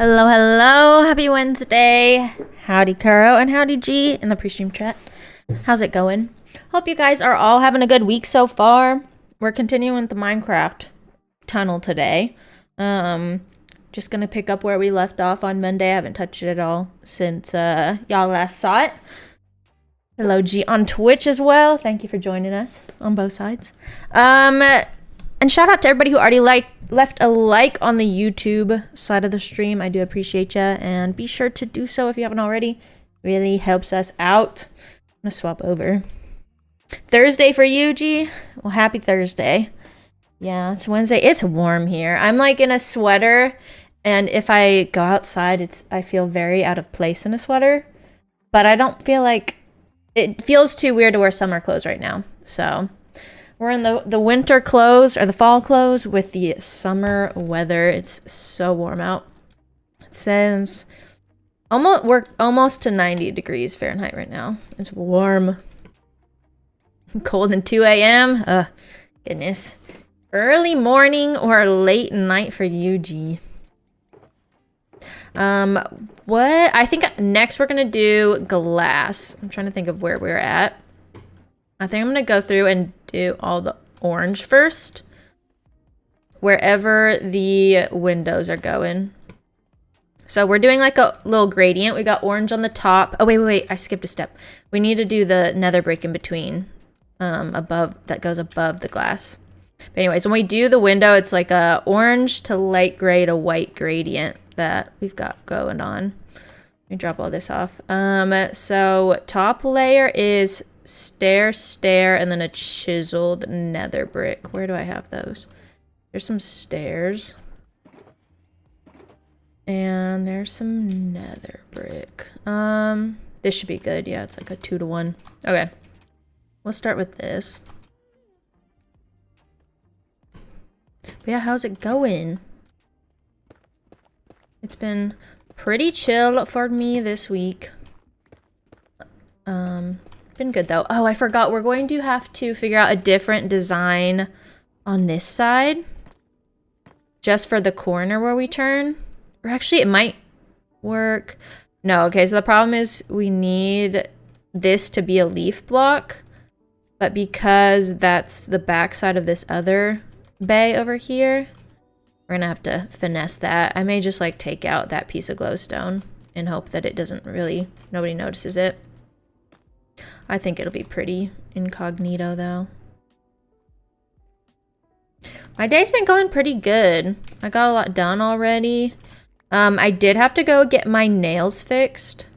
Hello, hello. Happy Wednesday. Howdy, Kuro, and howdy, G, in the pre-stream chat. How's it going? Hope you guys are all having a good week so far. We're continuing the Minecraft tunnel today. Just gonna pick up where we left off on Monday. I haven't touched it at all since y'all last saw it. Hello, G, on Twitch as well. Thank you for joining us on both sides. And shout out to everybody who already left a like on the YouTube side of the stream. I do appreciate you, and be sure to do so if you haven't already. Really helps us out. I'm gonna swap over. Thursday for you, G. Well, happy Thursday. Yeah, it's Wednesday. It's warm here. I'm like in a sweater, and if I go outside, I feel very out of place in a sweater. But I don't feel like it feels too weird to wear summer clothes right now. So we're in the winter clothes or the fall clothes with the summer weather. It's so warm out. It says we're almost to 90 degrees Fahrenheit right now. It's warm. Cold in 2 a.m. Ugh, goodness. Early morning or late night for UG. What? I think next we're gonna do glass. I'm trying to think of where we're at. I think I'm gonna go through and do all the orange first, wherever the windows are going. So we're doing like a little gradient. We got orange on the top. Oh, wait. I skipped a step. We need to do the nether brick in between, above, that goes above the glass. But anyways, when we do the window, it's like a orange to light gray to white gradient that we've got going on. Let me drop all this off. So top layer is stair, and then a chiseled nether brick. Where do I have those? There's some stairs. And there's some nether brick. This should be good. Yeah, it's like a 2-to-1. Okay. Let's start with this. But yeah, how's it going? It's been pretty chill for me this week. Been good though. Oh, I forgot. We're going to have to figure out a different design on this side. Just for the corner where we turn. Or actually, it might work. No, okay, so the problem is we need this to be a leaf block. But because that's the back side of this other bay over here, we're gonna have to finesse that. I may just like take out that piece of glowstone and hope that it doesn't really, nobody notices it. I think it'll be pretty incognito though. My day's been going pretty good. I got a lot done already. I did have to go get my nails fixed.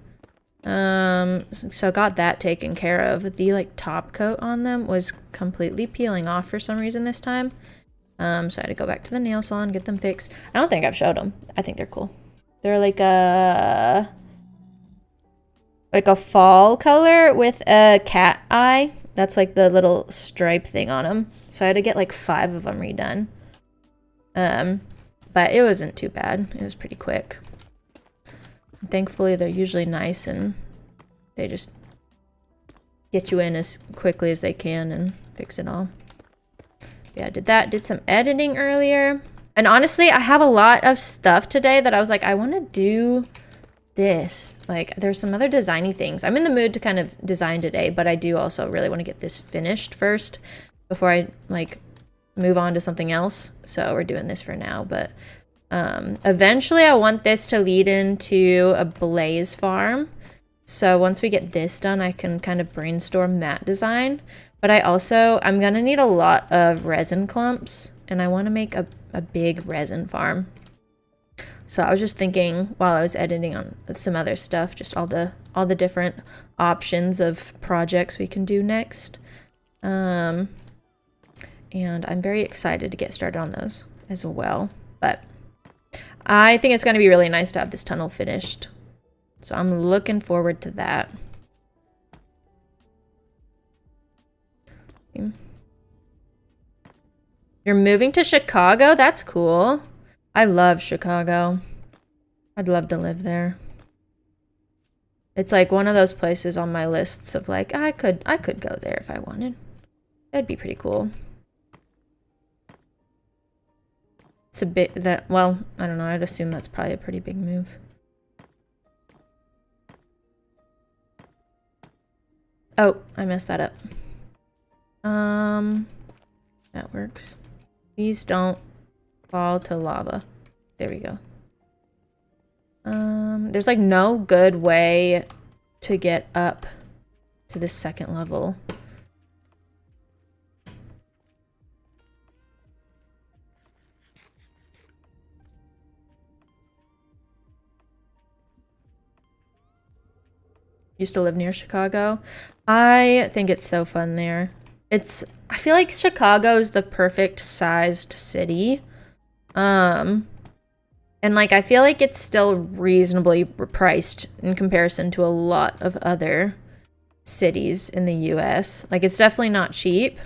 So got that taken care of. The like top coat on them was completely peeling off for some reason this time. So I had to go back to the nail salon, get them fixed. I don't think I've showed them. I think they're cool. They're like a fall color with a cat eye. That's like the little stripe thing on them. So I had to get like 5 of them redone. But it wasn't too bad. It was pretty quick. Thankfully, they're usually nice and they just get you in as quickly as they can and fix it all. Yeah, I did that. Did some editing earlier. And honestly, I have a lot of stuff today that I was like, I want to do this. Like, there's some other designy things. I'm in the mood to kind of design today, but I do also really want to get this finished first before I, like, move on to something else. So we're doing this for now, but eventually I want this to lead into a blaze farm. So once we get this done, I can kind of brainstorm that design. But I'm gonna need a lot of resin clumps, and I want to make a big resin farm. So I was just thinking while I was editing on some other stuff, just all the different options of projects we can do next. And I'm very excited to get started on those as well. But I think it's going to be really nice to have this tunnel finished. So I'm looking forward to that. You're moving to Chicago? That's cool. I love Chicago. I'd love to live there. It's like one of those places on my lists of like, I could go there if I wanted. That'd be pretty cool. It's a bit that, well, I don't know. I'd assume that's probably a pretty big move. Oh, I messed that up. That works. Please don't fall to lava. There we go. There's like no good way to get up to the second level. Used to live near Chicago. I think it's so fun there. I feel like Chicago is the perfect sized city. And like I feel like it's still reasonably priced in comparison to a lot of other cities in the US. Like it's definitely not cheap,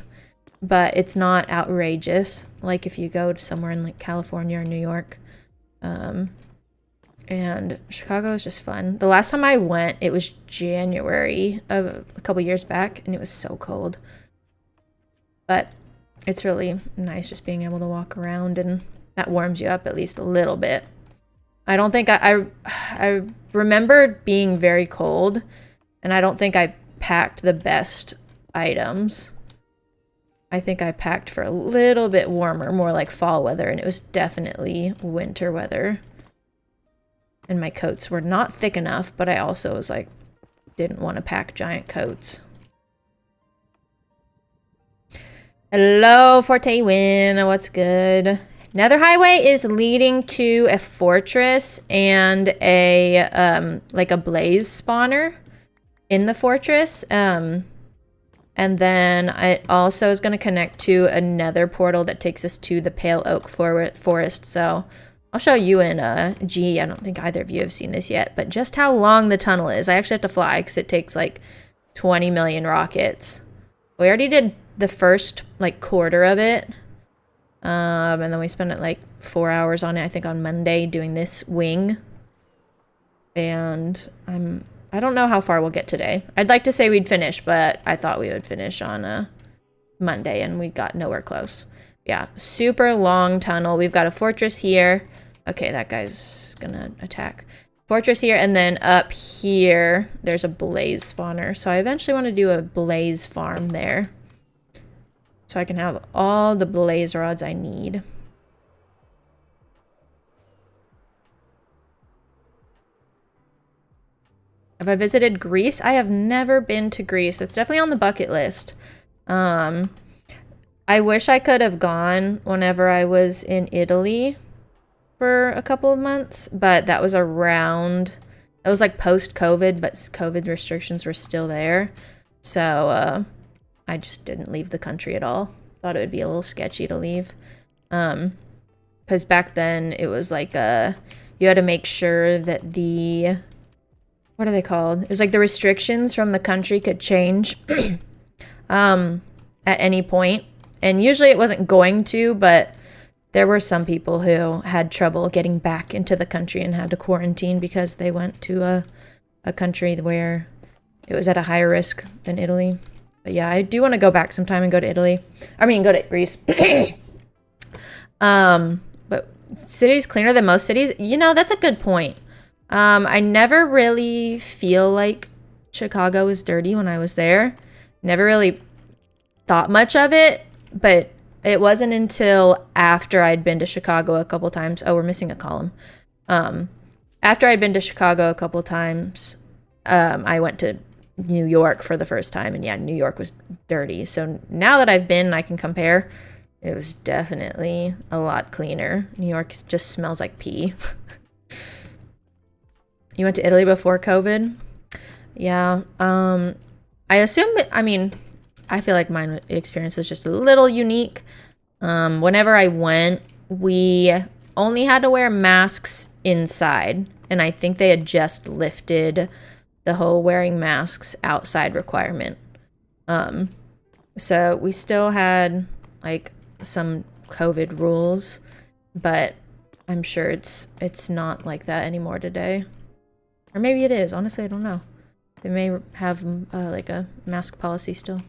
but it's not outrageous like if you go to somewhere in like California or New York. And Chicago is just fun. The last time I went, it was January of a couple years back, and it was so cold. But it's really nice just being able to walk around, and that warms you up at least a little bit. I don't think I remember being very cold, and I don't think I packed the best items. I think I packed for a little bit warmer, more like fall weather, and it was definitely winter weather. And my coats were not thick enough, but I also was like, didn't want to pack giant coats. Hello, Forte Win. What's good? Nether Highway is leading to a fortress and a like a blaze spawner in the fortress. And then it also is going to connect to a nether portal that takes us to the Pale Oak Forest. So I'll show you in G. I don't think either of you have seen this yet, but just how long the tunnel is. I actually have to fly because it takes like 20 million rockets. We already did the first like quarter of it. And then we spent like 4 hours on it, I think on Monday, doing this wing. And I don't know how far we'll get today. I'd like to say we'd finish, but I thought we would finish on Monday and we got nowhere close. Yeah, super long tunnel. We've got a fortress here. Okay, that guy's gonna attack. Fortress here, and then up here, there's a blaze spawner. So I eventually want to do a blaze farm there. So I can have all the blaze rods I need. Have I visited Greece? I have never been to Greece. It's definitely on the bucket list. I wish I could have gone whenever I was in Italy for a couple of months, but that was around, it was like post-COVID, but COVID restrictions were still there. So I just didn't leave the country at all. Thought it would be a little sketchy to leave. Because back then it was like you had to make sure that what are they called? It was like the restrictions from the country could change at any point. And usually it wasn't going to, but there were some people who had trouble getting back into the country and had to quarantine because they went to a country where it was at a higher risk than Italy. But yeah, I do want to go back sometime and go to Italy. I mean, go to Greece. But cities cleaner than most cities? You know, that's a good point. I never really feel like Chicago was dirty when I was there. Never really thought much of it, but it wasn't until after I'd been to Chicago a couple times. Oh, we're missing a column. After I'd been to Chicago a couple times, I went to New York for the first time, and yeah, New York was dirty. So now that I've been, I can compare. It was definitely a lot cleaner. New York just smells like pee. You went to Italy before COVID? Yeah. I assume, I mean, I feel like my experience is just a little unique. Whenever I went, we only had to wear masks inside. And I think they had just lifted the whole wearing masks outside requirement. So we still had like some COVID rules, but I'm sure it's not like that anymore today. Or maybe it is. Honestly, I don't know. They may have like a mask policy still.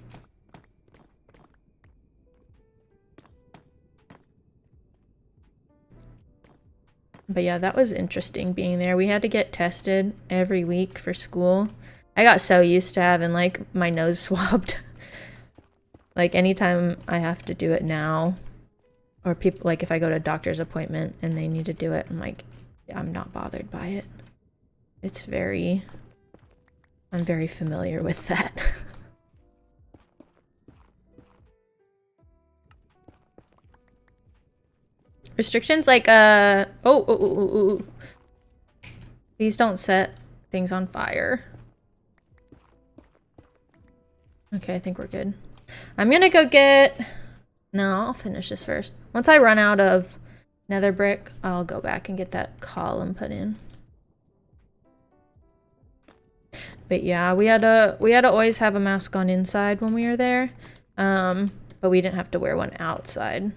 But yeah, that was interesting being there. We had to get tested every week for school. I got so used to having like my nose swabbed. Like anytime I have to do it now, or people like if I go to a doctor's appointment and they need to do it, I'm like, I'm not bothered by it. I'm very familiar with that. Restrictions like please don't set things on fire. Okay, I think we're good. I'm gonna go get... No, I'll finish this first. Once I run out of nether brick, I'll go back and get that column put in. But yeah, we had to always have a mask on inside when we were there. But we didn't have to wear one outside.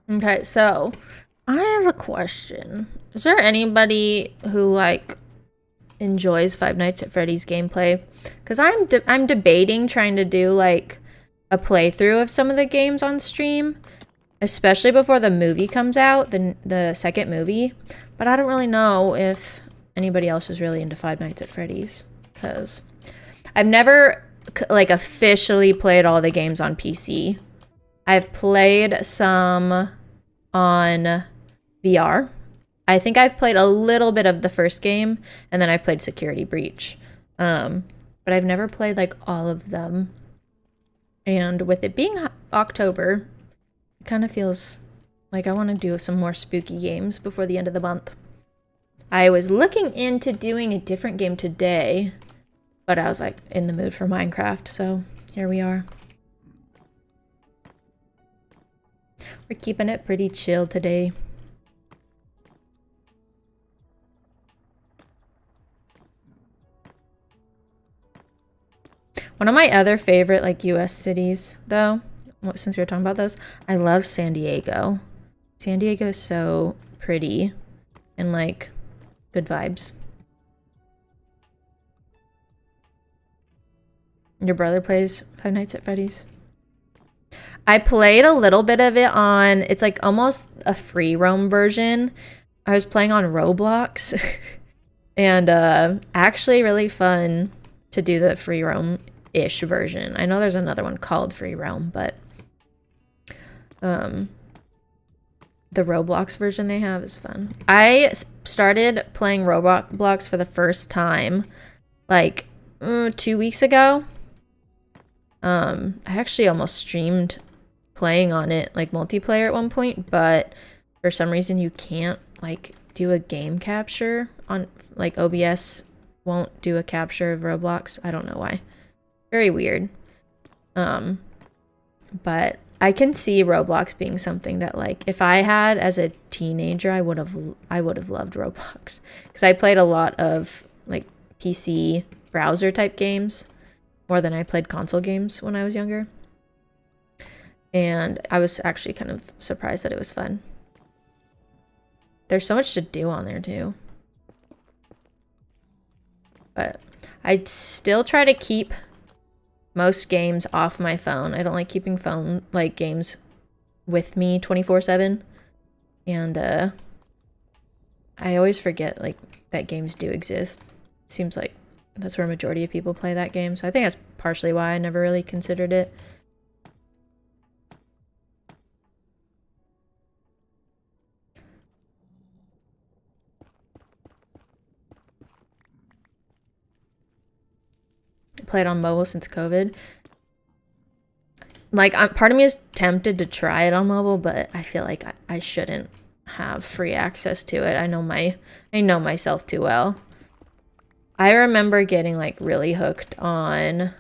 Okay, so I have a question. Is there anybody who like enjoys Five Nights at Freddy's gameplay? Because I'm debating trying to do like a playthrough of some of the games on stream, especially before the movie comes out, the second movie. But I don't really know if anybody else is really into Five Nights at Freddy's, because I've never like officially played all the games on PC. I've played some on VR. I think I've played a little bit of the first game, and then I've played Security Breach. But I've never played like all of them. And with it being October, it kind of feels like I want to do some more spooky games before the end of the month. I was looking into doing a different game today, but I was like in the mood for Minecraft, so here we are. We're keeping it pretty chill today. One of my other favorite like US cities though, since we were talking about those, I love San Diego. San Diego is so pretty and like good vibes. Your brother plays Five Nights at Freddy's? I played a little bit of it on, it's like almost a free roam version. I was playing on Roblox and actually really fun to do the free roam-ish version. I know there's another one called free roam, but the Roblox version they have is fun. I started playing Roblox for the first time like 2 weeks ago. I actually almost streamed playing on it like multiplayer at one point, but for some reason you can't like do a game capture on like OBS won't do a capture of Roblox. I don't know why. Very weird. But I can see Roblox being something that like if I had as a teenager, I would have loved Roblox, because I played a lot of like PC browser type games more than I played console games when I was younger. And I was actually kind of surprised that it was fun. There's so much to do on there too. But I'd still try to keep most games off my phone. I don't like keeping phone like games with me 24/7. And I always forget like that games do exist. Seems like that's where a majority of people play that game. So I think that's partially why I never really considered it. Played on mobile since COVID. Like, part of me is tempted to try it on mobile, but I feel like I shouldn't have free access to it. I know myself too well. I remember getting like really hooked on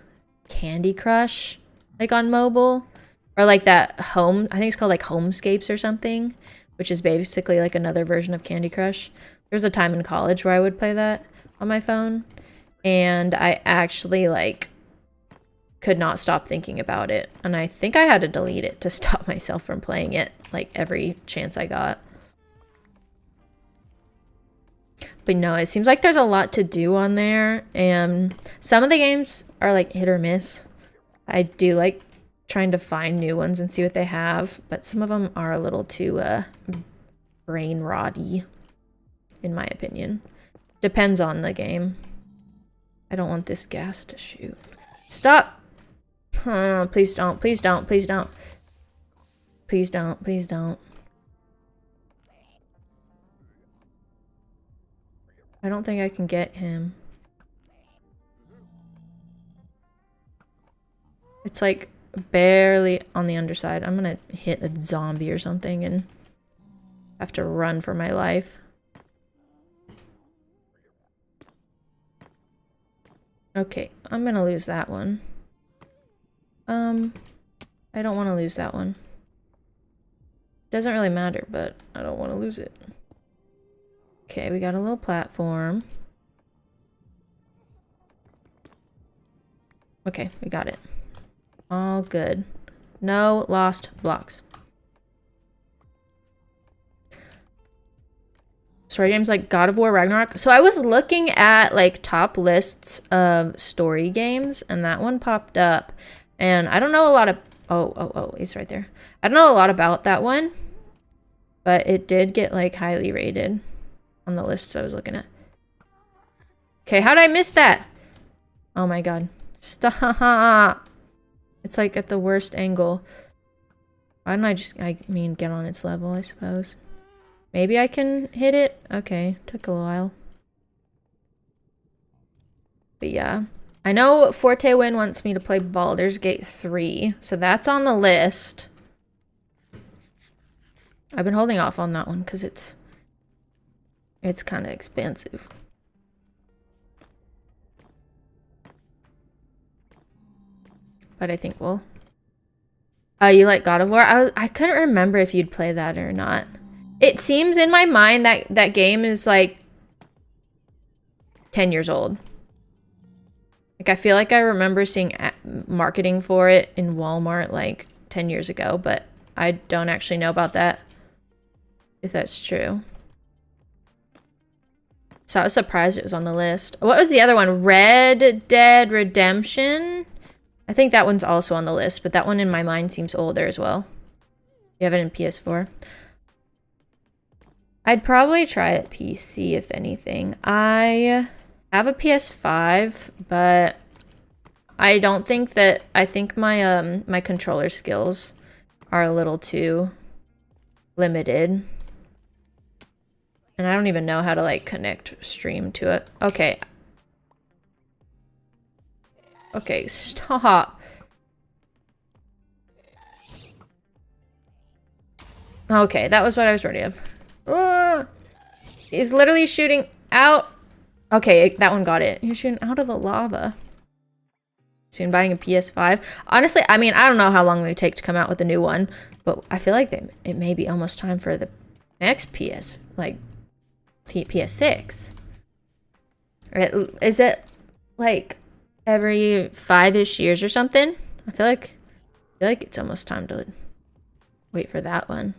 Candy Crush, like on mobile, or like that home. I think it's called like Homescapes or something, which is basically like another version of Candy Crush. There was a time in college where I would play that on my phone. And I actually like could not stop thinking about it. And I think I had to delete it to stop myself from playing it, like, every chance I got. But no, it seems like there's a lot to do on there, and some of the games are like hit or miss. I do like trying to find new ones and see what they have, but some of them are a little too brain rotty, in my opinion. Depends on the game. I don't want this gas to shoot. Stop! Oh, please don't, please don't, please don't. Please don't, please don't. I don't think I can get him. It's like barely on the underside. I'm gonna hit a zombie or something and have to run for my life. Okay, I'm gonna lose that one. I don't want to lose that one. Doesn't really matter, but I don't want to lose it. Okay, we got a little platform. Okay, we got it. All good. No lost blocks. Story games like God of War Ragnarok. So I was looking at like top lists of story games, and that one popped up. And I don't know a lot of... Oh, it's right there. I don't know a lot about that one, but it did get like highly rated on the lists I was looking at. Okay, how did I miss that? Oh my god. Stop! It's like at the worst angle. Why don't I just... I mean, get on its level, I suppose. Maybe I can hit it? Okay, took a while. But yeah. I know Forte Win wants me to play Baldur's Gate 3, so that's on the list. I've been holding off on that one because it's kind of expensive. But I think we'll... you like God of War? I couldn't remember if you'd play that or not. It seems in my mind that that game is like 10 years old. Like, I feel like I remember seeing marketing for it in Walmart like 10 years ago, but I don't actually know about that, if that's true. So I was surprised it was on the list. What was the other one? Red Dead Redemption? I think that one's also on the list, but that one in my mind seems older as well. You have it in PS4. I'd probably try it PC, if anything. I have a PS5, but I don't think that... I think my my controller skills are a little too limited. And I don't even know how to like connect stream to it. Okay. Okay, stop. Okay, that was what I was ready of. He's literally shooting out. Okay, that one got it. He's shooting out of the lava. Soon buying a PS5. Honestly, I mean, I don't know how long they take to come out with a new one, but I feel like it may be almost time for the next PS, like PS6. Is it like every 5-ish years or something? I feel like it's almost time to wait for that one.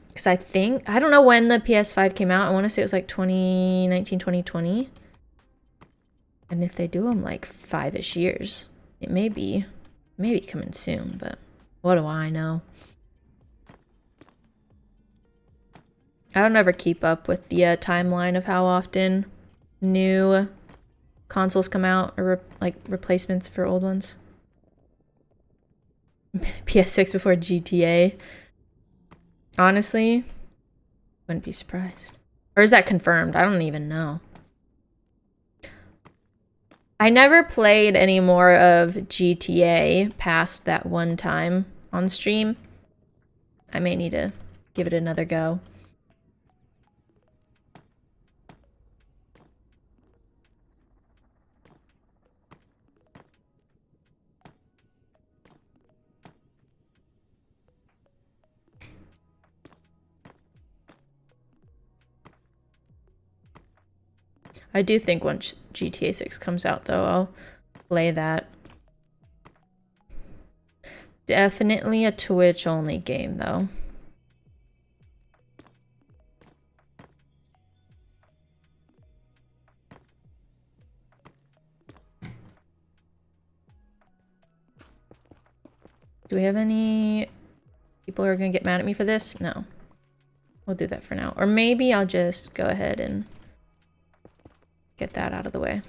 Because I don't know when the PS5 came out. I want to say it was like 2019, 2020. And if they do them like 5-ish years, it may be coming soon, but what do I know? I don't ever keep up with the timeline of how often new consoles come out, or like replacements for old ones. PS6 before GTA. Honestly, wouldn't be surprised. Or is that confirmed? I don't even know. I never played any more of GTA past that one time on stream. I may need to give it another go. I do think once GTA 6 comes out, though, I'll play that. Definitely a Twitch only game though. Do we have any people who are gonna get mad at me for this? No. We'll do that for now. Or maybe I'll just go ahead and get that out of the way.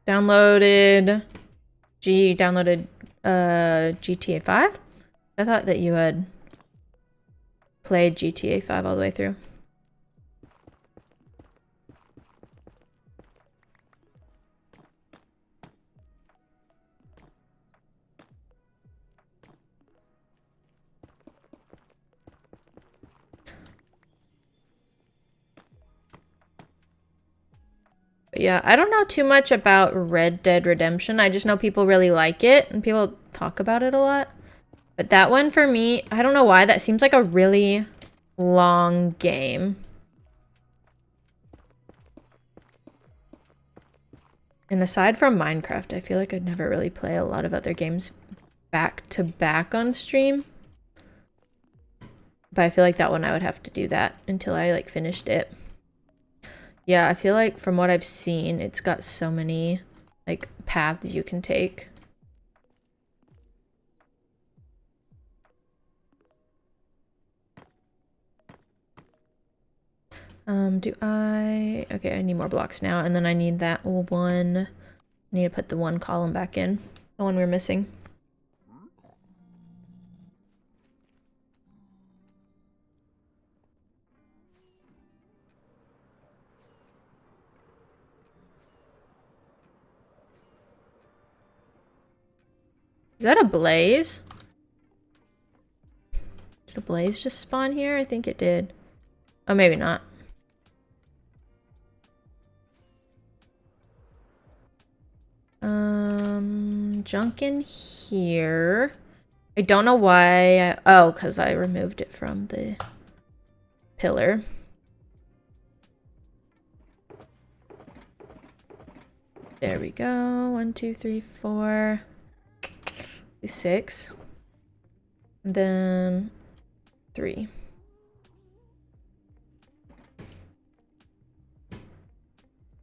Downloaded GTA 5? I thought that you had played GTA 5 all the way through. But yeah, I don't know too much about Red Dead Redemption. I just know people really like it and people talk about it a lot. But that one for me, I don't know why, that seems like a really long game. And aside from Minecraft, I feel like I'd never really play a lot of other games back to back on stream. But I feel like that one I would have to do that until I like finished it. Yeah, I feel like from what I've seen, it's got so many like paths you can take. Okay, I need more blocks now, and then I need that one. I need to put the one column back in, the one we're missing. Is that a blaze? Did a blaze just spawn here? I think it did. Oh, maybe not. Junk in here. I don't know why. Oh, because I removed it from the pillar. There we go. 1, 2, 3, 4, 6. And then 3.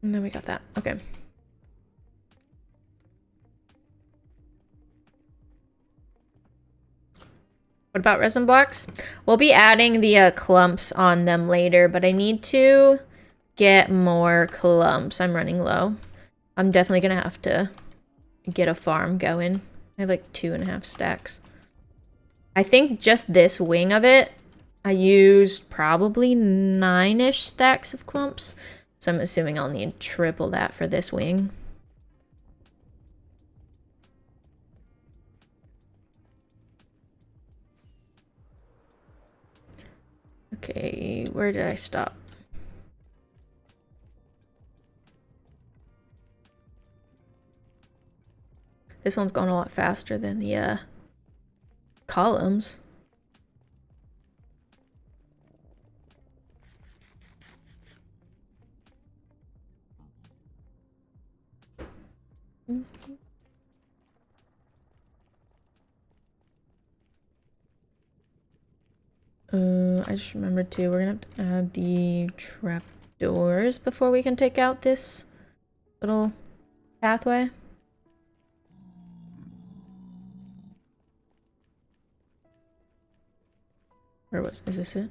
And then we got that. Okay. What about resin blocks? We'll be adding the clumps on them later, but I need to get more clumps. I'm running low. I'm definitely gonna have to get a farm going. I have like 2.5 stacks. I think just this wing of it, I used probably 9-ish stacks of clumps. So I'm assuming I'll need triple that for this wing. Okay, where did I stop? This one's going a lot faster than the columns. I just remembered too, we're gonna have to add the trapdoors before we can take out this little pathway. Is this it?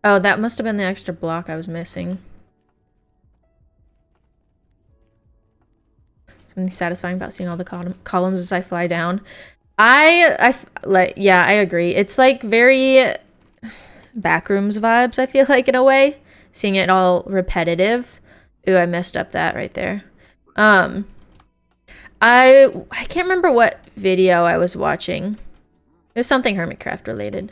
Oh, that must have been the extra block I was missing. Something satisfying about seeing all the columns as I fly down. Yeah, I agree. It's like very backrooms vibes, I feel like, in a way. Seeing it all repetitive. Ooh, I messed up that right there. I can't remember what video I was watching. It was something HermitCraft related.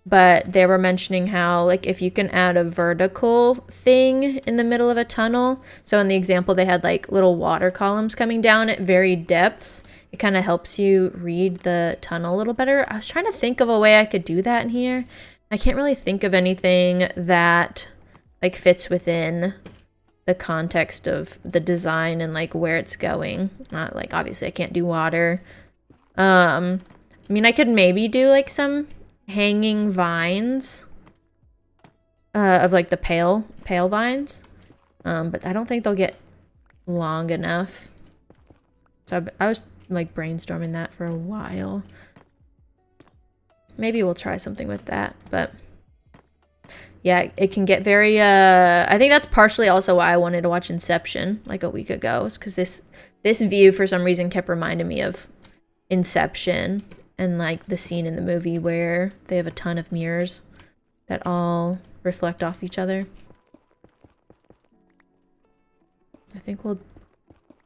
But they were mentioning how, like, if you can add a vertical thing in the middle of a tunnel. So in the example, they had, like, little water columns coming down at varied depths. It kind of helps you read the tunnel a little better. I was trying to think of a way I could do that in here. I can't really think of anything that, like, fits within the context of the design and like where it's going. Not like, obviously I can't do water. I mean, I could maybe do like some hanging vines of like the pale vines. But I don't think they'll get long enough. So I was like brainstorming that for a while. Maybe we'll try something with that, but yeah, it can get very, I think that's partially also why I wanted to watch Inception like a week ago, is because this view for some reason kept reminding me of Inception and like the scene in the movie where they have a ton of mirrors that all reflect off each other. I think we'll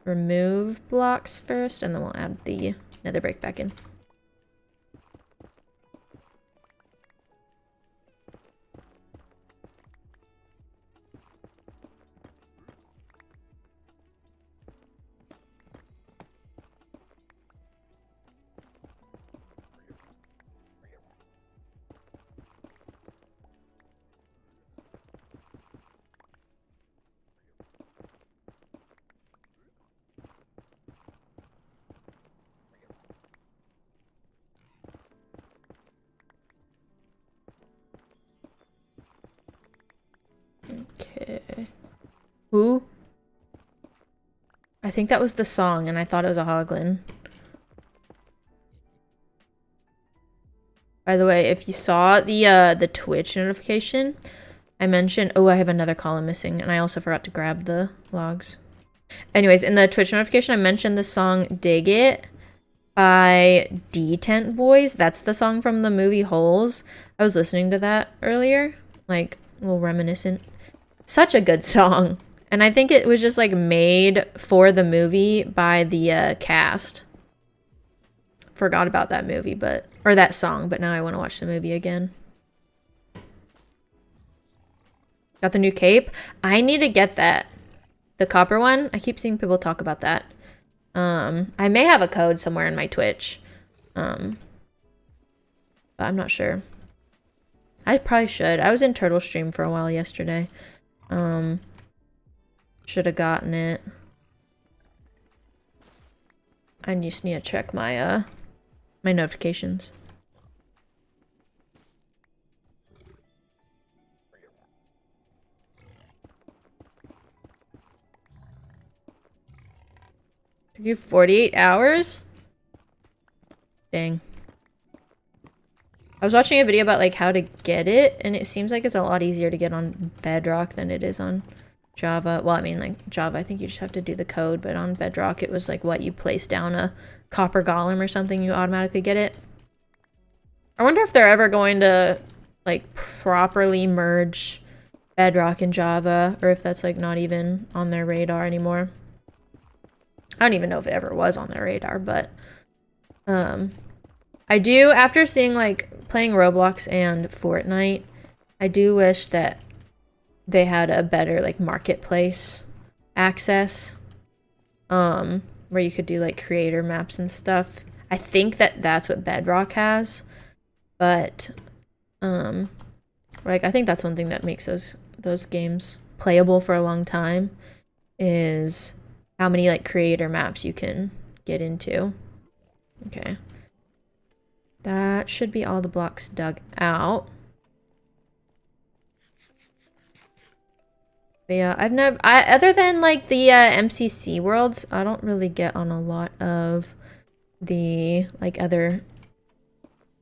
remove blocks first and then we'll add the nether brick back in. Okay. Who? I think that was the song and I thought it was a hoglin. By the way, if you saw the Twitch notification, I mentioned, oh, I have another column missing and I also forgot to grab the logs. Anyways, in the Twitch notification, I mentioned the song Dig It by D-Tent Boys. That's the song from the movie Holes. I was listening to that earlier, like a little reminiscent. Such a good song. And I think it was just like made for the movie by the cast. Forgot about that movie, or that song, but now I want to watch the movie again. Got the new cape. I need to get that. The copper one. I keep seeing people talk about that. I may have a code somewhere in my Twitch. But I'm not sure. I probably should. I was in Turtle Stream for a while yesterday. Should have gotten it. I just need to check my my notifications. Took you 48 hours? Dang. I was watching a video about like how to get it, and it seems like it's a lot easier to get on Bedrock than it is on Java. Well, I mean, like Java, I think you just have to do the code, but on Bedrock, it was like what, you place down a copper golem or something, you automatically get it. I wonder if they're ever going to like properly merge Bedrock and Java, or if that's like not even on their radar anymore. I don't even know if it ever was on their radar, but I do, after seeing like playing Roblox and Fortnite, I do wish that they had a better like marketplace access, where you could do like creator maps and stuff. I think that that's what Bedrock has, but like I think that's one thing that makes those games playable for a long time, is how many like creator maps you can get into. Okay. That should be all the blocks dug out. But yeah, other than like the MCC worlds, I don't really get on a lot of the like other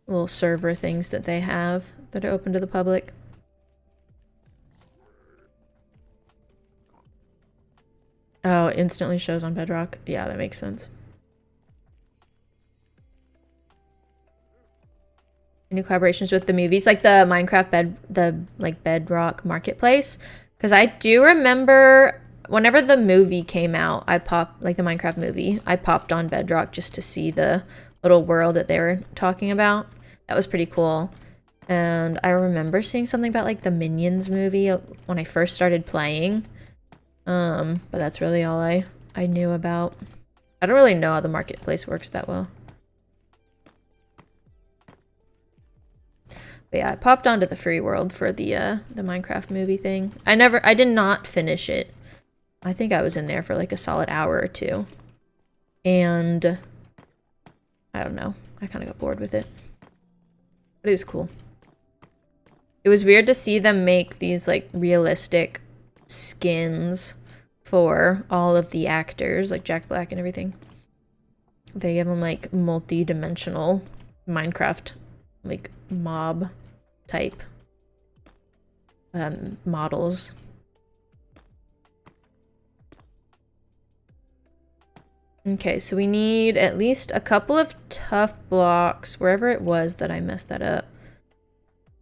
little server things that they have that are open to the public. Oh, it instantly shows on Bedrock. Yeah, that makes sense. New collaborations with the movies, like the Minecraft Bedrock marketplace. Because I do remember whenever the movie came out, I popped, like the Minecraft movie, I popped on Bedrock just to see the little world that they were talking about. That was pretty cool. And I remember seeing something about like the Minions movie when I first started playing. But that's really all I knew about. I don't really know how the marketplace works that well. But yeah, I popped onto the free world for the Minecraft movie thing. I did not finish it. I think I was in there for like a solid hour or two. And I don't know. I kind of got bored with it. But it was cool. It was weird to see them make these like realistic skins for all of the actors, like Jack Black and everything. They give them like multi-dimensional Minecraft like mob type models. Okay, so we need at least a couple of tough blocks wherever it was that I messed that up.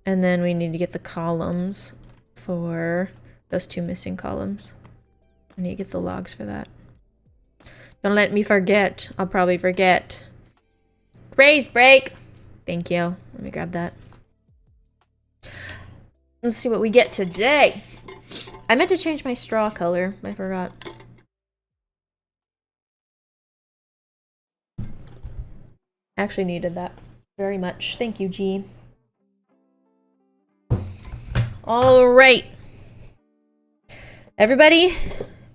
And then we need to get the columns for those 2 missing columns. I need to get the logs for that. Don't let me forget. I'll probably forget. Raise break. Thank you. Let me grab that. Let's see what we get today. I meant to change my straw color. I forgot. Actually needed that very much. Thank you, G. All right. Everybody,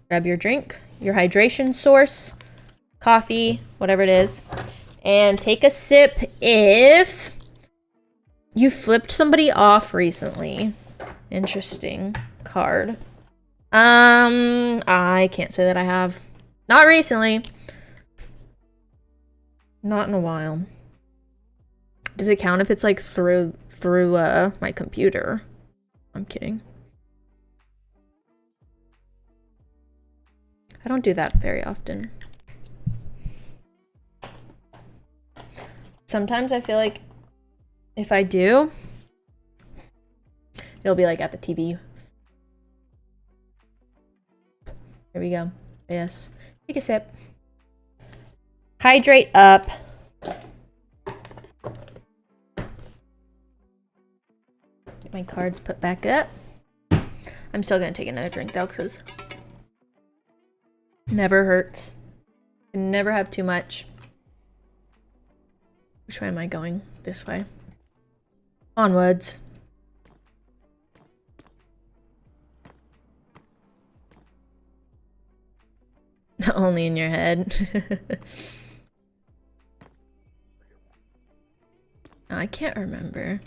grab your drink, your hydration source, coffee, whatever it is, and take a sip if you flipped somebody off recently. Interesting card. I can't say that I have. Not recently. Not in a while. Does it count if it's like through my computer? I'm kidding. I don't do that very often. Sometimes I feel like if I do, it'll be like at the TV. Here we go. Yes. Take a sip. Hydrate up. Get my cards put back up. I'm still gonna take another drink though, because never hurts. Never have too much. Which way am I going? This way. Onwards. Only in your head. Oh, I can't remember.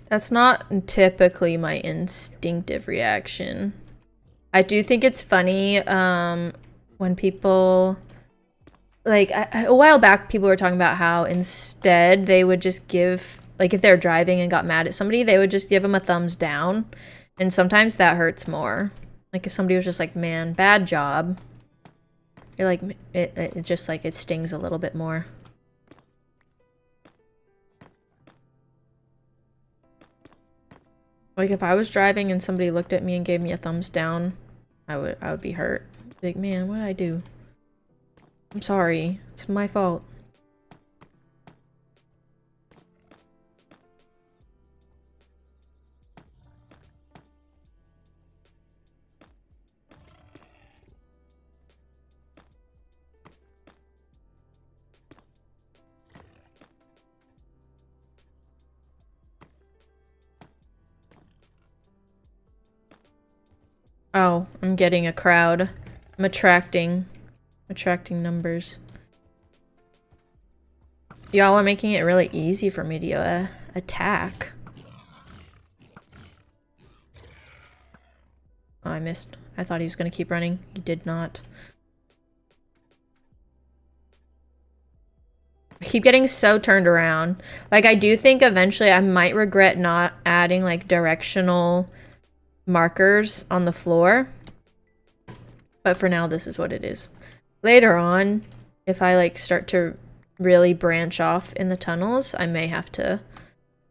That's not typically my instinctive reaction. I do think it's funny when people, like a while back, people were talking about how instead they would just give, like if they're driving and got mad at somebody, they would just give them a thumbs down. And sometimes that hurts more. Like if somebody was just like, man, bad job. You're like, it just like, it stings a little bit more. Like if I was driving and somebody looked at me and gave me a thumbs down, I would be hurt. Like, man, what did I do? I'm sorry. It's my fault. Oh, I'm getting a crowd. I'm attracting numbers. Y'all are making it really easy for me to attack. Oh, I missed. I thought he was gonna keep running. He did not. I keep getting so turned around. Like, I do think eventually I might regret not adding, like, directional markers on the floor. But for now, this is what it is. Later on, if I, like, start to really branch off in the tunnels, I may have to,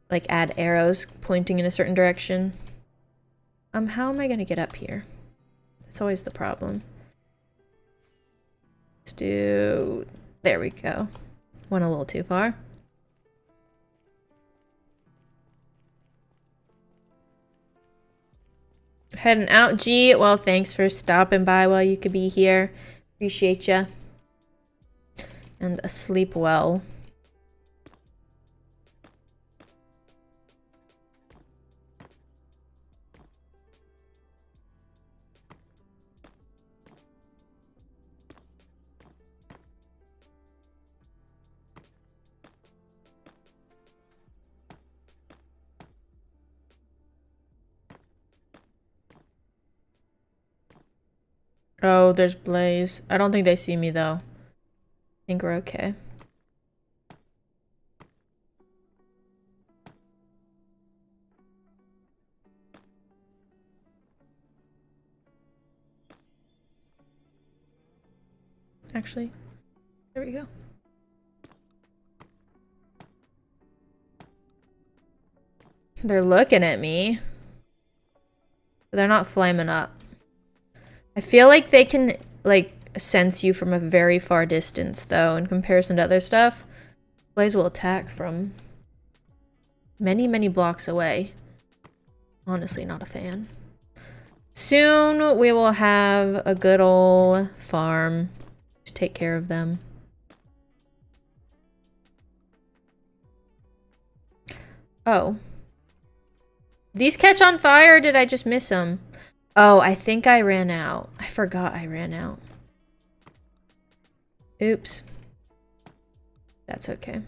like, add arrows pointing in a certain direction. How am I gonna get up here? That's always the problem. Let's do... There we go. Went a little too far. Heading out, G. Well, thanks for stopping by while you could be here. Appreciate ya. And sleep well. Oh, there's Blaze. I don't think they see me though. I think we're okay. Actually, there we go. They're looking at me. But they're not flaming up. I feel like they can, like, sense you from a very far distance, though, in comparison to other stuff. Blaze will attack from many, many blocks away. Honestly, not a fan. Soon, we will have a good old farm to take care of them. Oh. These catch on fire, or did I just miss them? Oh, I think I ran out. I forgot I ran out. Oops. That's okay.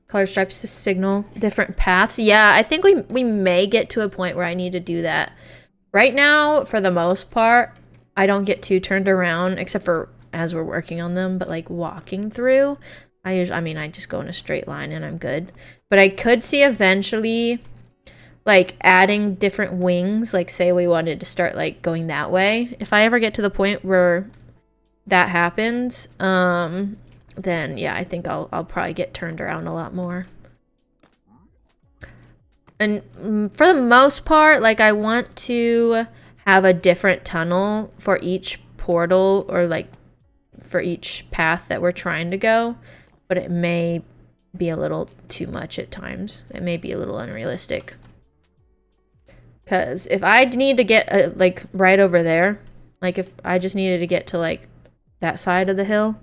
Color stripes to signal different paths. Yeah, I think we may get to a point where I need to do that. Right now, for the most part, I don't get too turned around, except for as we're working on them, but like walking through, I just go in a straight line and I'm good. But I could see eventually like adding different wings, like say we wanted to start like going that way. If I ever get to the point where that happens, then yeah, I think I'll probably get turned around a lot more. And for the most part, like I want to have a different tunnel for each portal or like for each path that we're trying to go, but it may be a little too much at times. It may be a little unrealistic. Because if I need to get like right over there, like if I just needed to get to like that side of the hill,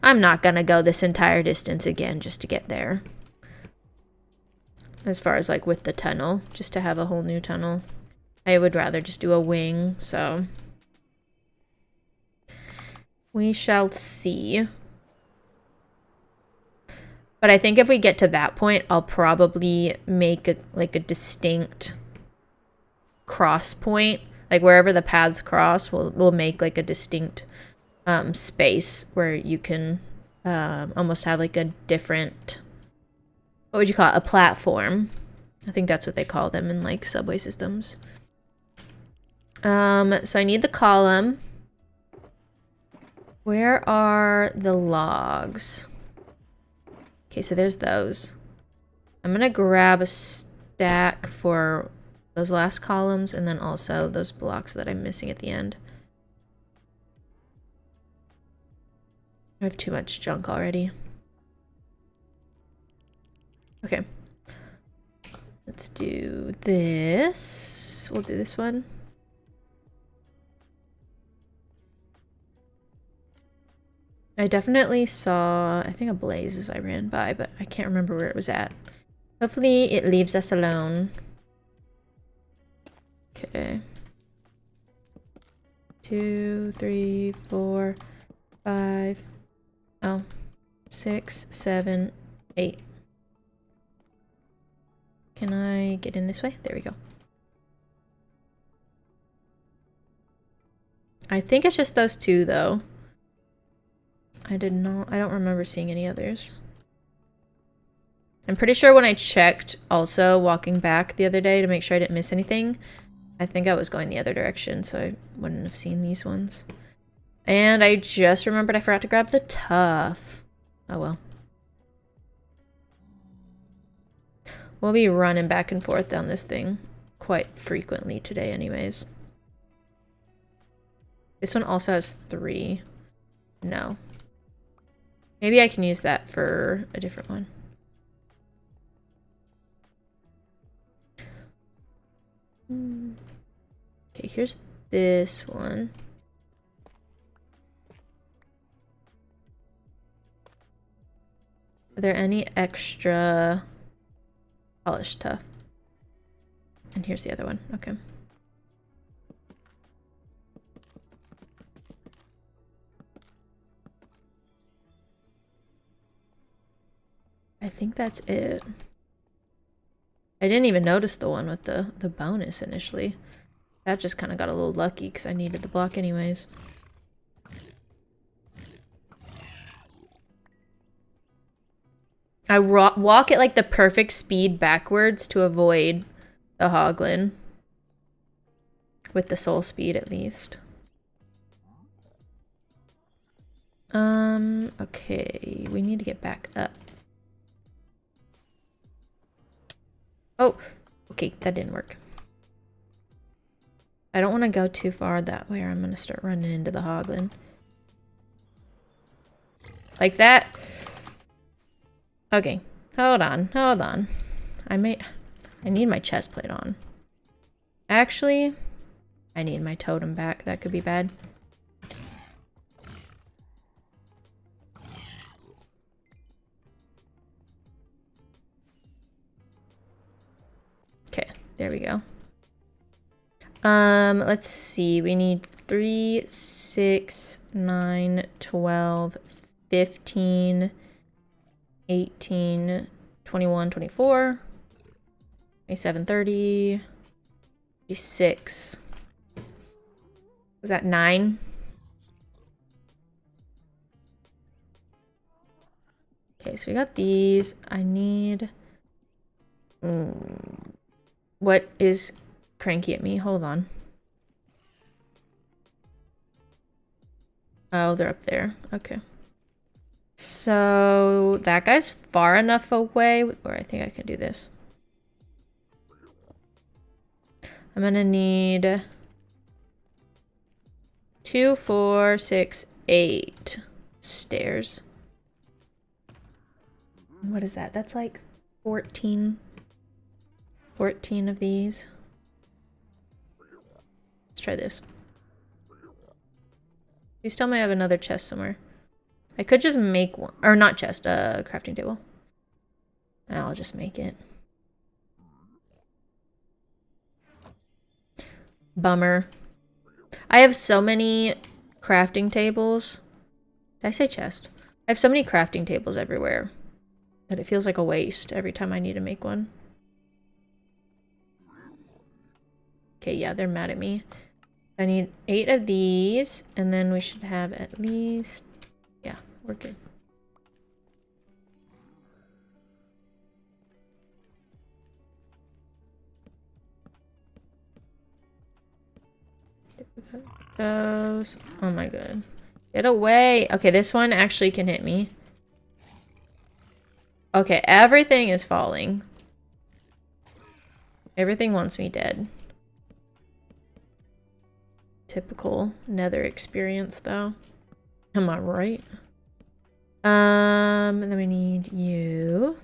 I'm not gonna go this entire distance again just to get there. As far as like with the tunnel, just to have a whole new tunnel. I would rather just do a wing, so we shall see. But I think if we get to that point, I'll probably make a distinct cross point. Like wherever the paths cross, we'll make like a distinct space where you can almost have like a different, what would you call it? A platform. I think that's what they call them in like subway systems. So I need the column. Where are the logs? Okay, so there's those. I'm gonna grab a stack for those last columns and then also those blocks that I'm missing at the end. I have too much junk already. Okay. Let's do this. We'll do this one. I definitely saw, I think, a blaze as I ran by, but I can't remember where it was at. Hopefully it leaves us alone. Okay. 2, 3, 4, 5. Oh, 6, 7, 8. Can I get in this way? There we go. I think it's just those two, though. I don't remember seeing any others. I'm pretty sure when I checked also walking back the other day to make sure I didn't miss anything, I think I was going the other direction, so I wouldn't have seen these ones. And I just remembered I forgot to grab the tuff. Oh well. We'll be running back and forth down this thing quite frequently today anyways. This one also has 3. No. Maybe I can use that for a different one. Okay, here's this one. Are there any extra polished tuff? And here's the other one. Okay. I think that's it. I didn't even notice the one with the bonus initially. That just kind of got a little lucky because I needed the block anyways. I walk at like the perfect speed backwards to avoid the hoglin. With the soul speed at least. Okay, we need to get back up. Oh, okay, that didn't work. I don't want to go too far that way or I'm going to start running into the hoglin. Like that. Okay, hold on. I need my chest plate on. Actually, I need my totem back. That could be bad. Okay, there we go. Let's see. We need 3, 6, 9, 12, 15, 18, 21, 24, 27, 30, 36. Was that 9? Okay, so we got these. I need... What is cranky at me? Hold on. Oh, they're up there. Okay. So that guy's far enough away where I think I can do this. I'm gonna need 2, 4, 6, 8 stairs. What is that? That's like 14 of these. Let's try this. We still might have another chest somewhere. I could just make one, or not chest, crafting table. I'll just make it. Bummer. I have so many crafting tables. Did I say chest? I have so many crafting tables everywhere that it feels like a waste every time I need to make one. Okay, yeah, they're mad at me. I need 8 of these, and then we should have at least... Yeah, we're good. Those. Oh my god. Get away. Okay, this one actually can hit me. Okay, everything is falling. Everything wants me dead. Typical Nether experience, though. Am I right? And then we need you.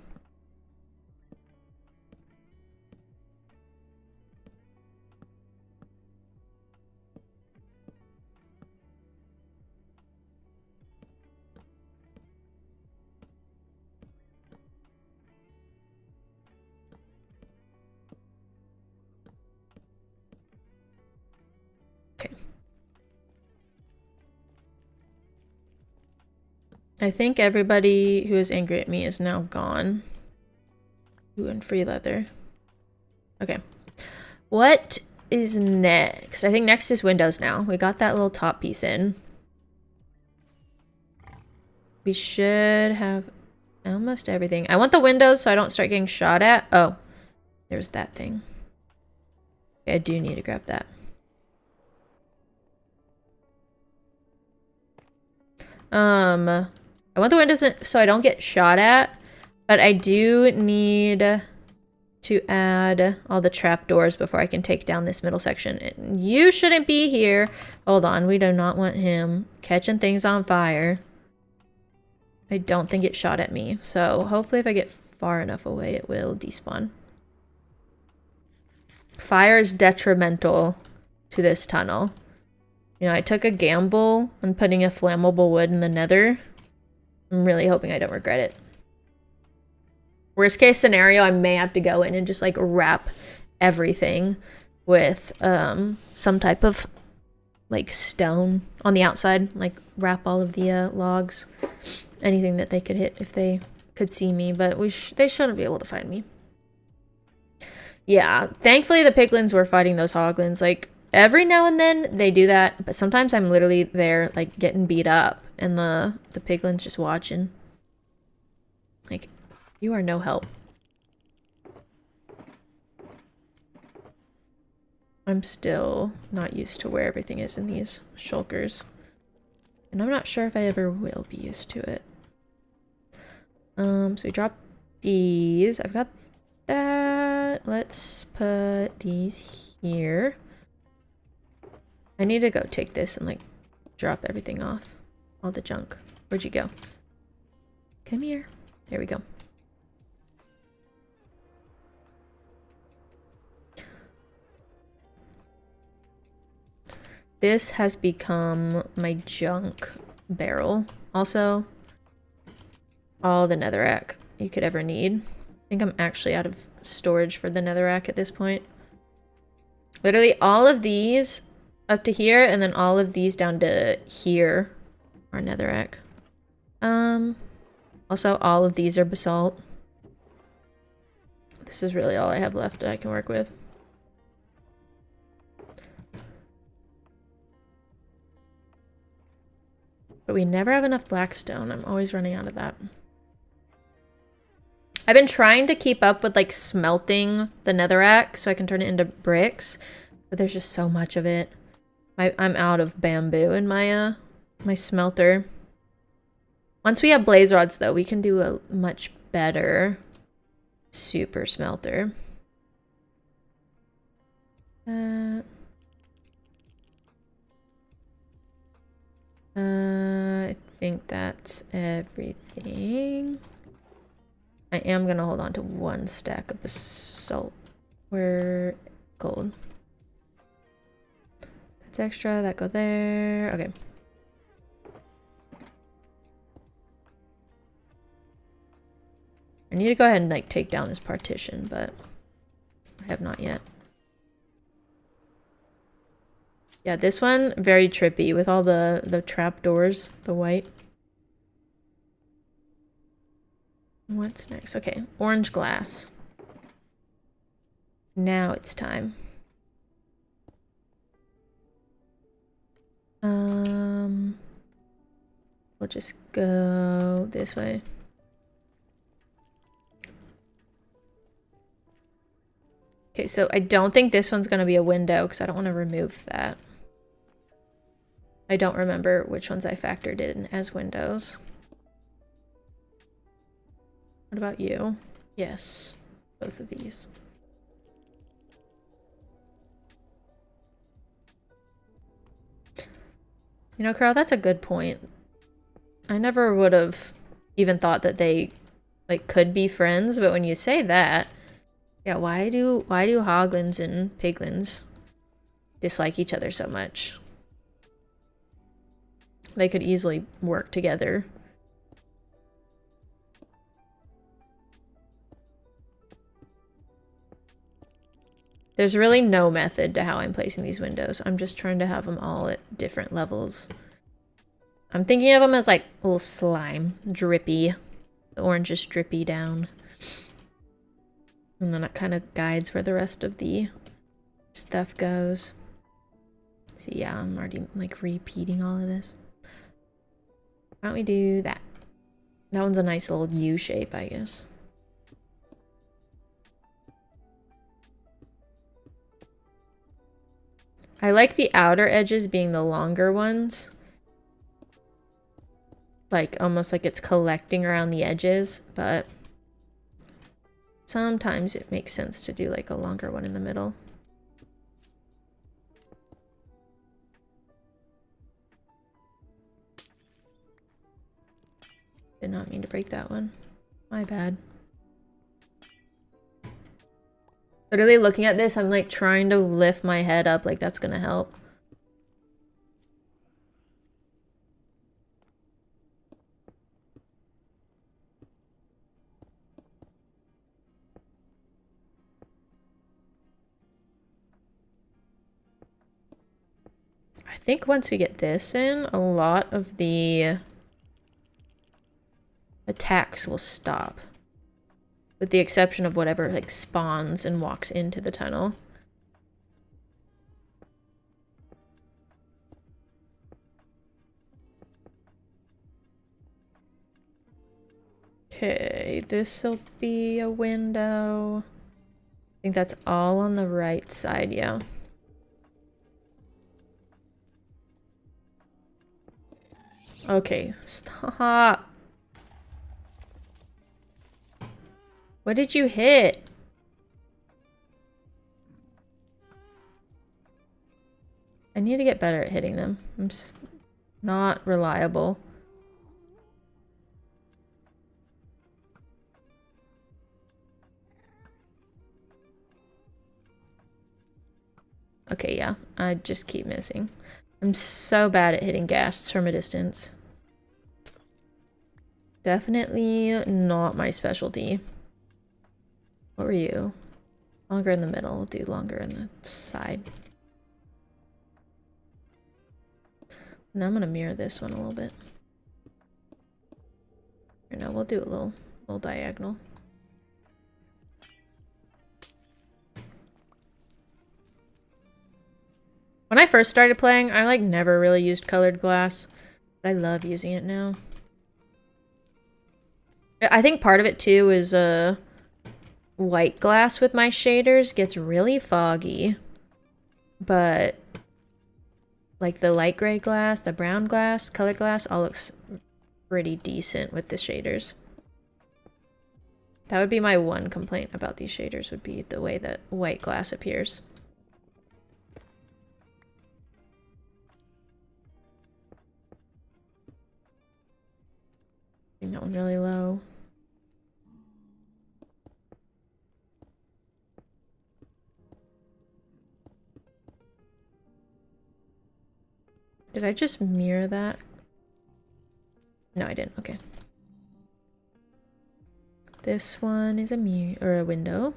I think everybody who is angry at me is now gone. Ooh, and free leather. Okay. What is next? I think next is windows now. We got that little top piece in. We should have almost everything. I want the windows so I don't start getting shot at. Oh, there's that thing. Okay, I do need to grab that. I want the windows so I don't get shot at, but I do need to add all the trapdoors before I can take down this middle section. And you shouldn't be here. Hold on, we do not want him catching things on fire. I don't think it shot at me, so hopefully if I get far enough away, it will despawn. Fire is detrimental to this tunnel. You know, I took a gamble on putting a flammable wood in the nether. I'm really hoping I don't regret it. Worst case scenario, I may have to go in and just like wrap everything with some type of like stone on the outside. Like wrap all of the logs. Anything that they could hit if they could see me. But they shouldn't be able to find me. Yeah, thankfully the piglins were fighting those hoglins. Like, every now and then they do that, but sometimes I'm literally there, like, getting beat up, and the piglins just watching. Like, you are no help. I'm still not used to where everything is in these shulkers. And I'm not sure if I ever will be used to it. So we drop these. I've got that. Let's put these here. I need to go take this and like drop everything off. All the junk. Where'd you go? Come here. There we go. This has become my junk barrel. Also, all the netherrack you could ever need. I think I'm actually out of storage for the netherrack at this point. Literally all of these up to here, and then all of these down to here are netherrack. Also all of these are basalt. This is really all I have left that I can work with. But we never have enough blackstone. I'm always running out of that. I've been trying to keep up with like smelting the netherrack so I can turn it into bricks, but there's just so much of it. I'm out of bamboo in my my smelter. Once we have blaze rods though, we can do a much better super smelter. I think that's everything. I am gonna hold on to one stack of basalt. Where gold. That's extra, that go there. Okay. I need to go ahead and like take down this partition, but I have not yet. Yeah, this one very trippy with all the trap doors, the white. What's next? Okay, orange glass. Now it's time. We'll just go this way. Okay, so I don't think this one's gonna be a window because I don't want to remove that. I don't remember which ones I factored in as windows. What about you? Yes, both of these. You know, Carl, that's a good point. I never would have even thought that they like could be friends, but when you say that, yeah, why do hoglins and piglins dislike each other so much? They could easily work together. There's really no method to how I'm placing these windows. I'm just trying to have them all at different levels. I'm thinking of them as like little slime, drippy. The orange is drippy down. And then it kind of guides where the rest of the stuff goes. So yeah, I'm already like repeating all of this. Why don't we do that? That one's a nice little U shape, I guess. I like the outer edges being the longer ones. Like, almost like it's collecting around the edges, but sometimes it makes sense to do like a longer one in the middle. Did not mean to break that one. My bad. Literally looking at this, I'm like trying to lift my head up like that's gonna help. I think once we get this in, a lot of the attacks will stop. with the exception of whatever like spawns and walks into the tunnel. Okay, this'll be a window. I think that's all on the right side, yeah. Okay, stop. What did you hit? I need to get better at hitting them. I'm not reliable. Okay, yeah, I just keep missing. I'm so bad at hitting ghasts from a distance. Definitely not my specialty. What were you? Longer in the middle. We'll do longer in the side. Now I'm gonna mirror this one a little bit. Or no, we'll do a little diagonal. When I first started playing, I like never really used colored glass, but I love using it now. I think part of it too is white glass with my shaders gets really foggy, but like the light gray glass, the brown glass, colored glass all looks pretty decent with the shaders. That would be my one complaint about these shaders, would be the way that white glass appears. That one really low. Did I just mirror that? No, I didn't. Okay. This one is a mirror or a window.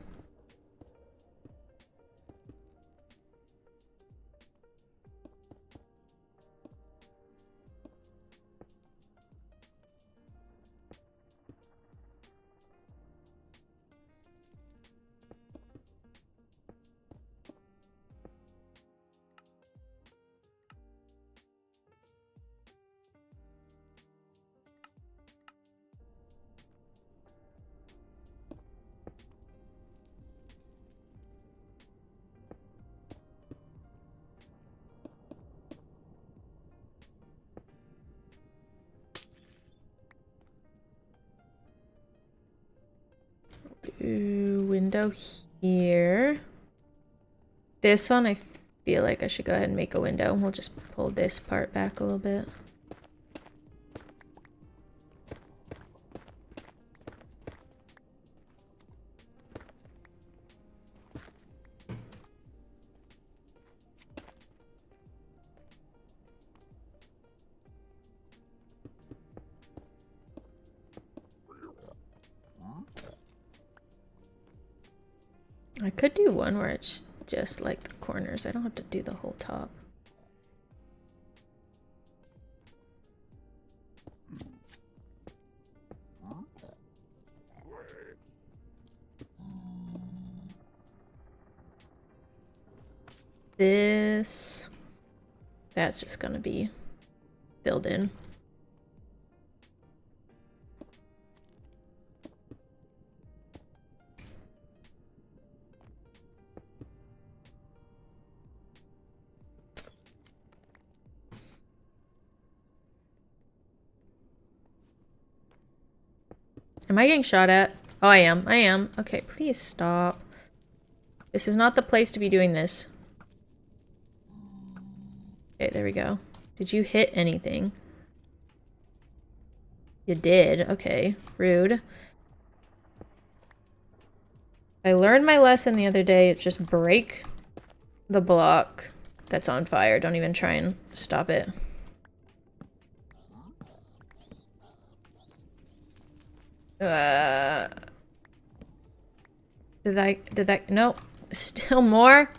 Window here. This one I feel like I should go ahead and make a window. We'll just pull this part back a little bit. I could do one where it's just like the corners. I don't have to do the whole top. That's just gonna be filled in. Am I getting shot at? Oh, I am. I am. Okay, please stop. This is not the place to be doing this. Okay, there we go. Did you hit anything? You did. Okay, rude. I learned my lesson the other day. It's just break the block that's on fire. Don't even try and stop it. Did that, nope. Still more?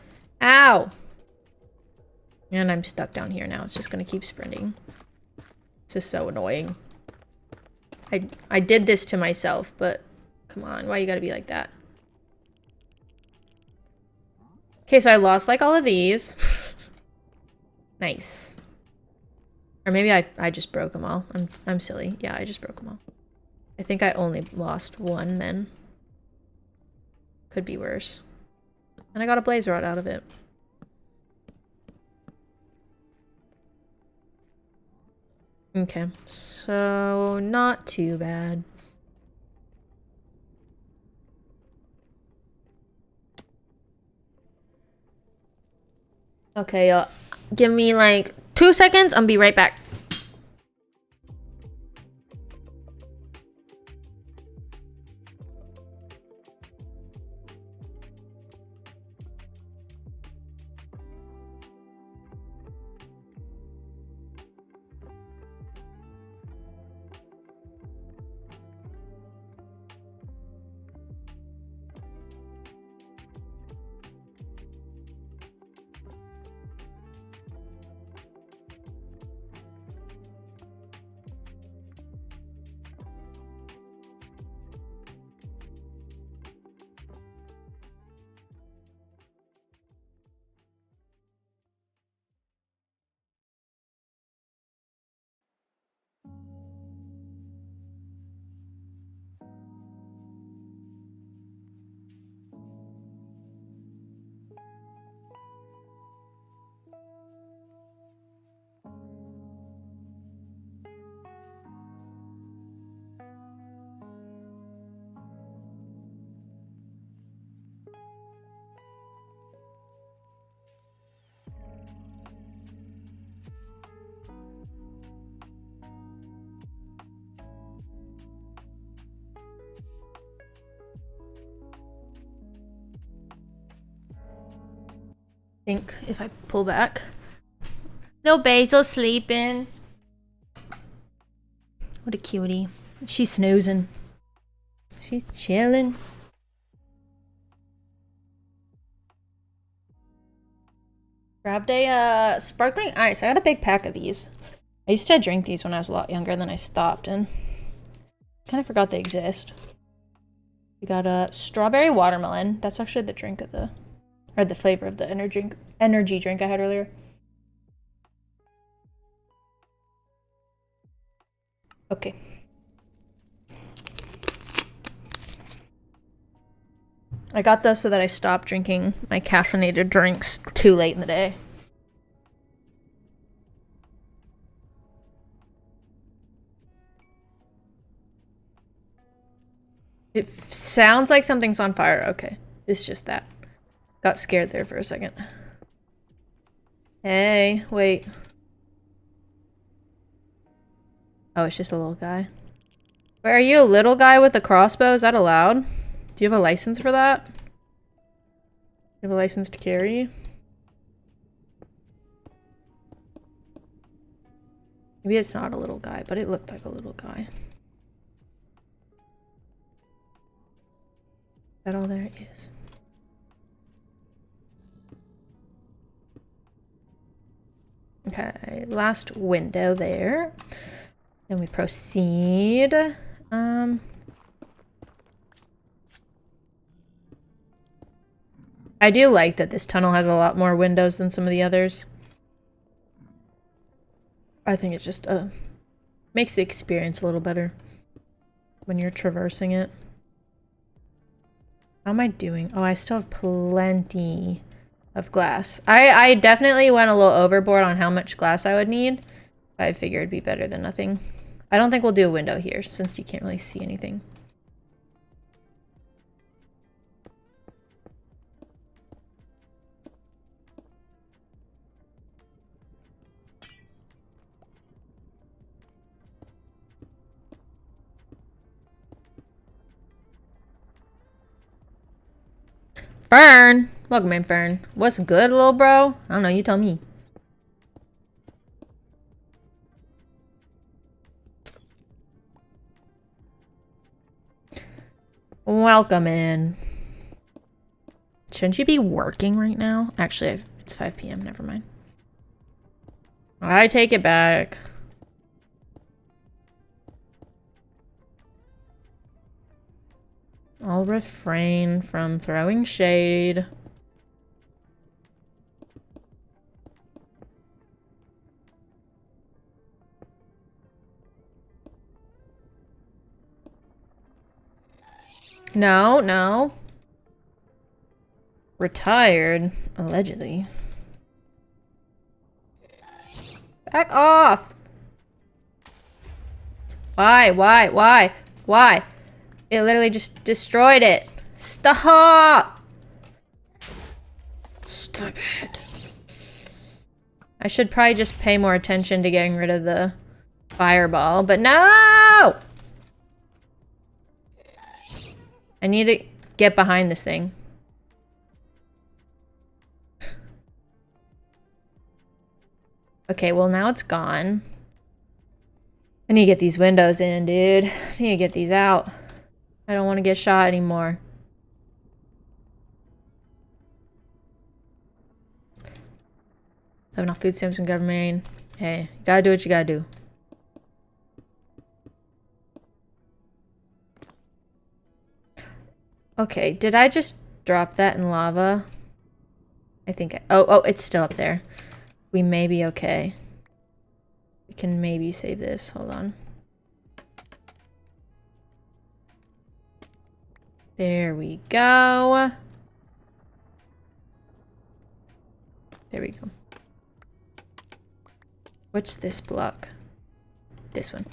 Ow! And I'm stuck down here now. It's just gonna keep sprinting. This is so annoying. I did this to myself, but Come on, why you gotta be like that? Okay, so I lost like all of these. Nice. Or maybe I just broke them all. I'm silly. Yeah, I just broke them all. I think I only lost one then. Could be worse. And I got a blaze rod out of it. Okay, so not too bad. Okay, y'all. Give me like 2 seconds. I'll be right back. Think if I pull back. No, Basil sleeping. What a cutie. She's snoozing. She's chilling. Grabbed a sparkling ice. I got a big pack of these. I used to drink these when I was a lot younger, and then I stopped and kind of forgot they exist. We got a strawberry watermelon. That's actually the drink of the, or the flavor of the energy drink I had earlier. Okay. I got those so that I stopped drinking my caffeinated drinks too late in the day. It sounds like something's on fire. Okay. It's just that. Got scared there for a second. Hey, wait. Oh, it's just a little guy. Wait, are you a little guy with a crossbow? Is that allowed? Do you have a license for that? You have a license to carry? Maybe it's not a little guy, but it looked like a little guy. Is that all there is? Okay, last window there. Then we proceed. I do like that this tunnel has a lot more windows than some of the others. I think it just makes the experience a little better when you're traversing it. How am I doing? Oh, I still have plenty of glass. I definitely went a little overboard on how much glass I would need. I figured it'd be better than nothing. I don't think we'll do a window here since you can't really see anything. Fern! Welcome in, Fern. What's good, little bro? I don't know, you tell me. Welcome in. Shouldn't you be working right now? Actually, it's 5 p.m. Never mind. I take it back. I'll refrain from throwing shade. No, no. Retired, allegedly. Back off! Why? Why? It literally just destroyed it. Stop! Stop it. I should probably just pay more attention to getting rid of the fireball, but no! I need to get behind this thing. Okay, well now it's gone. I need to get these windows in, dude. I need to get these out. I don't want to get shot anymore. Have enough food stamps from government. Hey, you gotta do what you gotta do. Okay, did I just drop that in lava? I think oh, it's still up there. We may be okay. We can maybe save this. Hold on. There we go. There we go. What's this block? This one.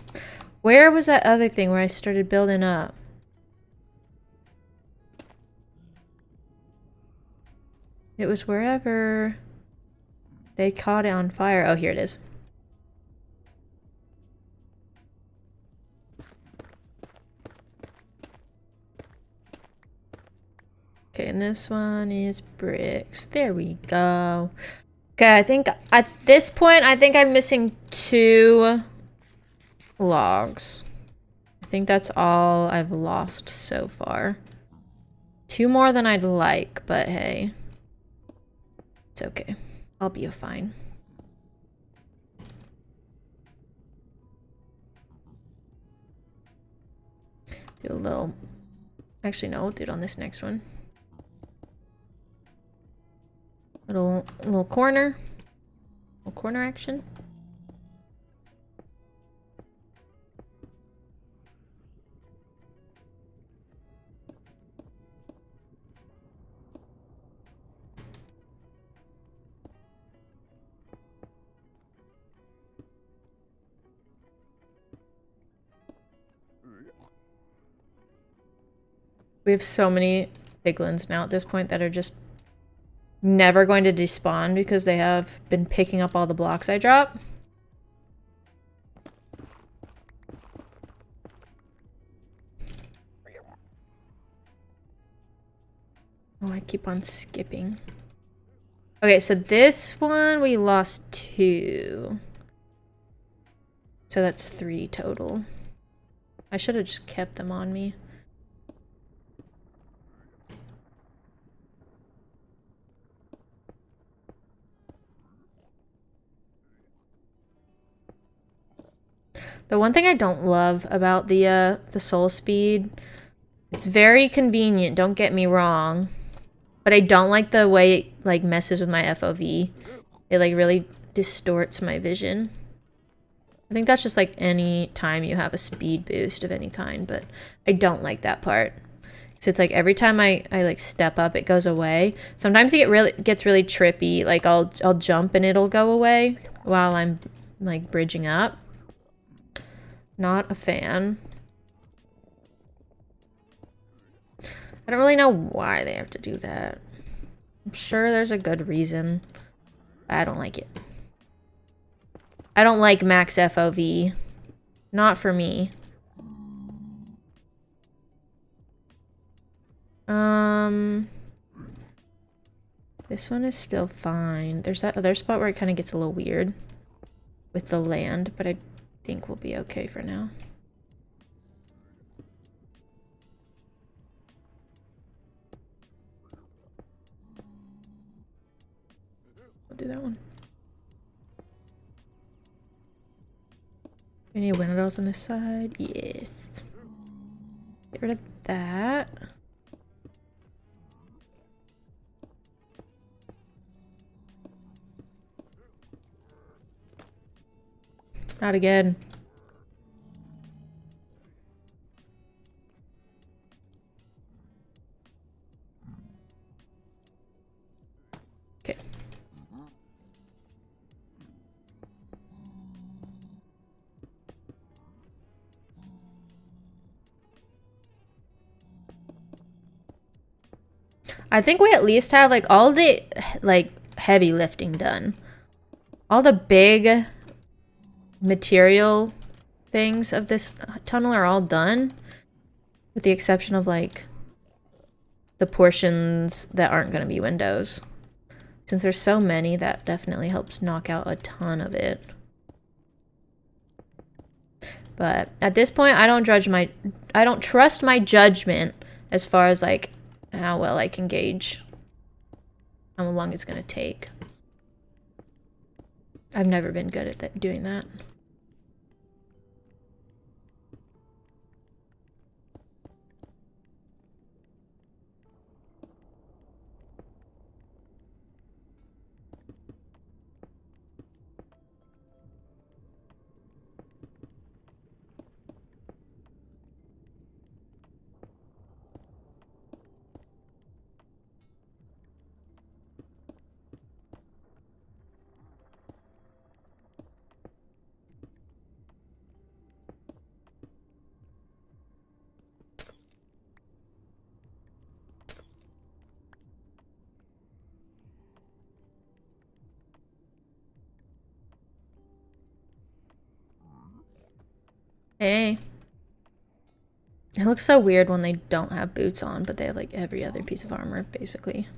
Where was that other thing where I started building up? It was wherever they caught it on fire. Oh, here it is. Okay, and this one is bricks. There we go. Okay, I think at this point, I think I'm missing 2 logs. I think that's all I've lost so far. 2 more than I'd like, but hey. It's okay. I'll be fine. Do a little... Actually, no, we'll do it on this next one. Little corner. Little corner action. We have so many piglins now at this point that are just never going to despawn because they have been picking up all the blocks I drop. Oh, I keep on skipping. Okay, so this one we lost 2. So that's 3 total. I should have just kept them on me. The one thing I don't love about the soul speed, it's very convenient, don't get me wrong, but I don't like the way it like messes with my FOV. It like really distorts my vision. I think that's just like any time you have a speed boost of any kind, but I don't like that part. So it's like every time I like step up, it goes away. Sometimes it gets really trippy. Like I'll jump and it'll go away while I'm like bridging up. Not a fan. I don't really know why they have to do that. I'm sure there's a good reason. I don't like it. I don't like max FOV. Not for me. This one is still fine. There's that other spot where it kind of gets a little weird with the land, but I think we'll be okay for now. We'll do that one. Any windows on this side? Yes. Get rid of that. Not again. Okay. I think we at least have like all the like heavy lifting done. All the big material things of this tunnel are all done, with the exception of like the portions that aren't going to be windows. Since there's so many, that definitely helps knock out a ton of it. But at this point, I don't trust my judgment as far as like how well I can gauge how long it's going to take. I've never been good at doing that. Hey. It looks so weird when they don't have boots on, but they have like every other piece of armor, basically.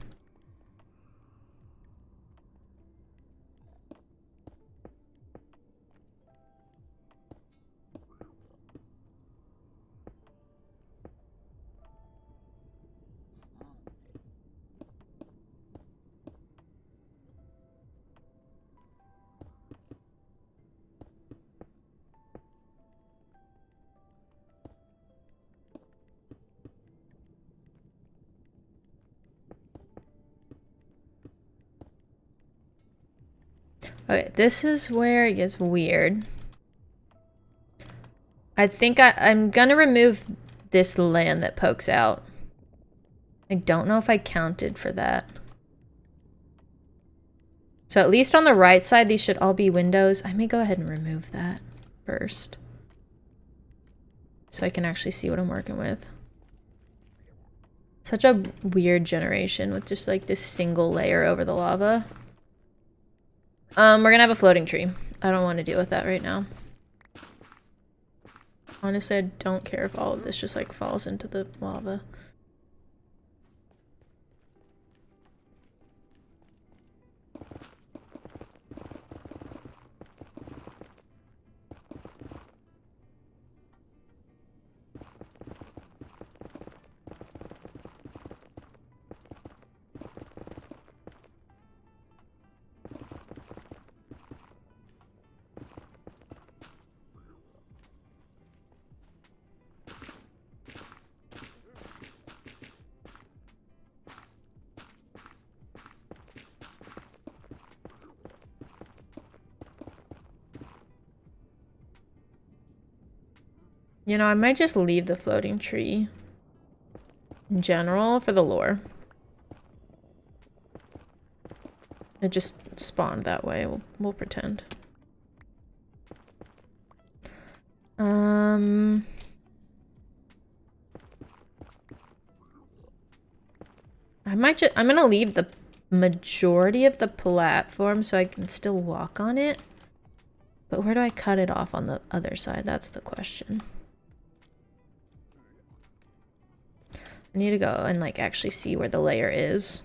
Okay, this is where it gets weird. I think I'm gonna remove this land that pokes out. I don't know if I counted for that. So at least on the right side, these should all be windows. I may go ahead and remove that first, so I can actually see what I'm working with. Such a weird generation with just like this single layer over the lava. We're gonna have a floating tree. I don't want to deal with that right now. Honestly, I don't care if all of this just like falls into the lava. You know, I might just leave the floating tree in general for the lore. It just spawned that way. We'll pretend. I'm gonna leave the majority of the platform so I can still walk on it. But where do I cut it off on the other side? That's the question. I need to go and like actually see where the layer is.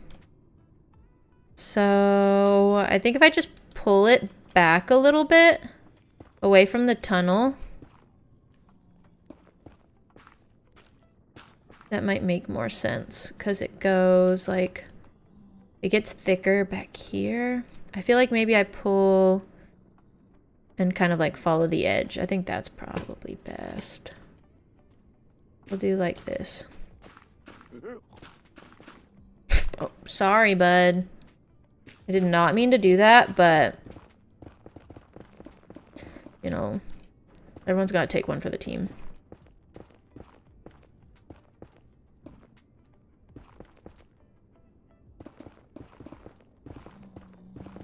So I think if I just pull it back a little bit away from the tunnel, that might make more sense because it goes like, it gets thicker back here. I feel like maybe I pull and kind of like follow the edge. I think that's probably best. We'll do like this. Oh, sorry, bud. I did not mean to do that, but you know, everyone's got to take one for the team.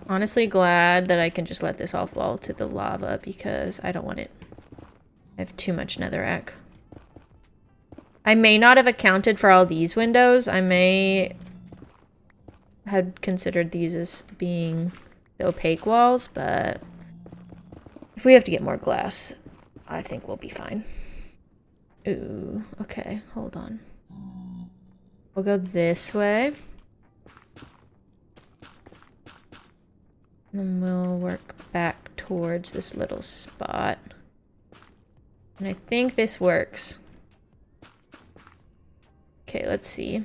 Honestly glad that I can just let this all fall to the lava because I don't want it. I have too much netherrack. I may not have accounted for all these windows. I may have considered these as being the opaque walls, but if we have to get more glass, I think we'll be fine. Ooh, okay, hold on. We'll go this way. And then we'll work back towards this little spot. And I think this works. Okay, let's see.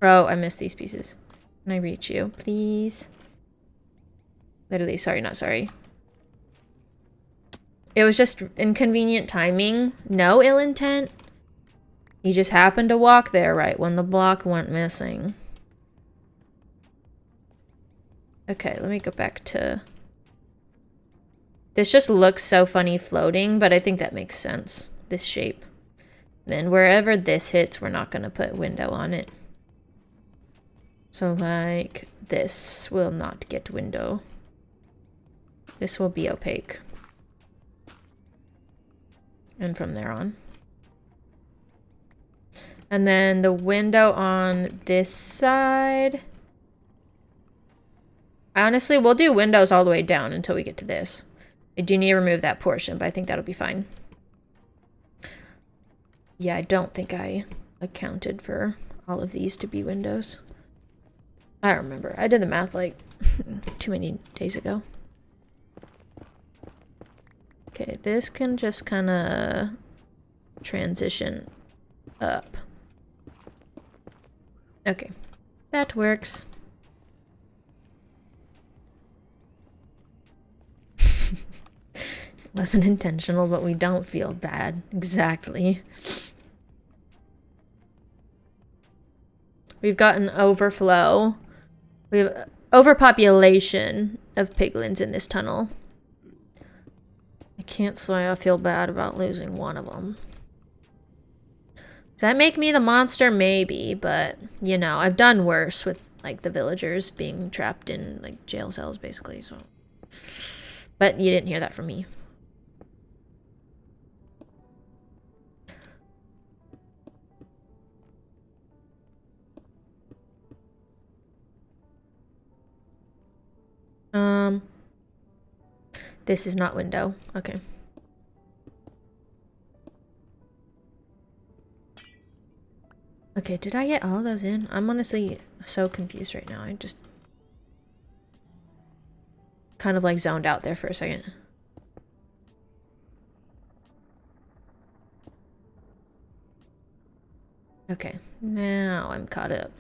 Oh, I missed these pieces. Can I reach you, please? Literally, sorry, not sorry. It was just inconvenient timing. No ill intent. You just happened to walk there right when the block went missing. Okay, let me go back to... This just looks so funny floating, but I think that makes sense. This shape. Then wherever this hits, we're not going to put window on it. So like this will not get window. This will be opaque. And from there on. And then the window on this side. Honestly, we'll do windows all the way down until we get to this. I do need to remove that portion, but I think that'll be fine. Yeah, I don't think I accounted for all of these to be windows. I don't remember. I did the math like too many days ago. Okay, this can just kind of transition up. Okay, that works. Wasn't intentional, but we don't feel bad. Exactly. We've got an overflow. We have overpopulation of piglins in this tunnel. I can't say I feel bad about losing one of them. Does that make me the monster? Maybe, but, you know, I've done worse with, like, the villagers being trapped in, like, jail cells, basically, so. But you didn't hear that from me. This is not window. Okay. Okay, did I get all those in? I'm honestly so confused right now. I just kind of like zoned out there for a second. Okay, now I'm caught up.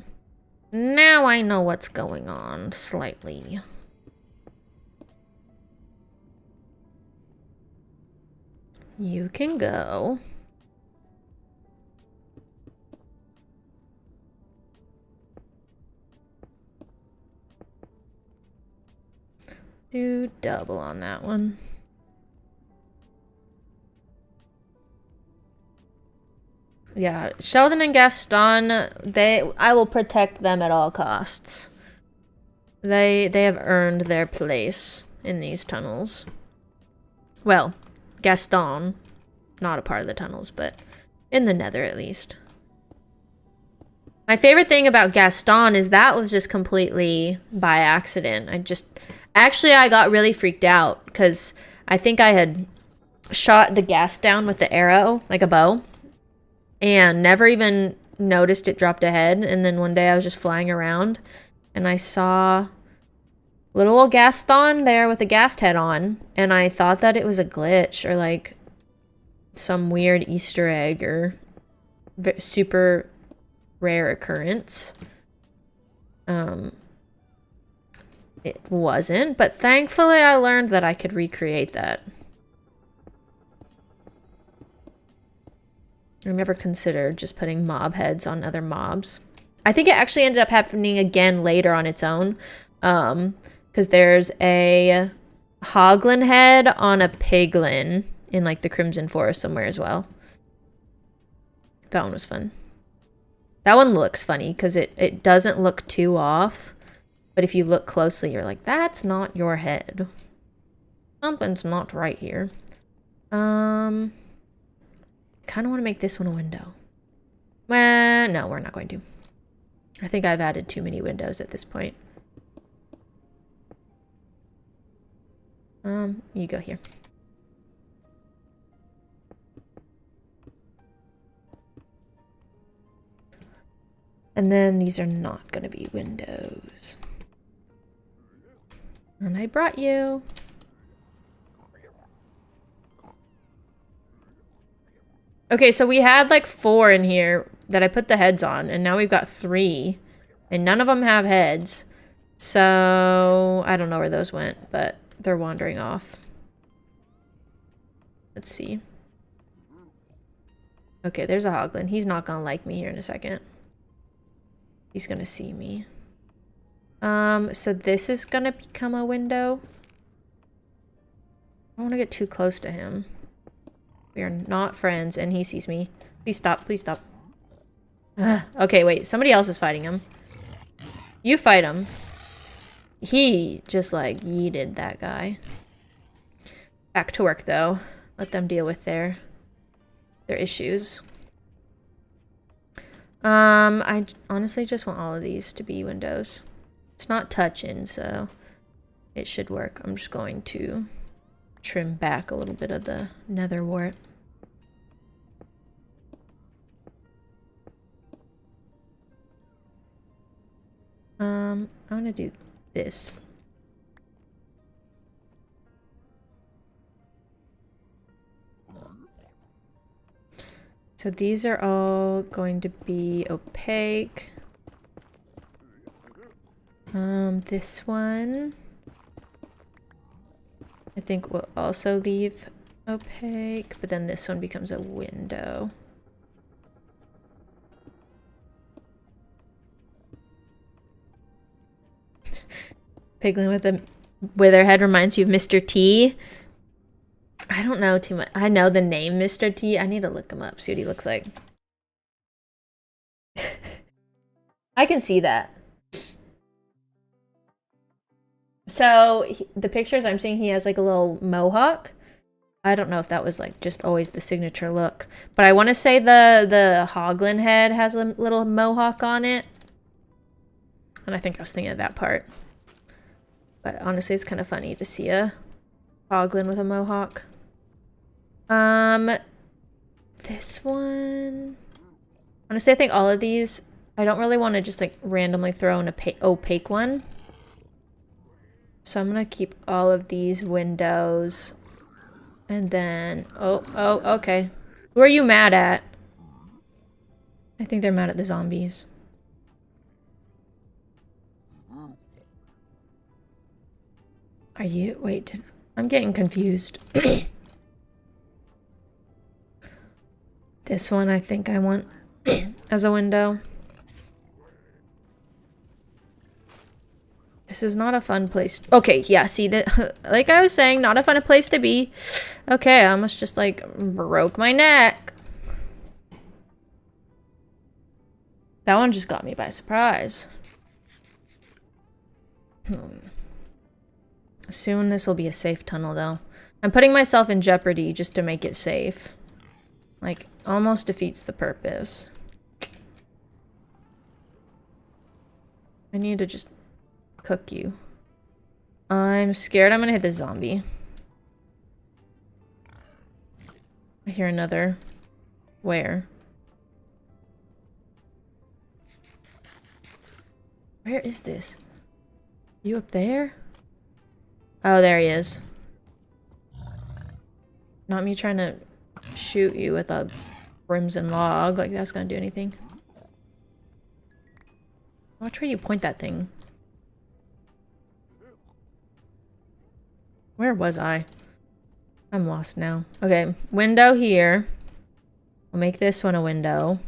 Now I know what's going on slightly. You can go. Do double on that one. Yeah, Sheldon and Gaston, I will protect them at all costs. They have earned their place in these tunnels. Well, Gaston, not a part of the tunnels, but in the Nether at least. My favorite thing about Gaston is that was just completely by accident. Actually, I got really freaked out because I think I had shot the gas down with the arrow, like a bow, and never even noticed it dropped a head. And then one day I was just flying around and I saw little old Gaston there with a gas head on, and I thought that it was a glitch or like some weird Easter egg or super rare occurrence. It wasn't, but thankfully I learned that I could recreate that. I never considered just putting mob heads on other mobs. I think it actually ended up happening again later on its own. Because there's a hoglin head on a piglin in like the Crimson Forest somewhere as well. That one was fun. That one looks funny because it doesn't look too off. But if you look closely, you're like, that's not your head. Something's not right here. Kind of want to make this one a window. Well, no, we're not going to. I think I've added too many windows at this point. You go here. And then these are not going to be windows. And I brought you. Okay, so we had like 4 in here that I put the heads on, and now we've got 3. And none of them have heads. So I don't know where those went, but they're wandering off. Let's see. Okay, there's a hoglin. He's not gonna like me here in a second. He's gonna see me. So this is gonna become a window. I don't want to get too close to him. We are not friends, and he sees me. Please stop, please stop. Okay, wait, somebody else is fighting him. You fight him. He just like yeeted that guy. Back to work though. Let them deal with their issues. I honestly just want all of these to be windows. It's not touching, so it should work. I'm just going to trim back a little bit of the nether wart. I'm gonna do this. So these are all going to be opaque. This one I think we'll also leave opaque, but then this one becomes a window. Piglin with a wither head reminds you of Mr. T. I don't know too much. I know the name Mr. T. I need to look him up, see what he looks like. I can see that. So the pictures I'm seeing, he has like a little mohawk. I don't know if that was like just always the signature look, but I want to say the hoglin head has a little mohawk on it. And I think I was thinking of that part. But honestly, it's kind of funny to see a hoglin with a mohawk. This one, honestly, I think all of these, I don't really want to just like randomly throw in a opaque one. So I'm gonna keep all of these windows. And then, oh, okay. Who are you mad at? I think they're mad at the zombies. Are you, wait, I'm getting confused. This one I think I want as a window. This is not a fun place. Okay, yeah, see that, like I was saying, not a fun place to be. Okay, I almost just like broke my neck. That one just got me by surprise. Soon this will be a safe tunnel though. I'm putting myself in jeopardy just to make it safe. Like, almost defeats the purpose. I need to just cook you. I'm scared I'm gonna hit the zombie. I hear another. Where? Where is this? You up there? Oh, there he is. Not me trying to shoot you with a crimson log. Like that's gonna do anything. Watch where you point that thing. Where was I? I'm lost now. Okay, window here. I'll make this one a window.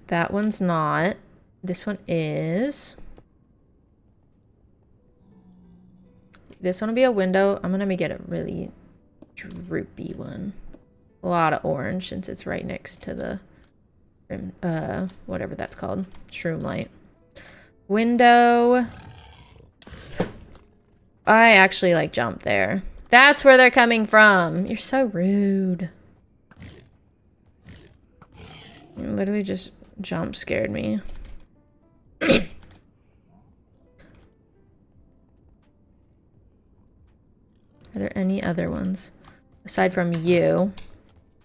That one's not. This one is. This one will be a window. I'm gonna make it a really droopy one. A lot of orange since it's right next to the whatever that's called, shroom light. Window. I actually like jumped there. That's where they're coming from. You're so rude. You literally just jump scared me. Are there any other ones aside from you?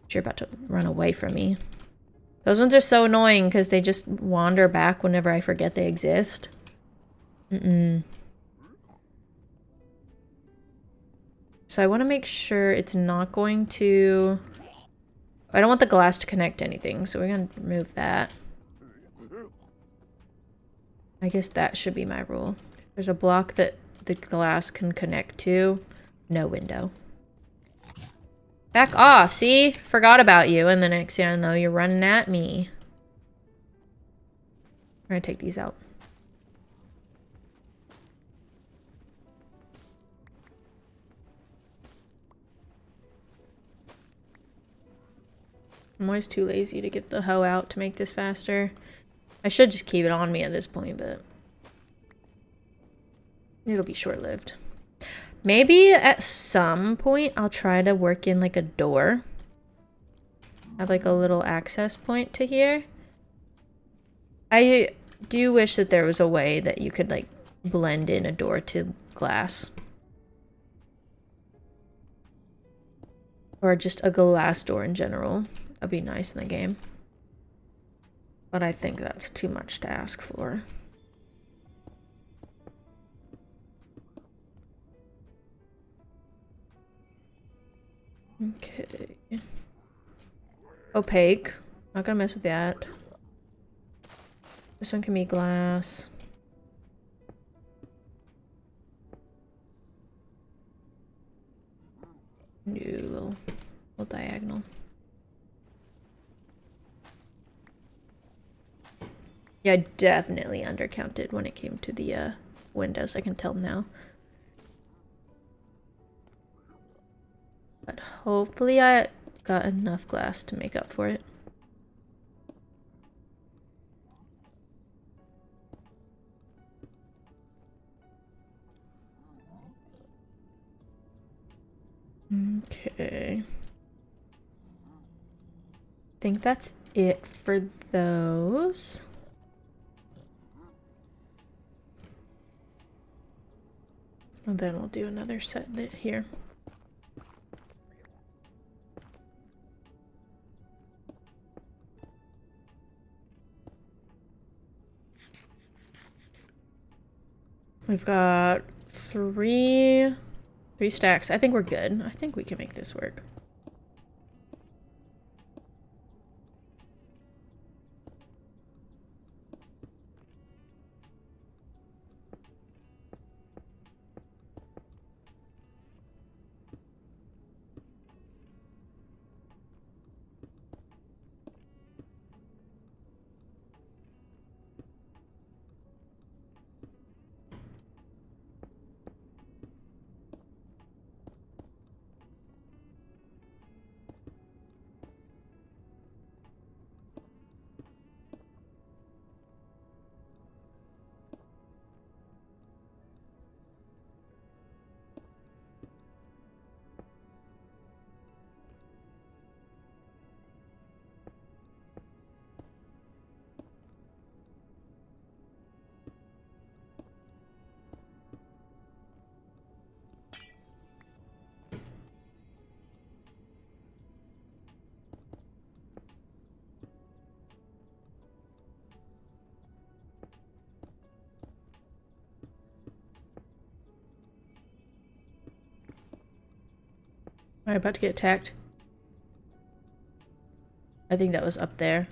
You're about to run away from me. Those ones are so annoying because they just wander back whenever I forget they exist. So I want to make sure it's not going to... I don't want the glass to connect to anything, so we're going to remove that. I guess that should be my rule. If there's a block that the glass can connect to, no window. Back off, see? Forgot about you, and the next thing I know, you're running at me. I'm gonna take these out. I'm always too lazy to get the hoe out to make this faster. I should just keep it on me at this point, but it'll be short-lived. Maybe at some point I'll try to work in like a door. Have like a little access point to here. I do wish that there was a way that you could like blend in a door to glass. Or just a glass door in general. That'd be nice in the game. But I think that's too much to ask for. Okay. Opaque. Not gonna mess with that. This one can be glass. New little diagonal. Yeah, I definitely undercounted when it came to the windows. I can tell now. But hopefully I got enough glass to make up for it. Okay. I think that's it for those. And then we'll do another set here. We've got three stacks. I think we're good. I think we can make this work. Am I about to get attacked? I think that was up there.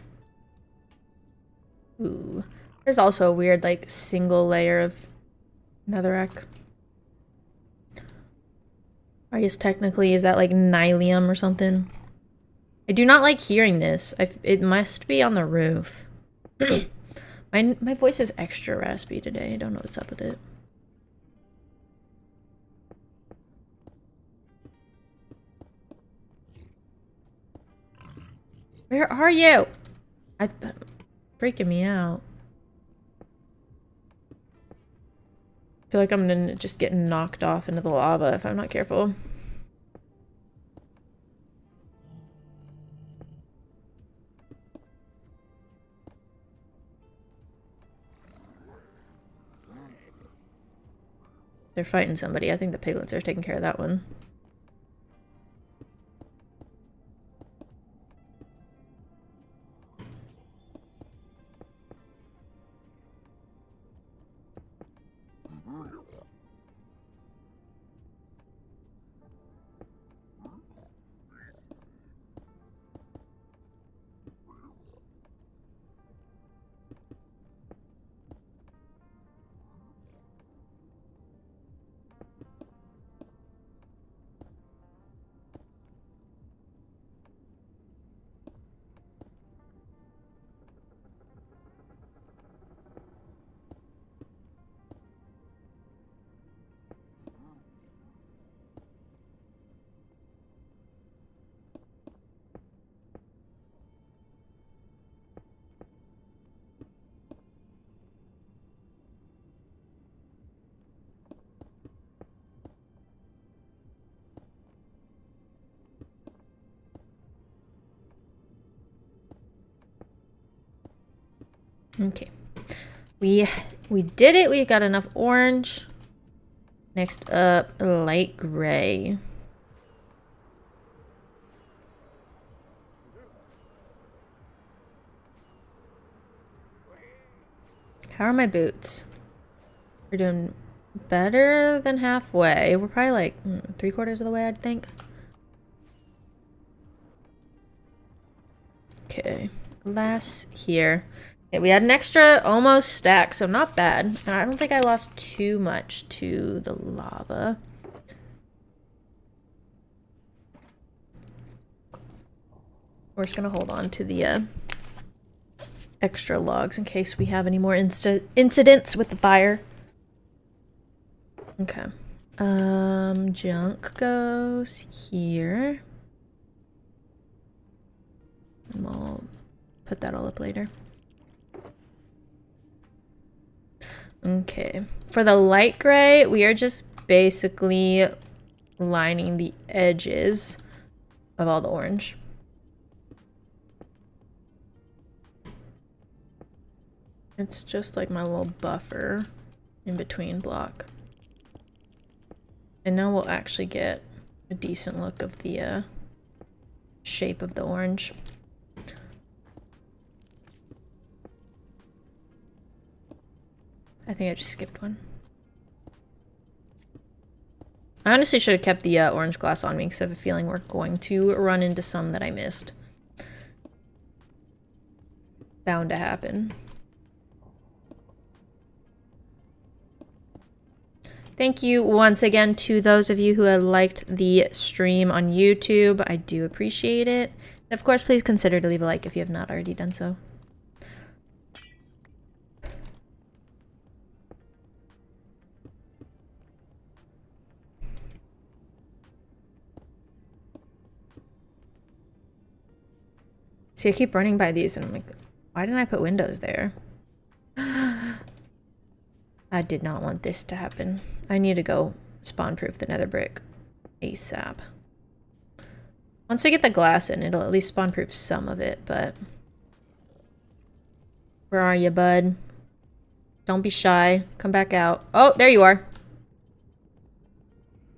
Ooh. There's also a weird, like, single layer of netherrack. I guess technically, is that like nylium or something? I do not like hearing this. It must be on the roof. My voice is extra raspy today. I don't know what's up with it. Where are you? Freaking me out. I feel like I'm gonna just get knocked off into the lava if I'm not careful. They're fighting somebody. I think the piglets are taking care of that one. Okay. We did it. We got enough orange. Next up, light gray. How are my boots? We're doing better than halfway. We're probably like 3/4 of the way, I'd think. Okay, glass here. Okay, we had an extra almost stack, so not bad. And I don't think I lost too much to the lava. We're just gonna hold on to the extra logs in case we have any more incidents with the fire. Okay. Junk goes here. And we'll put that all up later. Okay. For the light gray, we are just basically lining the edges of all the orange. It's just like my little buffer in between block. And now we'll actually get a decent look of the shape of the orange. I think I just skipped one. I honestly should have kept the orange glass on me because I have a feeling we're going to run into some that I missed. Bound to happen. Thank you once again to those of you who have liked the stream on YouTube. I do appreciate it. And of course, please consider to leave a like if you have not already done so. See, I keep running by these and I'm like, why didn't I put windows there? I did not want this to happen. I need to go spawn-proof the nether brick ASAP. Once we get the glass in, it'll at least spawn-proof some of it, but... Where are you, bud? Don't be shy. Come back out. Oh, there you are.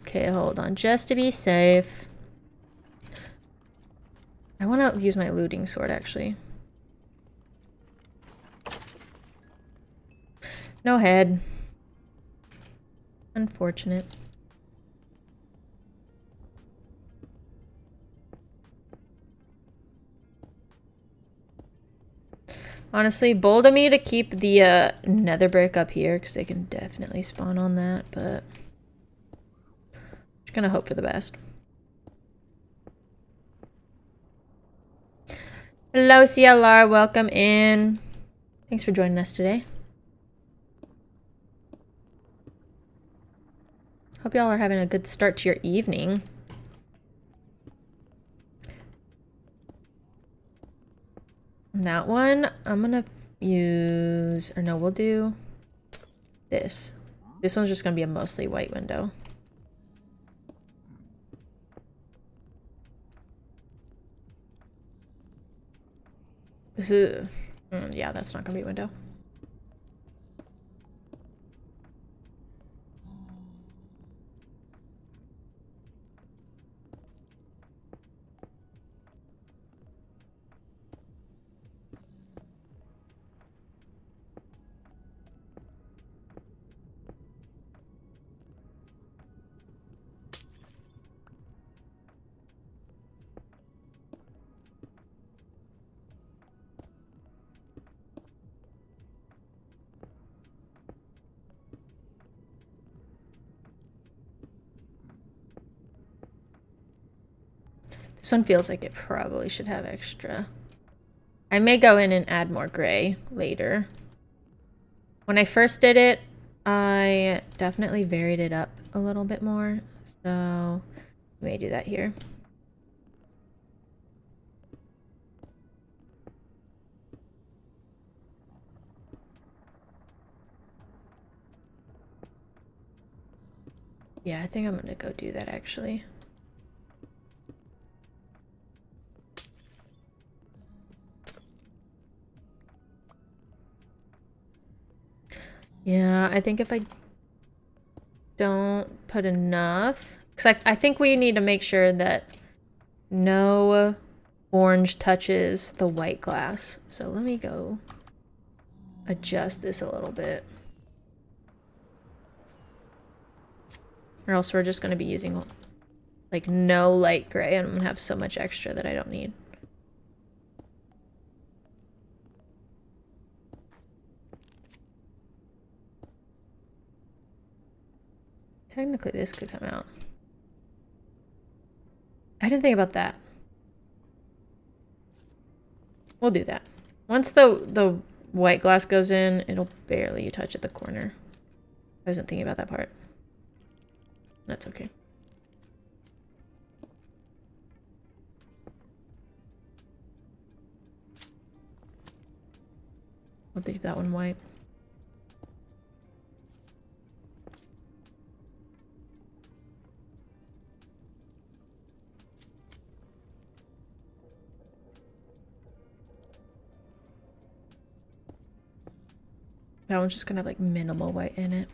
Okay, hold on. Just to be safe. I want to use my looting sword, actually. No head. Unfortunate. Honestly, bold of me to keep the nether brick up here because they can definitely spawn on that, but just gonna hope for the best. Hello, CLR. Welcome in. Thanks for joining us today. Hope y'all are having a good start to your evening. that one, I'm gonna use, or no, we'll do this. This one's just gonna be a mostly white window. This is, yeah, that's not gonna be a window. This one feels like it probably should have extra. I may go in and add more gray later. When I first did it, I definitely varied it up a little bit more. So I may do that here. Yeah, I think I'm gonna go do that actually. Yeah, I think if I don't put enough, because I think we need to make sure that no orange touches the white glass. So let me go adjust this a little bit. Or else we're just going to be using like no light gray and I'm going to have so much extra that I don't need. Technically this could come out. I didn't think about that. We'll do that. Once the white glass goes in, it'll barely touch at the corner. I wasn't thinking about that part. That's okay. We'll leave that one white. That one's just gonna have like minimal white in it.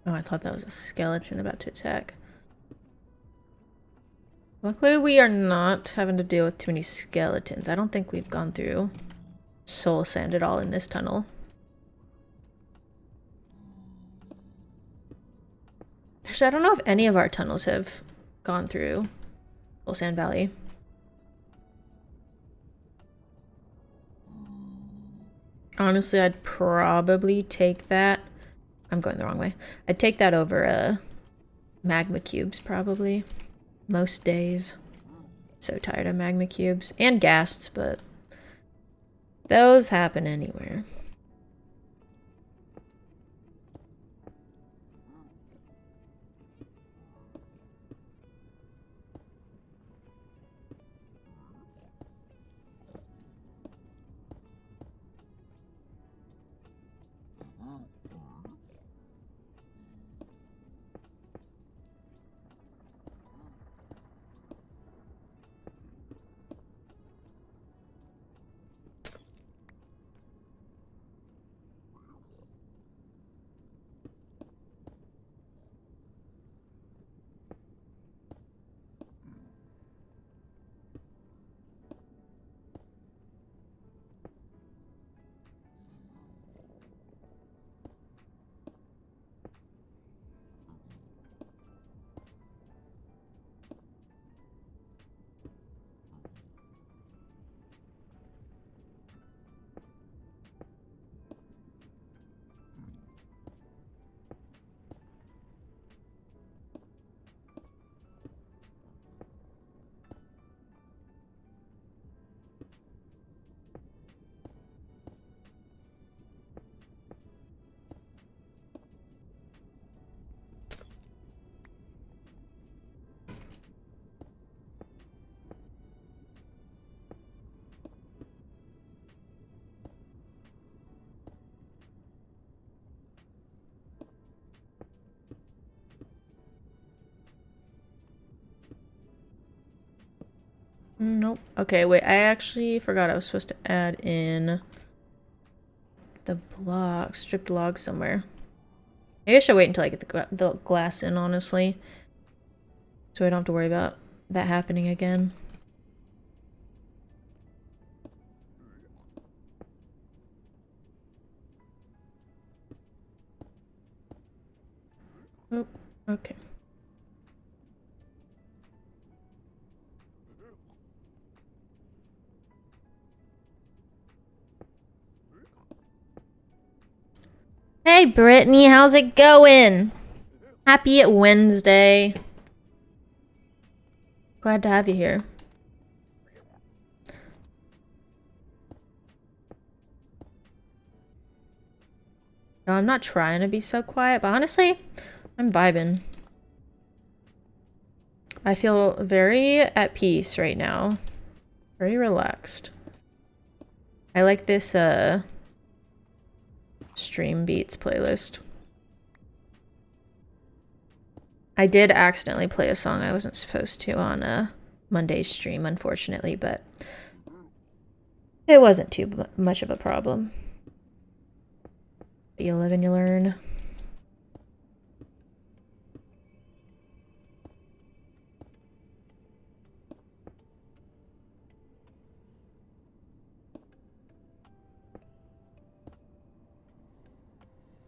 Oh, I thought that was a skeleton about to attack. Luckily, we are not having to deal with too many skeletons. I don't think we've gone through soul sand at all in this tunnel. Actually, I don't know if any of our tunnels have gone through Soul Sand Valley. Honestly, I'd probably take that. I'm going the wrong way. I'd take that over magma cubes, probably. Most days. So tired of magma cubes. And ghasts, but those happen anywhere. Nope. Okay, wait. I actually forgot I was supposed to add in the block, stripped log somewhere. Maybe I should wait until I get the glass in, honestly. So I don't have to worry about that happening again. Oh, okay. Hey Brittany, how's it going? Happy Wednesday. Glad to have you here. No, I'm not trying to be so quiet, but honestly, I'm vibing. I feel very at peace right now. Very relaxed. I like this stream beats playlist. I did accidentally play a song I wasn't supposed to on a Monday's stream, unfortunately, but it wasn't too much of a problem. You live and you learn.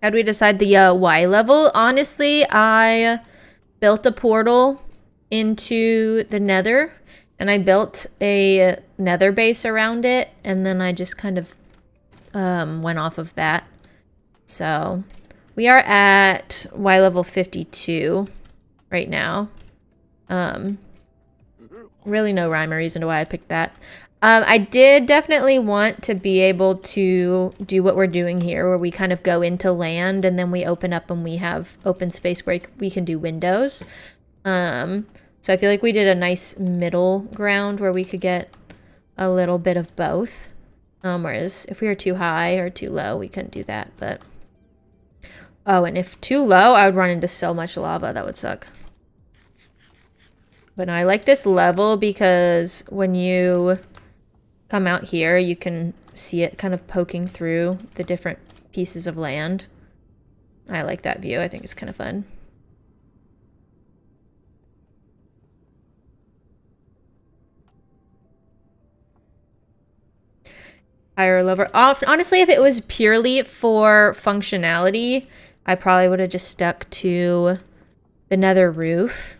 How'd we decide the Y level? Honestly, I built a portal into the Nether, and I built a Nether base around it, and then I just kind of went off of that. So we are at Y level 52 right now. Really no rhyme or reason to why I picked that. I did definitely want to be able to do what we're doing here, where we kind of go into land and then we open up and we have open space where we can do windows. So I feel like we did a nice middle ground where we could get a little bit of both. Whereas if we were too high or too low, we couldn't do that. But oh, and if too low, I would run into so much lava. That would suck. But no, I like this level because when you come out here, you can see it kind of poking through the different pieces of land. I like that view. I think it's kind of fun. Higher or lower. Honestly, if it was purely for functionality, I probably would have just stuck to the nether roof.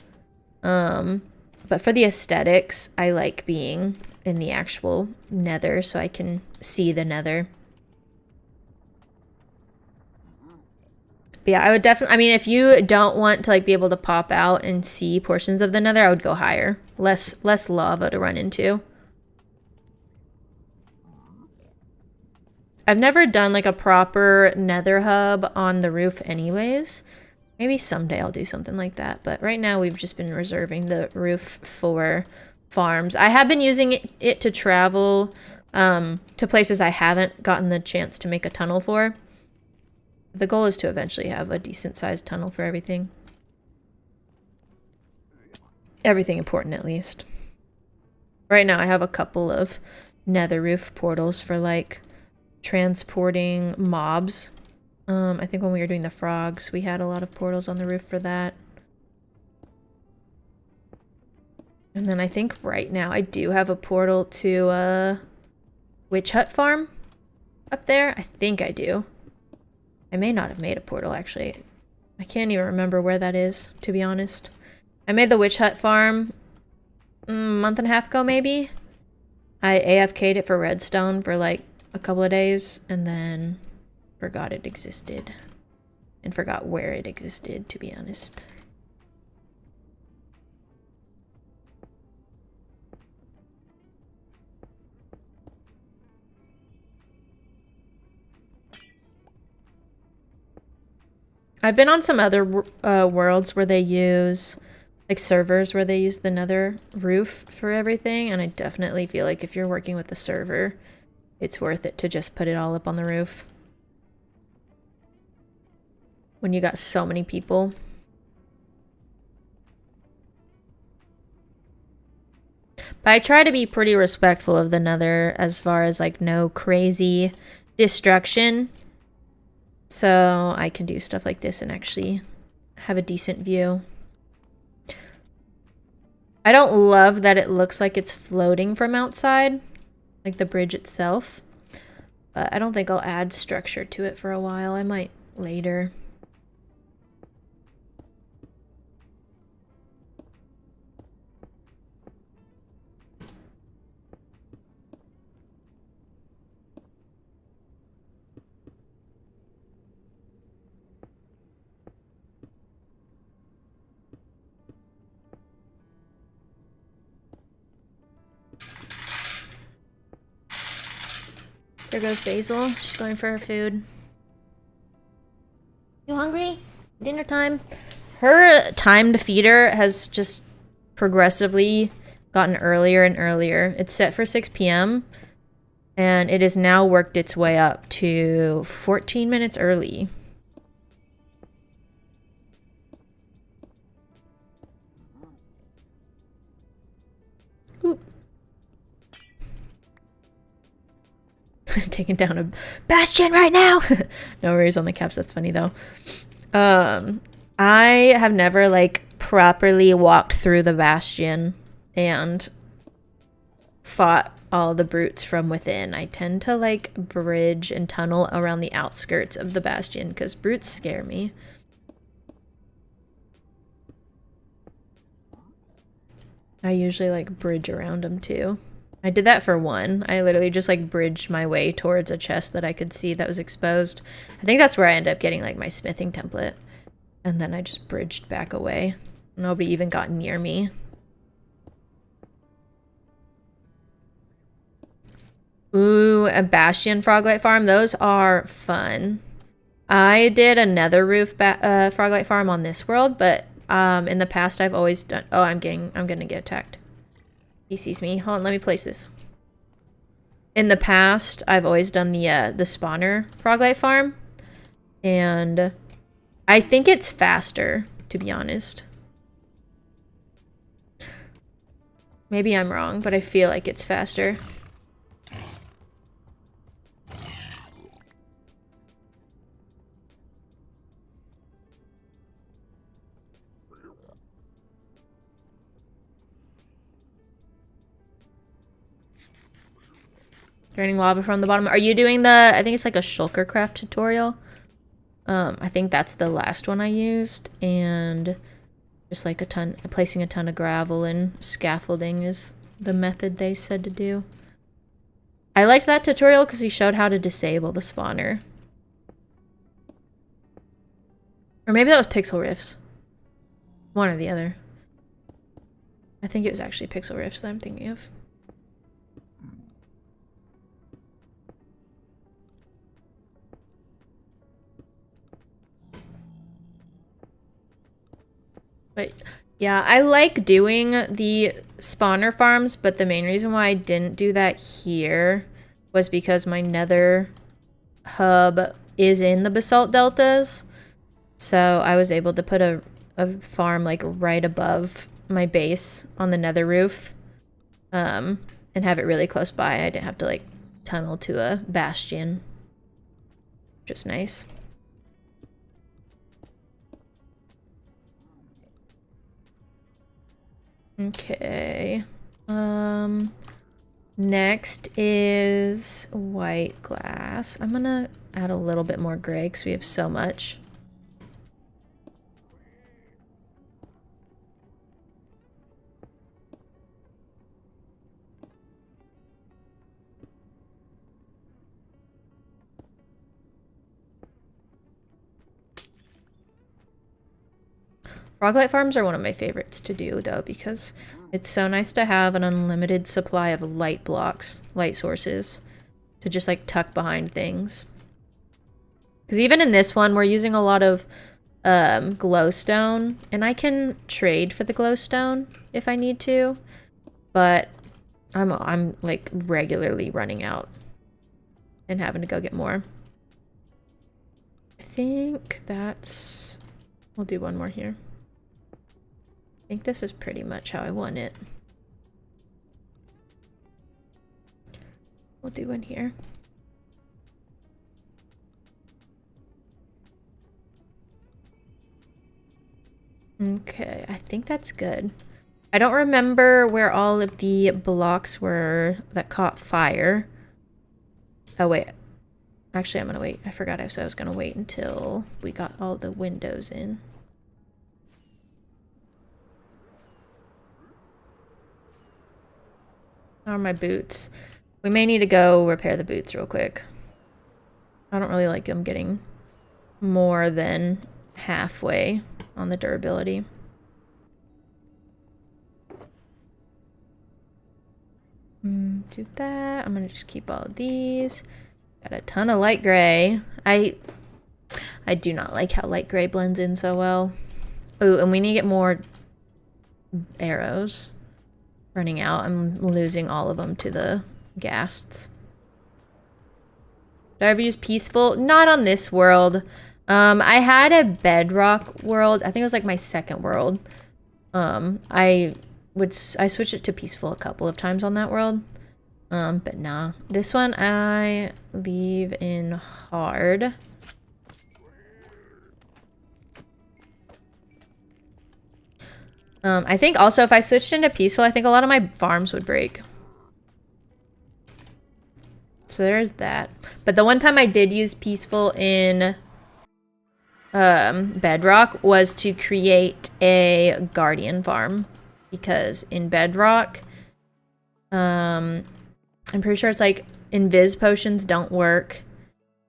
But for the aesthetics, I like being in the actual nether so I can see the nether. But yeah, I would definitely, I mean, if you don't want to like be able to pop out and see portions of the nether, I would go higher. Less lava to run into. I've never done like a proper nether hub on the roof anyways. Maybe someday I'll do something like that. But right now we've just been reserving the roof for farms. I have been using it to travel to places I haven't gotten the chance to make a tunnel for. The goal is to eventually have a decent sized tunnel for everything. Everything important at least. Right now I have a couple of nether roof portals for like transporting mobs. I think when we were doing the frogs, we had a lot of portals on the roof for that. And then I think right now I do have a portal to Witch Hut Farm up there. I think I do. I may not have made a portal actually. I can't even remember where that is, to be honest. I made the Witch Hut Farm a month and a half ago maybe. I AFK'd it for redstone for like a couple of days and then forgot it existed and forgot where it existed, to be honest. I've been on some other worlds where they use like servers where they use the nether roof for everything, and I definitely feel like if you're working with the server, it's worth it to just put it all up on the roof. When you got so many people. But I try to be pretty respectful of the nether as far as like no crazy destruction. So I can do stuff like this and actually have a decent view. I don't love that it looks like it's floating from outside, like the bridge itself. But I don't think I'll add structure to it for a while. I might later. There goes Basil. She's going for her food. You hungry? Dinner time? Her time to feed her has just progressively gotten earlier and earlier. It's set for 6 p.m. and it has now worked its way up to 14 minutes early. Oop. Taking down a bastion right now. No worries on the caps. That's funny though. I have never like properly walked through the bastion and fought all the brutes from within. I tend to like bridge and tunnel around the outskirts of the bastion because brutes scare me. I usually like bridge around them too. I did that for one. I literally just like bridged my way towards a chest that I could see that was exposed. I think that's where I ended up getting like my smithing template. And then I just bridged back away. Nobody even got near me. Ooh, a bastion froglight farm. Those are fun. I did a nether roof froglight farm on this world, but in the past I've always done. Oh, I'm gonna get attacked. He sees me. Hold on, let me place this. In the past, I've always done the spawner froglight farm, and I think it's faster, to be honest. Maybe I'm wrong, but I feel like it's faster. Draining lava from the bottom. Are you doing the, I think it's like a shulker craft tutorial. I think that's the last one I used, and just like placing a ton of gravel and scaffolding is the method they said to do. I liked that tutorial because he showed how to disable the spawner. Or maybe that was Pixel Riffs. One or the other. I think it was actually Pixel Riffs that I'm thinking of. But yeah, I like doing the spawner farms, but the main reason why I didn't do that here was because my Nether hub is in the basalt deltas. So I was able to put a farm like right above my base on the Nether roof, and have it really close by. I didn't have to like tunnel to a bastion, which is nice. Okay. Next is white glass. I'm gonna add a little bit more gray because we have so much. Froglight farms are one of my favorites to do, though, because it's so nice to have an unlimited supply of light blocks, light sources, to just, like, tuck behind things. Because even in this one, we're using a lot of glowstone, and I can trade for the glowstone if I need to, but I'm like, regularly running out and having to go get more. I think that's... We'll do one more here. I think this is pretty much how I want it. We'll do one here. Okay, I think that's good. I don't remember where all of the blocks were that caught fire. Oh, wait. Actually, I'm gonna wait. I forgot I said I was gonna wait until we got all the windows in. How are my boots? We may need to go repair the boots real quick. I don't really like them getting more than halfway on the durability. Do that. I'm gonna just keep all of these. Got a ton of light gray. I do not like how light gray blends in so well. Ooh, and we need to get more arrows. Running out. I'm losing all of them to the ghasts. Did I ever use peaceful? Not on this world. I had a bedrock world. I think it was like my second world. I switched it to peaceful a couple of times on that world. But nah. This one I leave in hard. I think also if I switched into peaceful, I think a lot of my farms would break. So there's that. But the one time I did use peaceful in bedrock was to create a guardian farm. Because in bedrock, I'm pretty sure it's like invis potions don't work.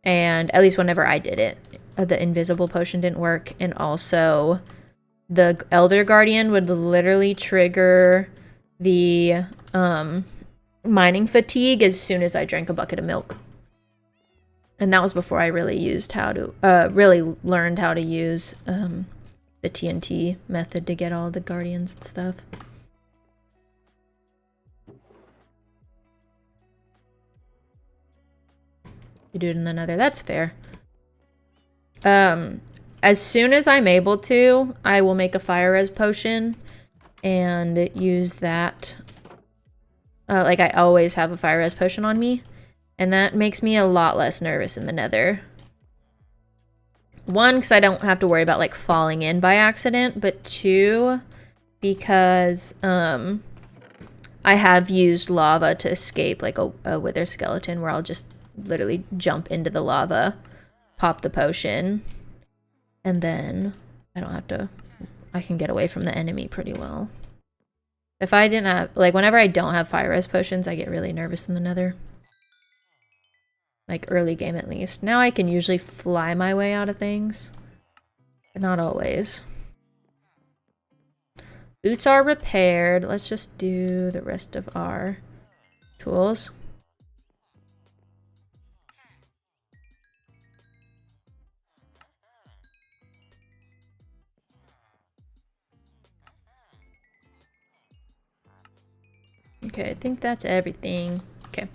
And at least whenever I did it, the invisible potion didn't work. And also... the Elder Guardian would literally trigger the mining fatigue as soon as I drank a bucket of milk. And that was before I really used how to, really learned how to use the TNT method to get all the Guardians and stuff. You do it in the Nether, that's fair. As soon as I'm able to, I will make a fire res potion and use that. Like I always have a fire res potion on me, and that makes me a lot less nervous in the Nether. One, because I don't have to worry about like falling in by accident, but two, because I have used lava to escape like a wither skeleton, where I'll just literally jump into the lava, pop the potion, and then I don't have to, I can get away from the enemy pretty well. If I didn't have, like, whenever I don't have fire res potions, I get really nervous in the Nether. Like, early game at least. Now I can usually fly my way out of things, but not always. Boots are repaired. Let's just do the rest of our tools. Okay, I think that's everything. Okay.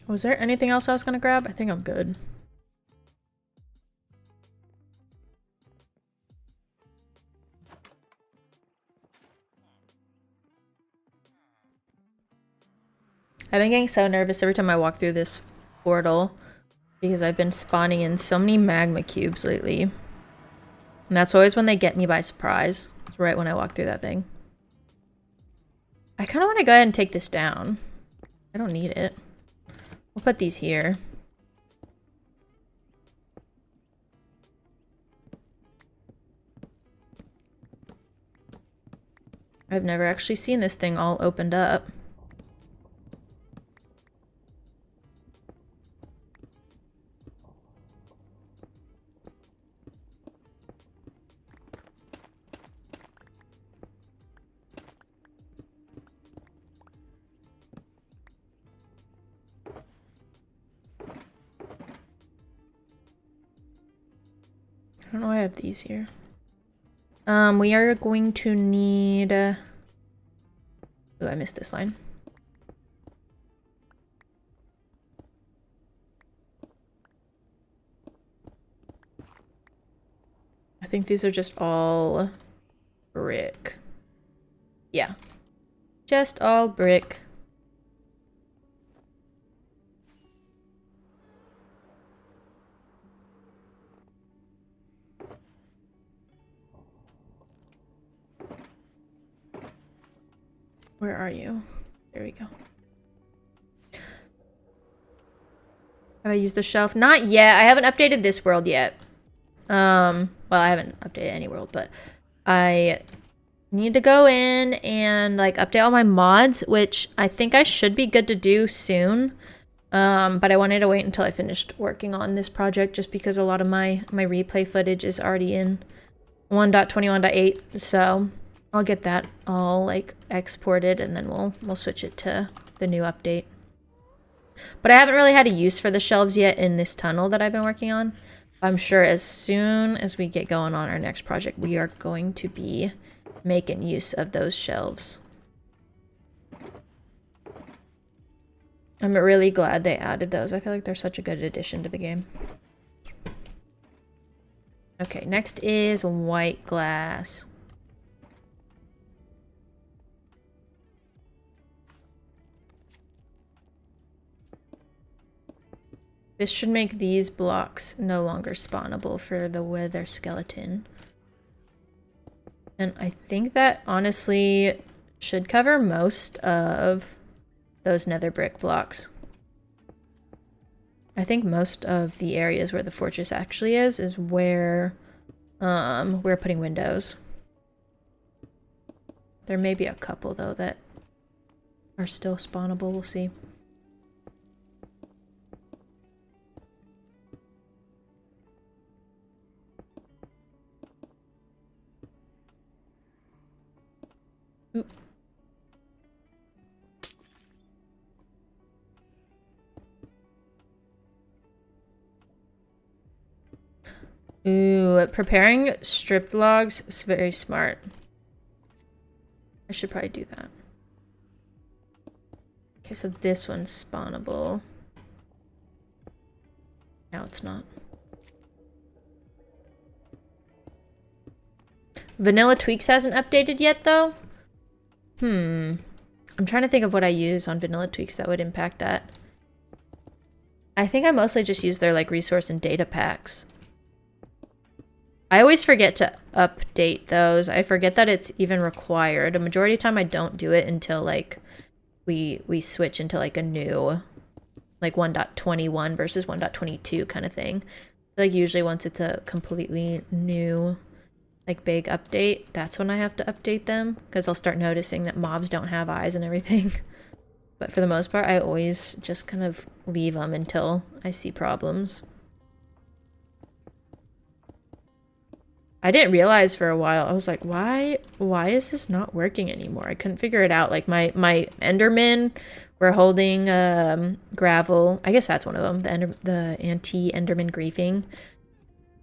Was there anything else I was gonna grab? I think I'm good. I've been getting so nervous every time I walk through this portal because I've been spawning in so many magma cubes lately. And that's always when they get me by surprise. It's right when I walk through that thing. I kind of want to go ahead and take this down. I don't need it. We'll put these here. I've never actually seen this thing all opened up. I don't know why I have these here. We are going to need... Oh, I missed this line. I think these are just all brick. Yeah. Just all brick. Where are you? There we go. Have I used the shelf? Not yet. I haven't updated this world yet. Well, I haven't updated any world, but I need to go in and like update all my mods, which I think I should be good to do soon. But I wanted to wait until I finished working on this project just because a lot of my replay footage is already in 1.21.8, so I'll get that all like exported and then we'll switch it to the new update. But I haven't really had a use for the shelves yet in this tunnel that I've been working on. I'm sure as soon as we get going on our next project, we are going to be making use of those shelves. I'm really glad they added those. I feel like they're such a good addition to the game. Okay, next is white glass. This should make these blocks no longer spawnable for the wither skeleton. And I think that honestly should cover most of those nether brick blocks. I think most of the areas where the fortress actually is where we're putting windows. There may be a couple though that are still spawnable, we'll see. Oop. Ooh, preparing stripped logs is very smart. I should probably do that. Okay, so this one's spawnable. Now it's not. Vanilla Tweaks hasn't updated yet, though. I'm trying to think of what I use on Vanilla Tweaks that would impact that. I think I mostly just use their, like, resource and data packs. I always forget to update those. I forget that it's even required. A majority of the time I don't do it until, like, we switch into, like, a new, like, 1.21 versus 1.22 kind of thing. Like, usually once it's a completely new, like, big update, that's when I have to update them, because I'll start noticing that mobs don't have eyes and everything. But for the most part, I always just kind of leave them until I see problems. I didn't realize for a while. I was like, why is this not working anymore? I couldn't figure it out. Like, my Endermen were holding gravel. I guess that's one of them, the anti-Enderman griefing.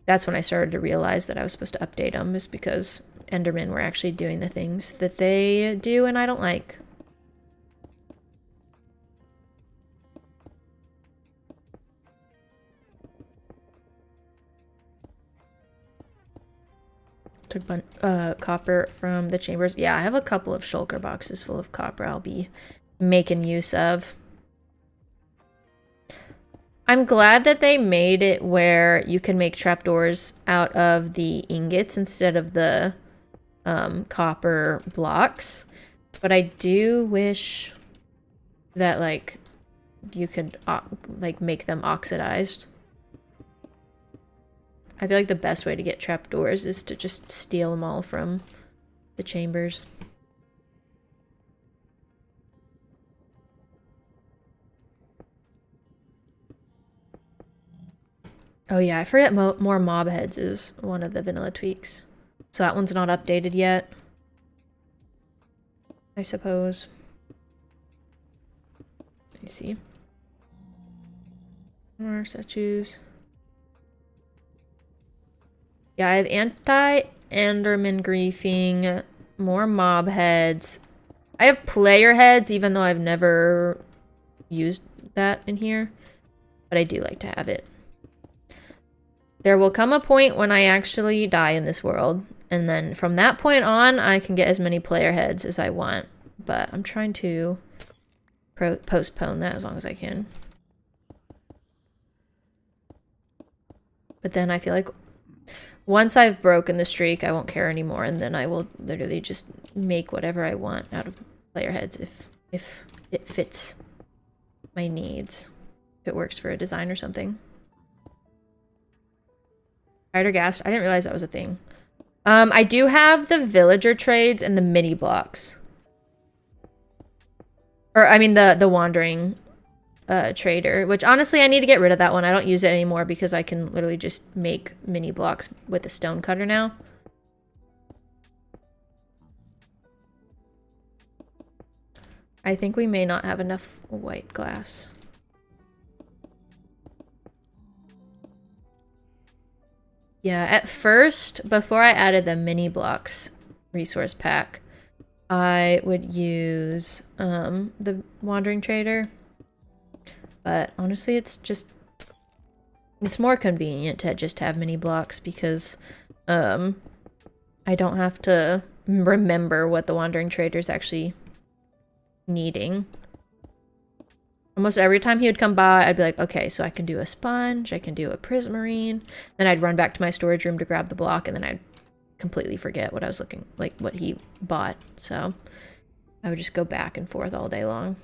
That's when I started to realize that I was supposed to update them, is because Endermen were actually doing the things that they do and I don't like. Took copper from the chambers. Yeah, I have a couple of shulker boxes full of copper I'll be making use of. I'm glad that they made it where you can make trapdoors out of the ingots instead of the copper blocks. But I do wish that, like, you could like make them oxidized. I feel like the best way to get trapdoors is to just steal them all from the chambers. Oh yeah, I forget more mob heads is one of the vanilla tweaks. So that one's not updated yet, I suppose. Let me see. More statues. Yeah, I have anti-Enderman griefing, more mob heads. I have player heads, even though I've never used that in here. But I do like to have it. There will come a point when I actually die in this world. And then from that point on, I can get as many player heads as I want. But I'm trying to postpone that as long as I can. But then I feel like once I've broken the streak, I won't care anymore, and then I will literally just make whatever I want out of player heads if it fits my needs. If it works for a design or something. Spider gas. I didn't realize that was a thing. I do have the villager trades and the mini blocks. Or I mean the wandering trader, which honestly I need to get rid of that one. I don't use it anymore because I can literally just make mini blocks with a stone cutter now. I think we may not have enough white glass. Yeah, at first, before I added the mini blocks resource pack, I would use the wandering trader. But honestly, it's more convenient to just have mini blocks because I don't have to remember what the wandering trader is actually needing. Almost every time he would come by, I'd be like, okay, so I can do a sponge, I can do a prismarine. Then I'd run back to my storage room to grab the block, and then I'd completely forget what I was looking, like what he bought. So I would just go back and forth all day long.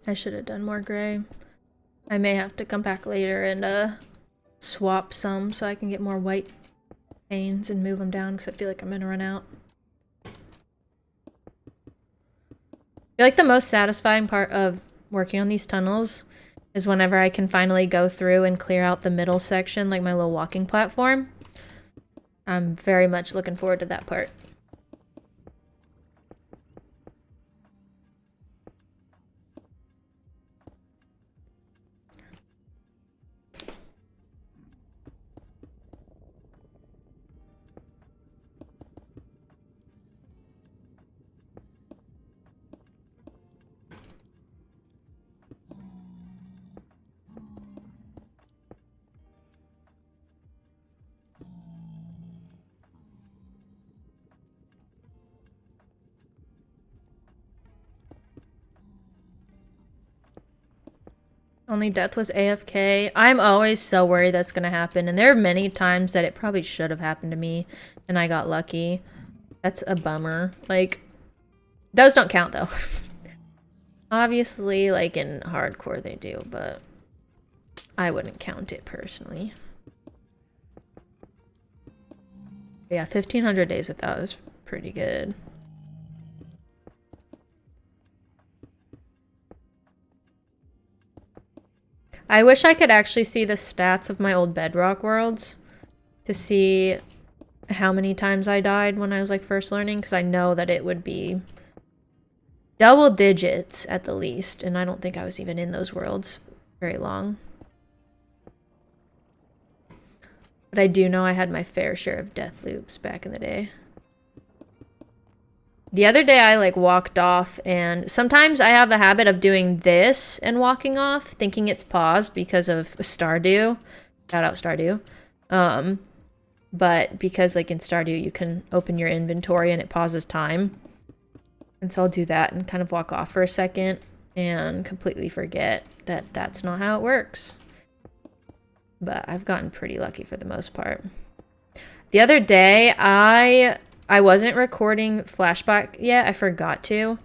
I should have done more gray. I may have to come back later and swap some so I can get more white panes and move them down because I feel like I'm gonna run out. I feel like the most satisfying part of working on these tunnels is whenever I can finally go through and clear out the middle section, like my little walking platform. I'm very much looking forward to that part. Only death was AFK. I'm always so worried that's gonna happen, and there are many times that it probably should have happened to me, and I got lucky. That's a bummer. Like, those don't count though. Obviously, like in hardcore they do, but I wouldn't count it personally. Yeah, 1500 days without is pretty good. I wish I could actually see the stats of my old Bedrock worlds to see how many times I died when I was like first learning, because I know that it would be double digits at the least, and I don't think I was even in those worlds very long. But I do know I had my fair share of death loops back in the day. The other day I like walked off, and sometimes I have the habit of doing this and walking off thinking it's paused because of Stardew. Shout out Stardew. But because like in Stardew you can open your inventory and it pauses time. And so I'll do that and kind of walk off for a second and completely forget that that's not how it works. But I've gotten pretty lucky for the most part. The other day I wasn't recording Flashback yet. I forgot to.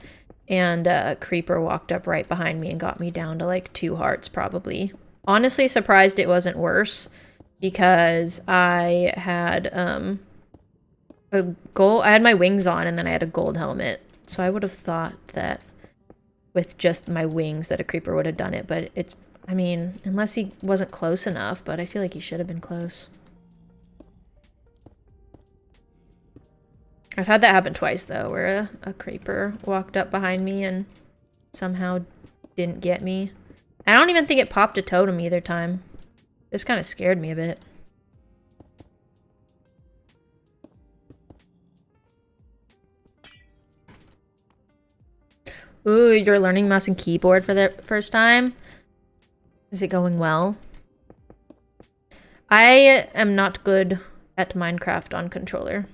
And a creeper walked up right behind me and got me down to like 2 hearts probably. Honestly surprised it wasn't worse, because I had I had my wings on, and then I had a gold helmet. So I would have thought that with just my wings that a creeper would have done it, but it's, I mean, unless he wasn't close enough, but I feel like he should have been close. I've had that happen twice, though, where a creeper walked up behind me and somehow didn't get me. I don't even think it popped a totem either time. Just kind of scared me a bit. Ooh, you're learning mouse and keyboard for the first time? Is it going well? I am not good at Minecraft on controller.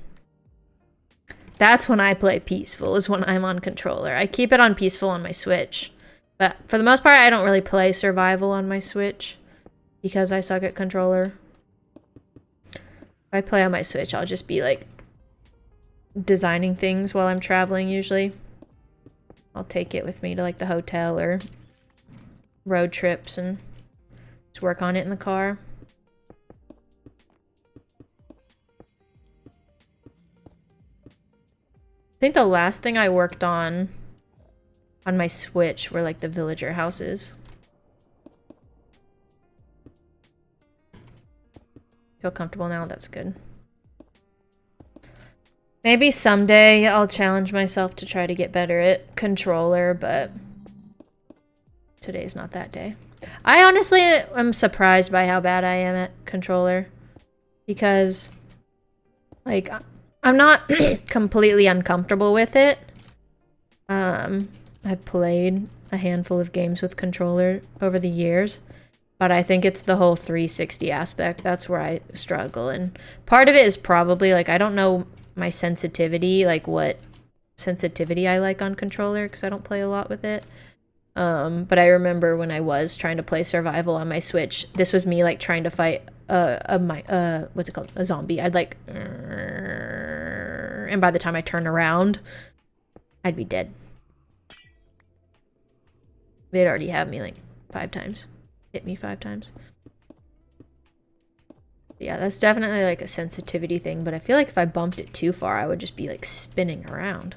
That's when I play peaceful, is when I'm on controller. I keep it on peaceful on my Switch. But for the most part, I don't really play survival on my Switch because I suck at controller. If I play on my Switch, I'll just be like designing things while I'm traveling usually. I'll take it with me to like the hotel or road trips and just work on it in the car. I think the last thing I worked on my Switch were like the villager houses. Feel comfortable now? That's good. Maybe someday I'll challenge myself to try to get better at controller, but today's not that day. I honestly am surprised by how bad I am at controller, because like I'm not completely uncomfortable with it. I've played a handful of games with controller over the years, but I think it's the whole 360 aspect. That's where I struggle. And part of it is probably like, I don't know my sensitivity, like what sensitivity I like on controller, because I don't play a lot with it. But I remember when I was trying to play survival on my Switch, this was me like trying to fight what's it called? A zombie. I'd like, and by the time I turn around, I'd be dead. They'd already have me like 5 times. Hit me 5 times. Yeah, that's definitely like a sensitivity thing, but I feel like if I bumped it too far, I would just be like spinning around.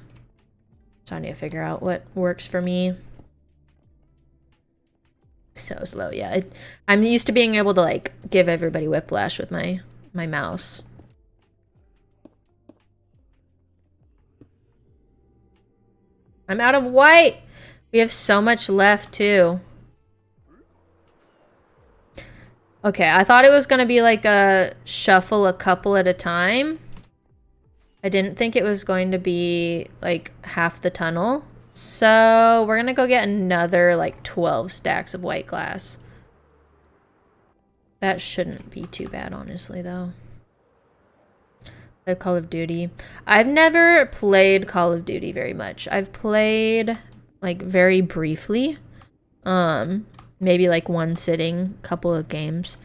So I need to figure out what works for me. So slow. Yeah, I'm used to being able to like give everybody whiplash with my mouse. I'm out of white. We have so much left too. Okay, I thought it was gonna be like a shuffle a couple at a time. I didn't think it was going to be like half the tunnel. So we're gonna go get another like 12 stacks of white glass. That shouldn't be too bad, honestly, though. The Call of Duty. I've never played Call of Duty very much. I've played like very briefly. Maybe like one sitting, couple of games.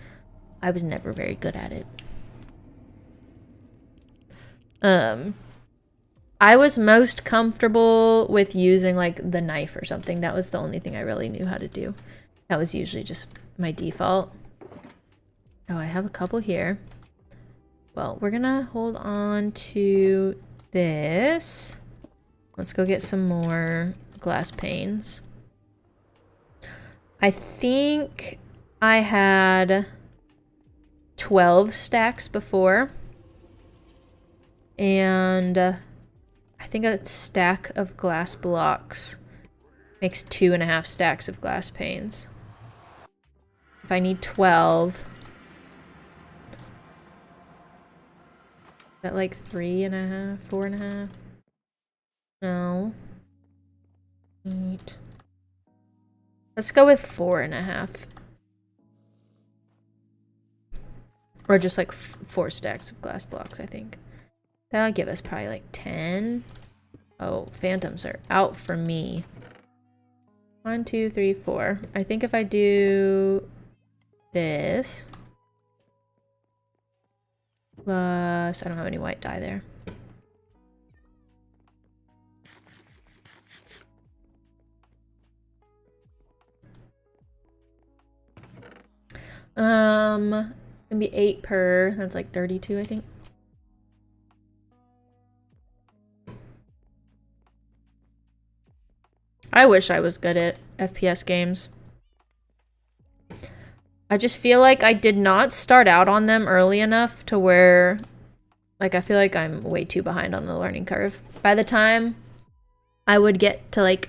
I was never very good at it. I was most comfortable with using like the knife or something. That was the only thing I really knew how to do. That was usually just my default. Oh, I have a couple here. Well, we're gonna hold on to this. Let's go get some more glass panes. I think I had 12 stacks before. And I think a stack of glass blocks makes 2.5 stacks of glass panes. If I need 12, is that like 3.5, 4.5? No. 8. Let's go with 4.5. Or just like 4 stacks of glass blocks, I think. That'll give us probably like 10. Oh, phantoms are out for me. 1, 2, 3, 4. I think if I do this plus, I don't have any white dye there. Gonna be 8 per. That's like 32, I think. I wish I was good at FPS games. I just feel like I did not start out on them early enough to where, like, I feel like I'm way too behind on the learning curve. By the time I would get to like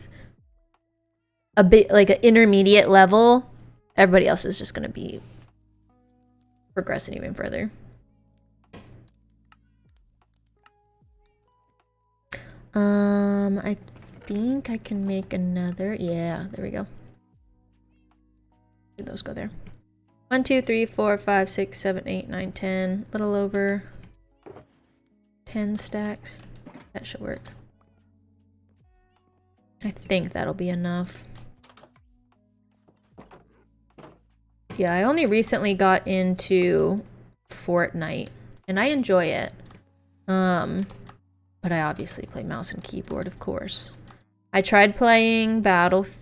a bit like an intermediate level, everybody else is just gonna be progressing even further. I think I can make another. Yeah, there we go. Did those go there? 1, 2, 3, 4, 5, 6, 7, 8, 9, 10. A little over 10 stacks. That should work. I think that'll be enough. Yeah, I only recently got into Fortnite, and I enjoy it. But I obviously play mouse and keyboard, of course. I tried playing Battlefield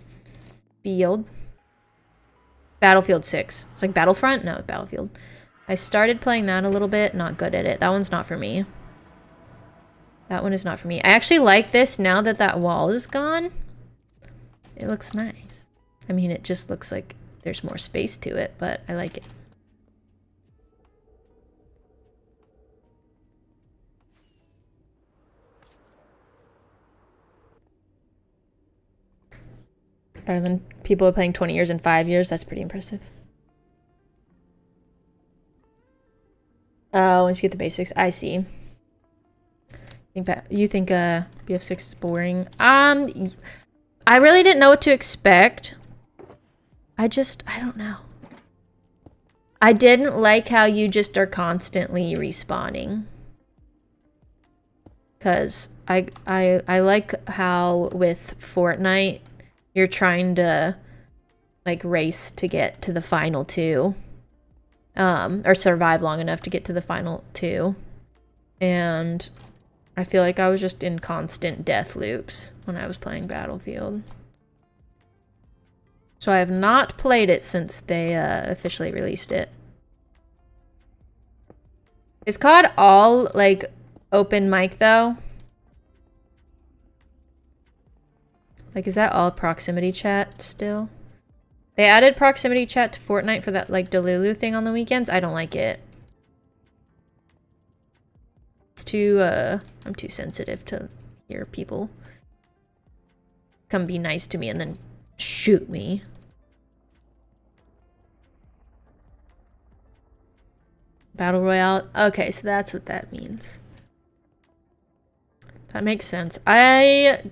6. It's like Battlefront? No, Battlefield. I started playing that a little bit. Not good at it. That one's not for me. That one is not for me. I actually like this now that that wall is gone. It looks nice. I mean, it just looks like there's more space to it, but I like it. Better than people are playing 20 years in 5 years. That's pretty impressive. Oh, once you get the basics, I see. You think BF6 is boring? I really didn't know what to expect. I don't know. I didn't like how you just are constantly respawning. Cause I like how with Fortnite you're trying to like race to get to the final 2. Or survive long enough to get to the final 2. And I feel like I was just in constant death loops when I was playing Battlefield. So I have not played it since they officially released it. Is COD all like open mic though? Like, is that all proximity chat still? They added proximity chat to Fortnite for that like Delulu thing on the weekends. I don't like it. It's too I'm too sensitive to hear people come be nice to me and then shoot me. Battle Royale. Okay, so that's what that means. That makes sense. I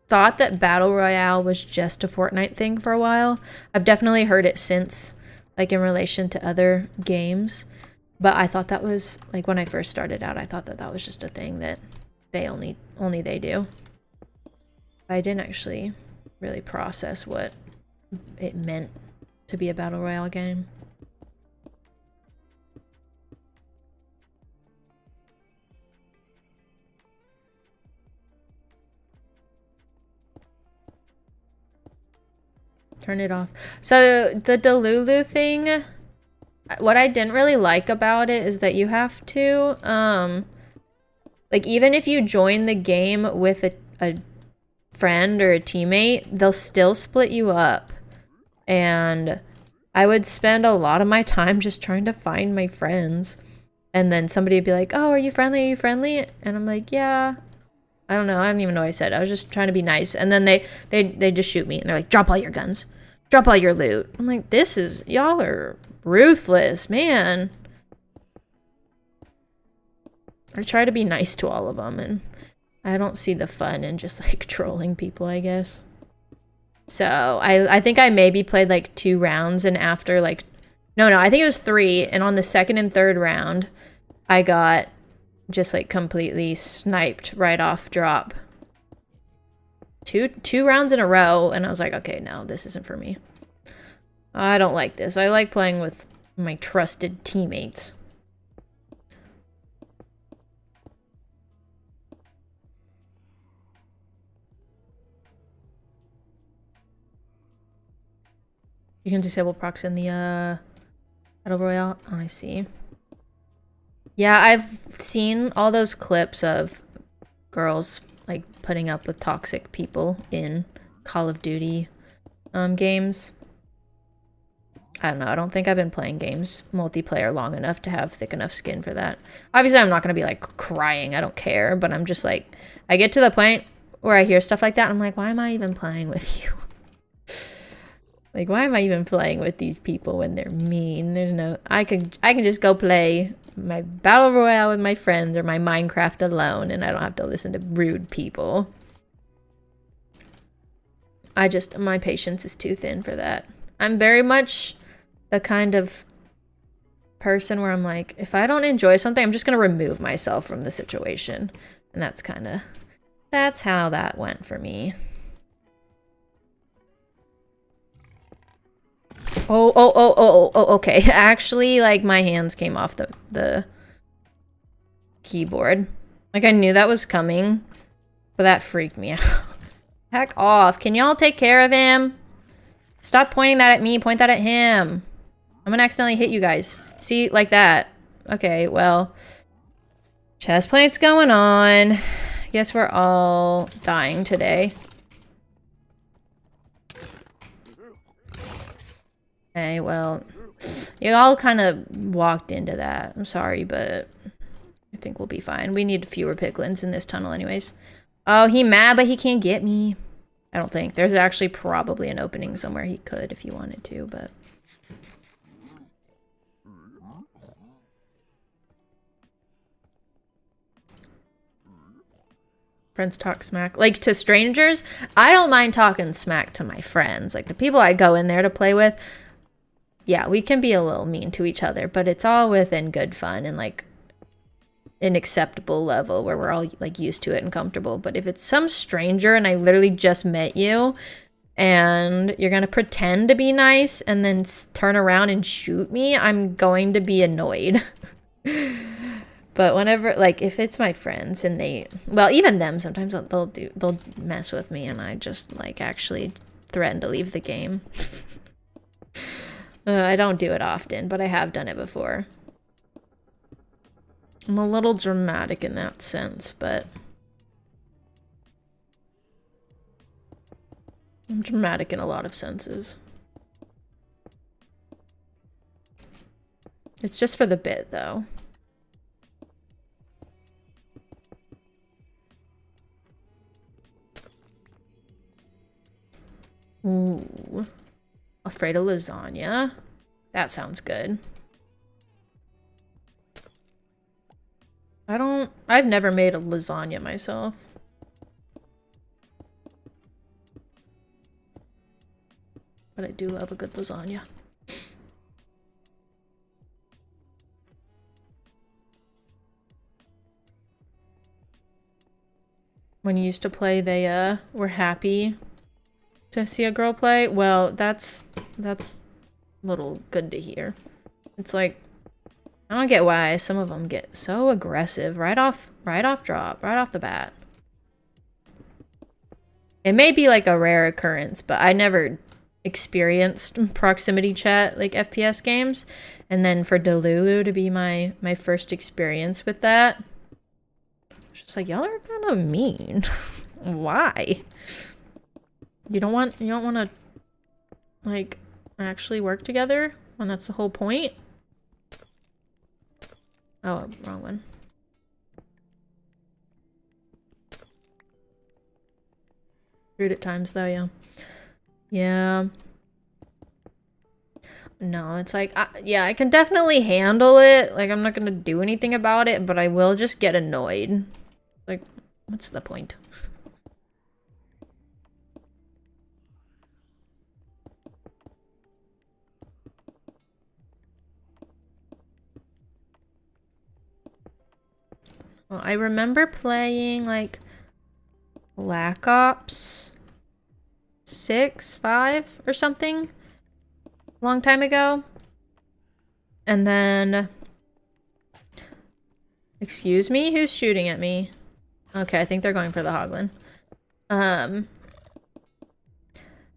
thought that Battle Royale was just a Fortnite thing for a while. I've definitely heard it since, like in relation to other games. But I thought that was, like when I first started out, I thought that that was just a thing that they only they do. I didn't actually really process what it meant to be a Battle Royale game. Turn it off. So the Delulu thing, what I didn't really like about it is that you have to, like even if you join the game with a friend or a teammate, they'll still split you up. And I would spend a lot of my time just trying to find my friends. And then somebody would be like, oh, are you friendly? Are you friendly? And I'm like, yeah. I don't know. I don't even know what I said. I was just trying to be nice. And then they just shoot me. And they're like, drop all your guns. Drop all your loot. I'm like, this is... Y'all are ruthless, man. I try to be nice to all of them. And I don't see the fun in just, like, trolling people, I guess. So, I think I maybe played, like, 2 rounds. And after, like... No, I think it was 3. And on the second and third round, I got... just like completely sniped right off drop. Two rounds in a row, and I was like, okay, no, this isn't for me. I don't like this. I like playing with my trusted teammates. You can disable procs in the Battle Royale. Oh, I see. Yeah, I've seen all those clips of girls like putting up with toxic people in Call of Duty games. I don't know. I don't think I've been playing games multiplayer long enough to have thick enough skin for that. Obviously, I'm not going to be like crying. I don't care. But I'm just like, I get to the point where I hear stuff like that. And I'm like, why am I even playing with you? Like, why am I even playing with these people when they're mean? There's no... I can just go play my Battle Royale with my friends or my Minecraft alone, and I don't have to listen to rude people. My patience is too thin for that. I'm very much the kind of person where I'm like, if I don't enjoy something, I'm just going to remove myself from the situation. And that's how that went for me. Oh, okay. Actually, like, my hands came off the keyboard. Like, I knew that was coming, but that freaked me out. Heck off. Can y'all take care of him? Stop pointing that at me. Point that at him. I'm gonna accidentally hit you guys. See? Like that. Okay, well. Chest plate's going on. Guess we're all dying today. Okay, well. You all kind of walked into that. I'm sorry, but I think we'll be fine. We need fewer piglins in this tunnel anyways. Oh, he mad, but he can't get me. I don't think. There's actually probably an opening somewhere he could if he wanted to, but... Friends talk smack. Like, to strangers, I don't mind talking smack to my friends. Like, the people I go in there to play with, yeah, we can be a little mean to each other, but it's all within good fun and, like, an acceptable level where we're all, like, used to it and comfortable. But if it's some stranger and I literally just met you and you're gonna pretend to be nice and then turn around and shoot me, I'm going to be annoyed. But whenever, like, if it's my friends and they, well, even them, sometimes they'll mess with me and I just, like, actually threaten to leave the game. I don't do it often, but I have done it before. I'm a little dramatic in that sense, but I'm dramatic in a lot of senses. It's just for the bit, though. Ooh. Alfredo lasagna. That sounds good. I've never made a lasagna myself. But I do love a good lasagna. When you used to play, they were happy to see a girl play. Well, that's a little good to hear. It's like, I don't get why some of them get so aggressive right off the bat. It may be like a rare occurrence, but I never experienced proximity chat like FPS games, and then for Delulu to be my first experience with that, it's just like, y'all are kind of mean. Why? You don't want to like actually work together when that's the whole point? Oh, wrong one. Rude at times though, yeah. Yeah. No, it's like, yeah, I can definitely handle it. Like, I'm not gonna do anything about it, but I will just get annoyed. Like, what's the point? Well, I remember playing, like, Black Ops 6, 5, or something a long time ago. And then... Excuse me? Who's shooting at me? Okay, I think they're going for the Hoglin.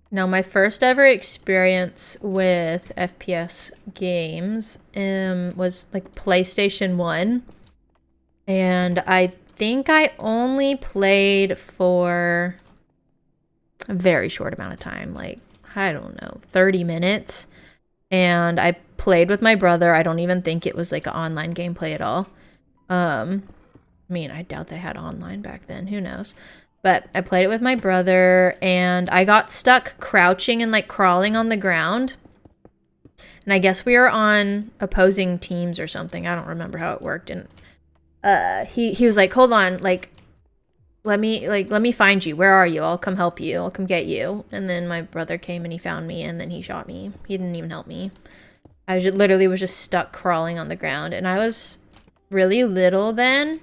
No, my first ever experience with FPS games was, like, PlayStation 1. And I think I only played for a very short amount of time, like, I don't know, 30 minutes. And I played with my brother. I don't even think it was like an online gameplay at all. I mean, I doubt they had online back then. Who knows? But I played it with my brother, and I got stuck crouching and like crawling on the ground. And I guess we were on opposing teams or something. I don't remember how it worked. And he was like, hold on, like, let me find you. Where are you? I'll come help you. I'll come get you. And then my brother came and he found me, and then he shot me. He didn't even help me. I literally was just stuck crawling on the ground, and I was really little then.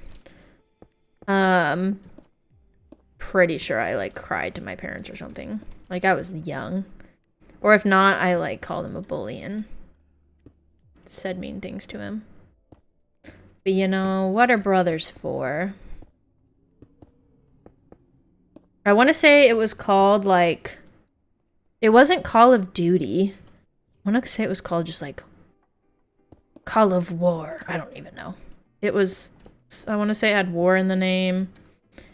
Pretty sure I like cried to my parents or something. Like, I was young. Or if not, I like called him a bully and said mean things to him. But you know, what are brothers for? I want to say it was called, like, it wasn't Call of Duty. I want to say it was called just, like, Call of War. I don't even know. It was, I want to say it had war in the name.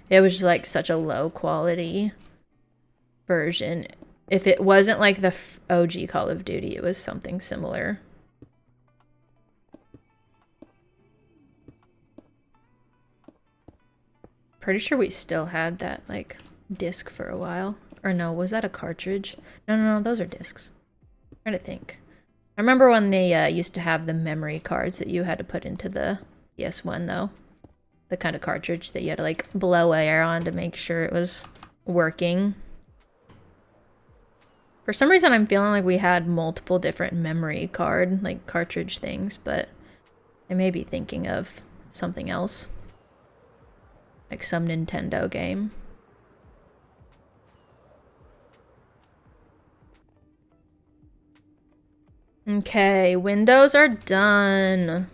It was just, like, such a low quality version. If it wasn't, like, the OG Call of Duty, it was something similar. Pretty sure we still had that, like, disc for a while. Or no, was that a cartridge? No, those are discs. I'm trying to think. I remember when they used to have the memory cards that you had to put into the PS1, though. The kind of cartridge that you had to, like, blow air on to make sure it was working. For some reason, I'm feeling like we had multiple different memory card, like, cartridge things, but I may be thinking of something else. Like some Nintendo game. Okay, windows are done.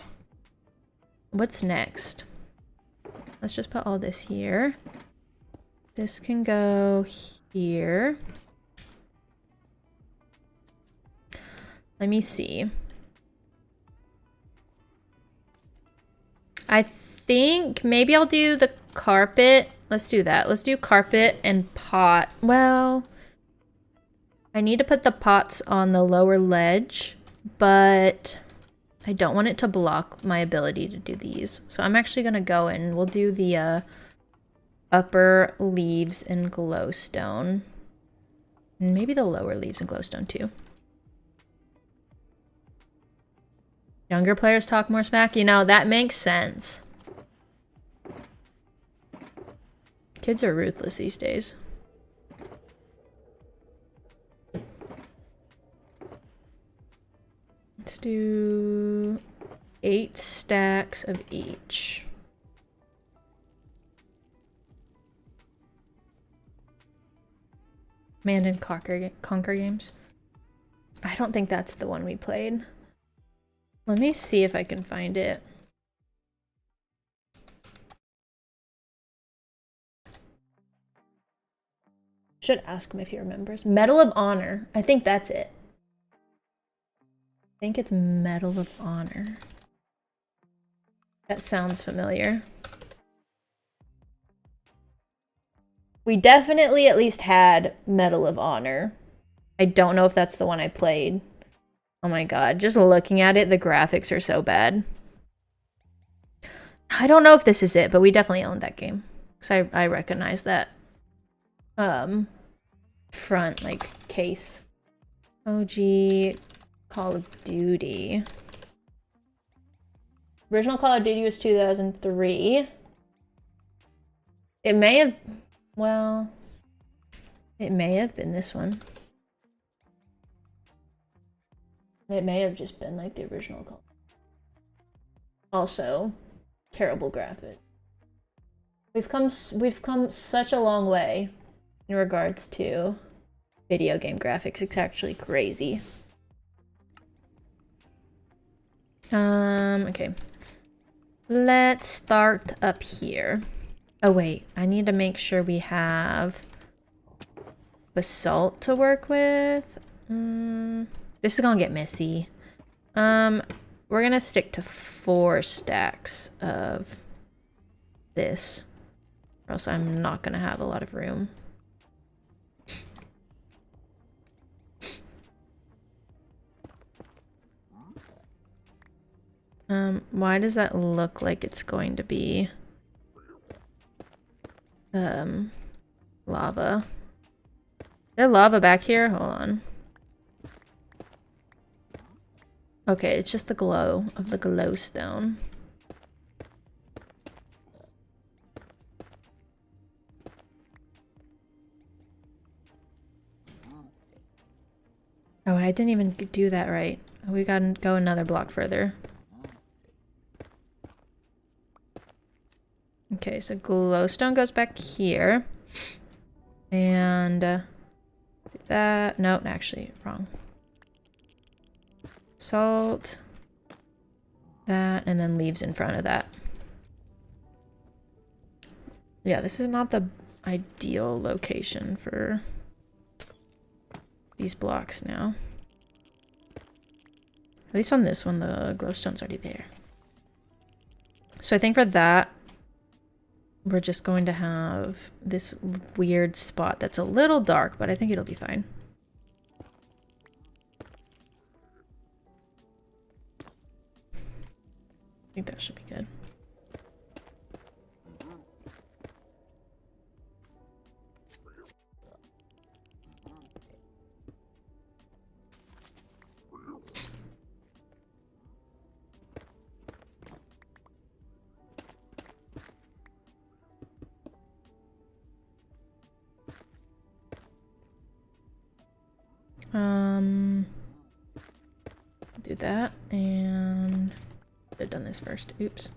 What's next? Let's just put all this here. This can go here. Let me see. I think maybe I'll do the carpet. Let's do that. Let's do carpet and pot. Well, I need to put the pots on the lower ledge, but I don't want it to block my ability to do these. So I'm actually going to go and we'll do the upper leaves and glowstone. And maybe the lower leaves and glowstone too. Younger players talk more smack. You know, that makes sense. Kids are ruthless these days. Let's do 8 stacks of each. Command and Conquer games. I don't think that's the one we played. Let me see if I can find it. Should ask him if he remembers. Medal of Honor. I think that's it. I think it's Medal of Honor. That sounds familiar. We definitely at least had Medal of Honor. I don't know if that's the one I played. Oh my god, just looking at it, the graphics are so bad. I don't know if this is it, but we definitely owned that game. Because I recognize that front, like, case. OG Call of Duty. Original Call of Duty was 2003. It may have... Well... It may have been this one. It may have just been, like, the original Call. Also, terrible graphics. We've come such a long way in regards to video game graphics. It's actually crazy. Okay. Let's start up here. Oh wait, I need to make sure we have basalt to work with. This is gonna get messy. We're gonna stick to 4 stacks of this, or else I'm not gonna have a lot of room. Why does that look like it's going to be lava? Is there lava back here? Hold on. Okay, it's just the glow of the glowstone. Oh, I didn't even do that right. We gotta go another block further. Okay, so glowstone goes back here. And do that. No, actually, wrong. Salt. That, and then leaves in front of that. Yeah, this is not the ideal location for these blocks now. At least on this one, the glowstone's already there. So I think for that, we're just going to have this weird spot that's a little dark, but I think it'll be fine. I think that should be good. Do that, and I have done this first. Oops.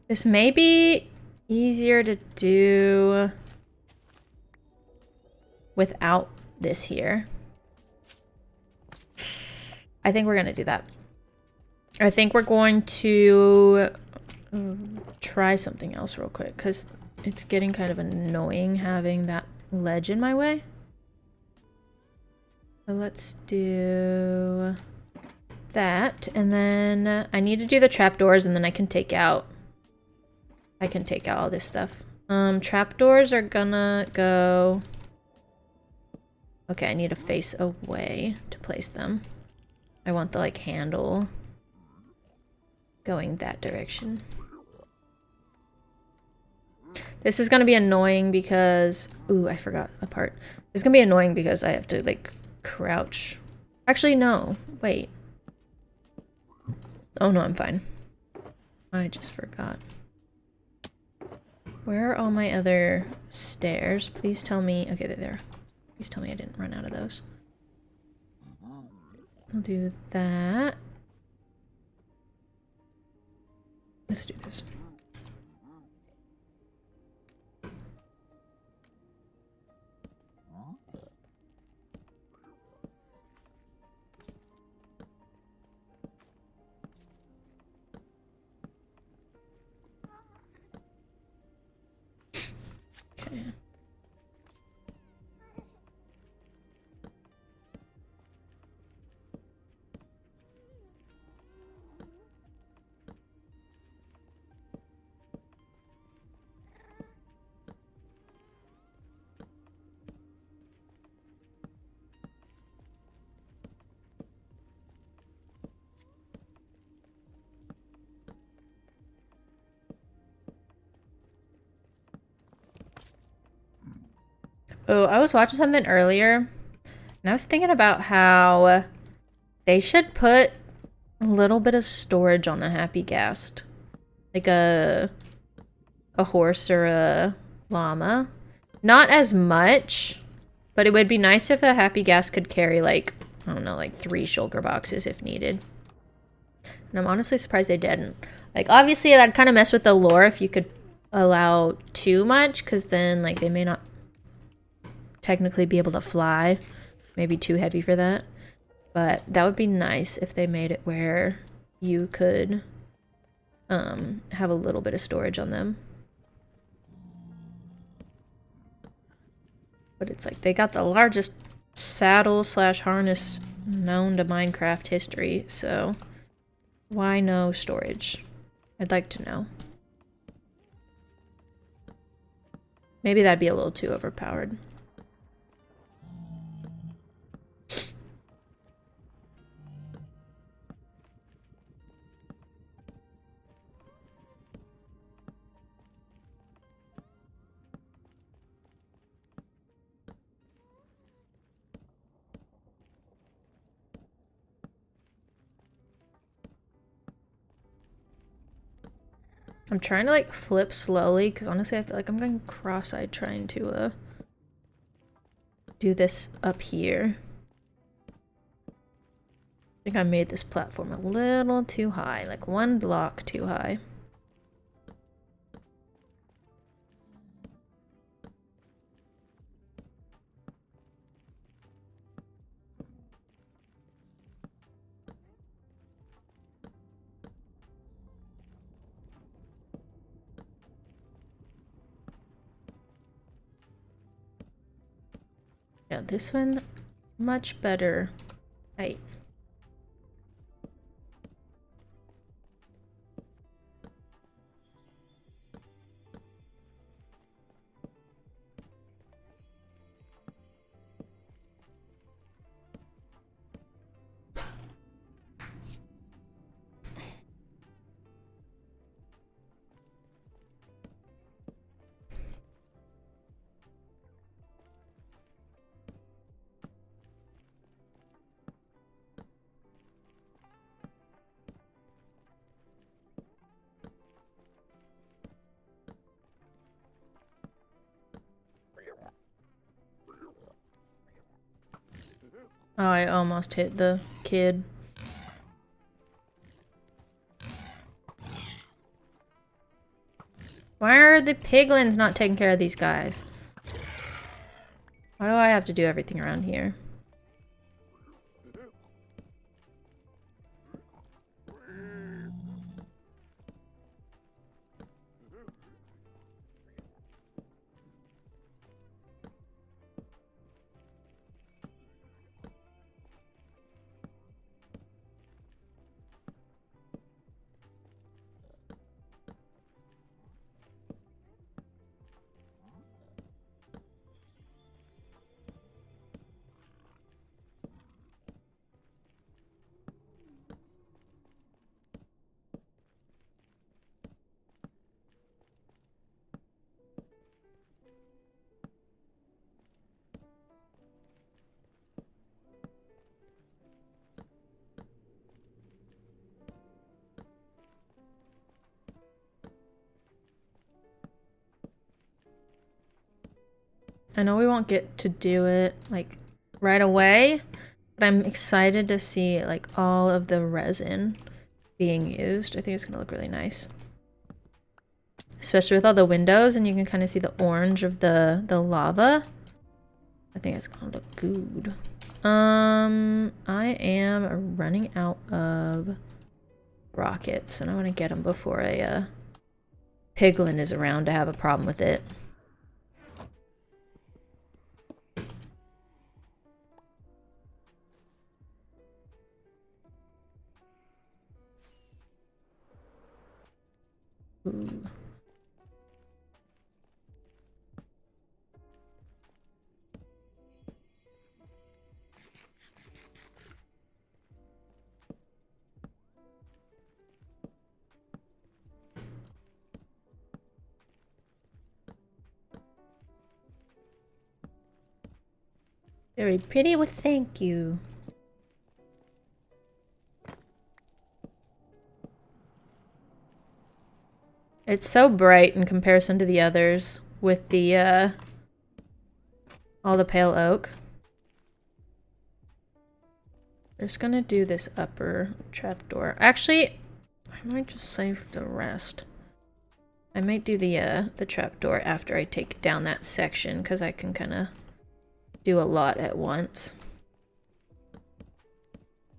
This may be easier to do without this here. I think we're gonna do that. I think we're going to try something else real quick, because it's getting kind of annoying having that ledge in my way. So let's do that, and then I need to do the trapdoors, and then I can take out all this stuff. Trapdoors are gonna go... Okay, I need to face away to place them. I want the, like, handle going that direction. This is gonna be annoying because... Ooh, I forgot a part. It's gonna be annoying because I have to, like, crouch. Actually, no. Wait. Oh, no, I'm fine. I just forgot. Where are all my other stairs? Please tell me... Okay, they're there. Please tell me I didn't run out of those. I'll do that. Let's do this. Okay. Oh, I was watching something earlier, and I was thinking about how they should put a little bit of storage on the Happy Ghast. Like a horse or a llama. Not as much, but it would be nice if a Happy Ghast could carry, like, I don't know, like 3 shulker boxes if needed. And I'm honestly surprised they didn't. Like, obviously, that'd kind of mess with the lore if you could allow too much, because then, like, they may not technically be able to fly. Maybe too heavy for that. But that would be nice if they made it where you could have a little bit of storage on them. But it's like they got the largest saddle / harness known to Minecraft history, so why no storage? I'd like to know. Maybe that'd be a little too overpowered. I'm trying to, like, flip slowly, because honestly I feel like I'm going cross-eyed trying to do this up here. I think I made this platform a little too high, like 1 block too high. Yeah, this one, much better height. Oh, I almost hit the kid. Why are the piglins not taking care of these guys? Why do I have to do everything around here? I know we won't get to do it like right away, but I'm excited to see like all of the resin being used. I think it's gonna look really nice. Especially with all the windows, and you can kind of see the orange of the lava. I think it's gonna look good. I am running out of rockets, and I want to get them before a piglin is around to have a problem with it. Ooh. Very pretty, well, thank you. It's so bright in comparison to the others with the, all the pale oak. We're just gonna do this upper trapdoor. Actually, I might just save the rest. I might do the trapdoor after I take down that section, because I can kind of do a lot at once.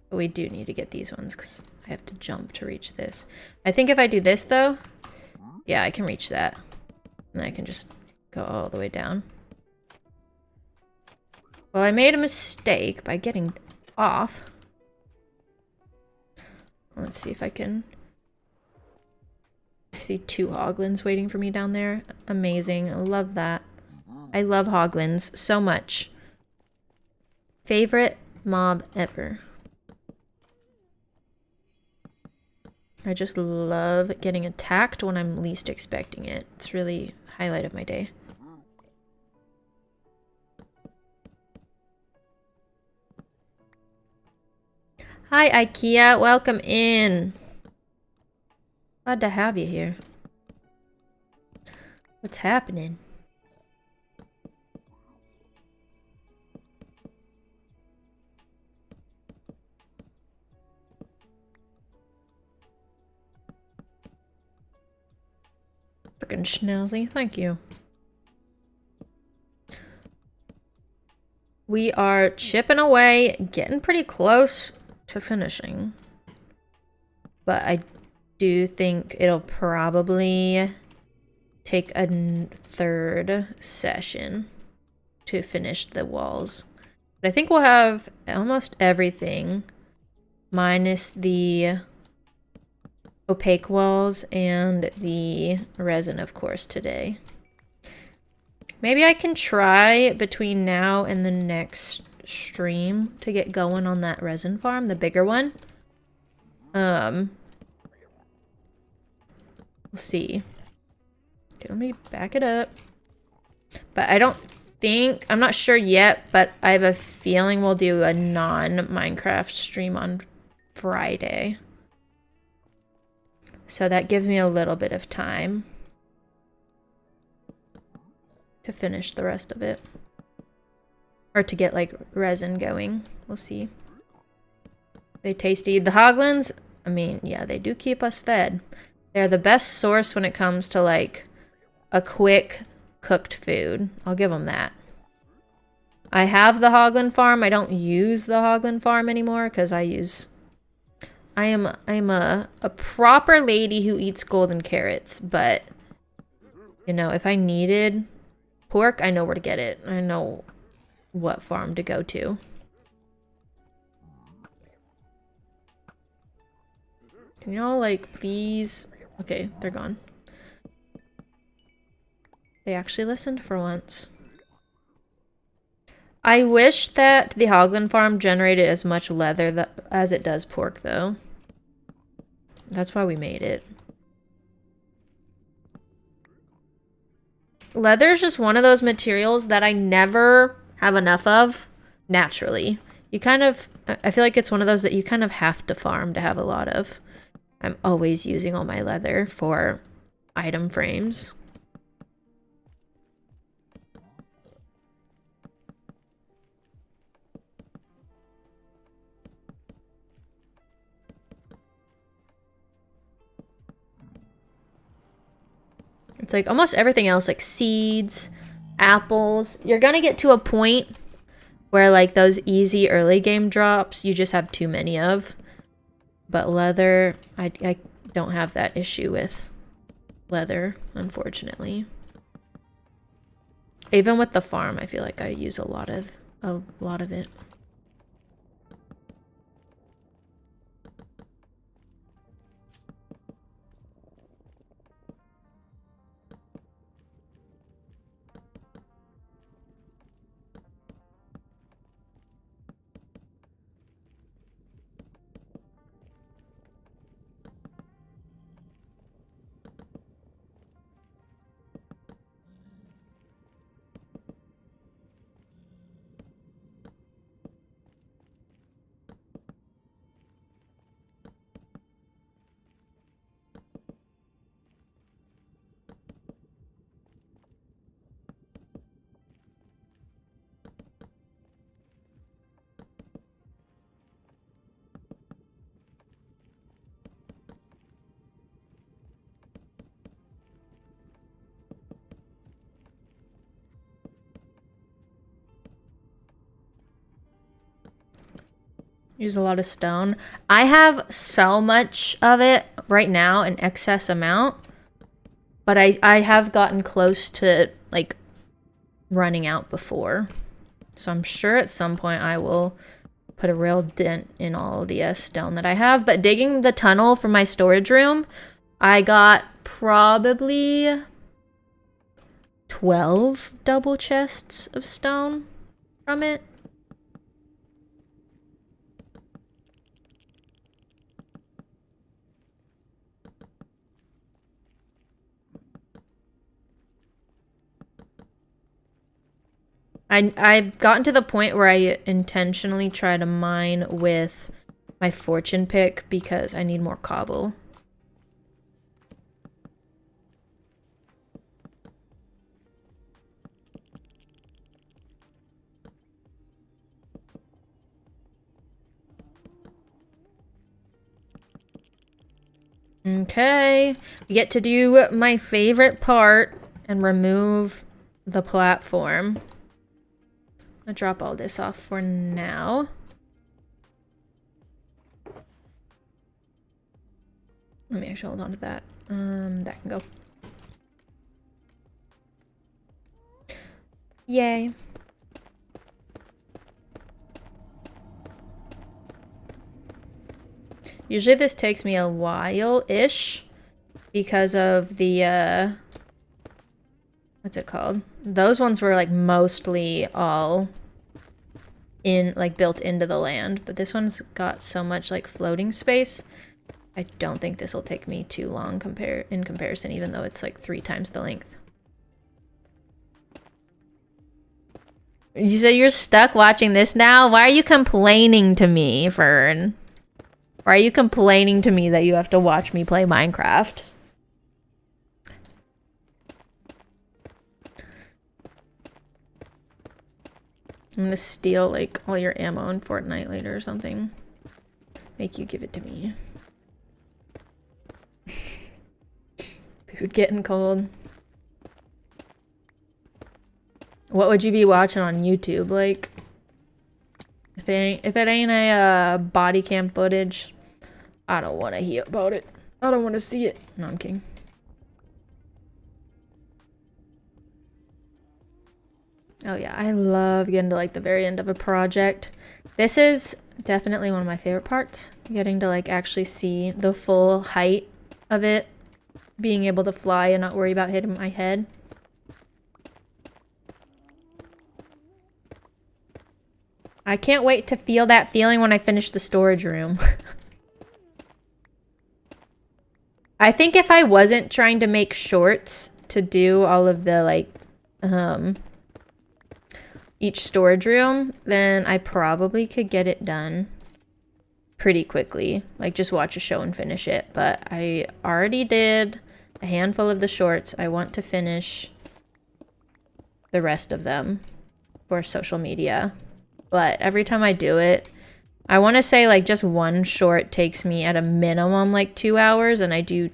But we do need to get these ones because I have to jump to reach this. I think if I do this though, yeah, I can reach that. And I can just go all the way down. Well, I made a mistake by getting off. Let's see if I can... I see 2 hoglins waiting for me down there. Amazing. I love that. I love hoglins so much. Favorite mob ever. I just love getting attacked when I'm least expecting it. It's really a highlight of my day. Hi IKEA, welcome in. Glad to have you here. What's happening? Frickin' schnauzy, thank you. We are chipping away, getting pretty close to finishing. But I do think it'll probably take a 3rd session to finish the walls. But I think we'll have almost everything minus the opaque walls and the resin, of course, today. Maybe I can try between now and the next stream to get going on that resin farm, the bigger one. We'll see. Okay, let me back it up. But I don't think, I'm not sure yet, but I have a feeling we'll do a non-Minecraft stream on Friday. So that gives me a little bit of time to finish the rest of it. Or to get like resin going. We'll see. They tasty. The hoglins, I mean, yeah, they do keep us fed. They're the best source when it comes to like a quick cooked food. I'll give them that. I have the hoglin farm. I don't use the hoglin farm anymore because I'm a proper lady who eats golden carrots, but you know, if I needed pork, I know where to get it. I know what farm to go to. Can y'all like please? Okay, they're gone. They actually listened for once. I wish that the hoglin farm generated as much leather as it does pork, though. That's why we made it. Leather is just one of those materials that I never have enough of naturally. You kind of, I feel like it's one of those that you kind of have to farm to have a lot of. I'm always using all my leather for item frames. It's like almost everything else, like seeds, apples. You're gonna get to a point where like those easy early game drops, you just have too many of. But leather, I don't have that issue with leather, unfortunately. Even with the farm, I feel like I use a lot of it. Use a lot of stone. I have so much of it right now, an excess amount, but I have gotten close to like running out before. So I'm sure at some point I will put a real dent in all the stone that I have. But digging the tunnel for my storage room, I got probably 12 double chests of stone from it. I've gotten to the point where I intentionally try to mine with my fortune pick because I need more cobble. Okay, we get to do my favorite part and remove the platform. I'll drop all this off for now. Let me actually hold on to that. That can go. Yay. Usually this takes me a while-ish because of the, what's it called? Those ones were like mostly all in like built into the land, but this one's got so much like floating space. I don't think this will take me too long in comparison, even though it's like 3 times the length. You said you're stuck watching this now? Why are you complaining to me, Fern? Why are you complaining to me that you have to watch me play Minecraft? I'm gonna steal like all your ammo in Fortnite later or something. Make you give it to me. Food getting cold. What would you be watching on YouTube? Like, if it ain't a body cam footage, I don't want to hear about it. I don't want to see it. No, I'm kidding. Oh yeah, I love getting to like the very end of a project. This is definitely one of my favorite parts. Getting to like actually see the full height of it. Being able to fly and not worry about hitting my head. I can't wait to feel that feeling when I finish the storage room. I think if I wasn't trying to make shorts to do all of the like each storage room, then I probably could get it done pretty quickly. Like just watch a show and finish it. But I already did a handful of the shorts. I want to finish the rest of them for social media. But every time I do it, I want to say like just one short takes me at a minimum like 2 hours, and I do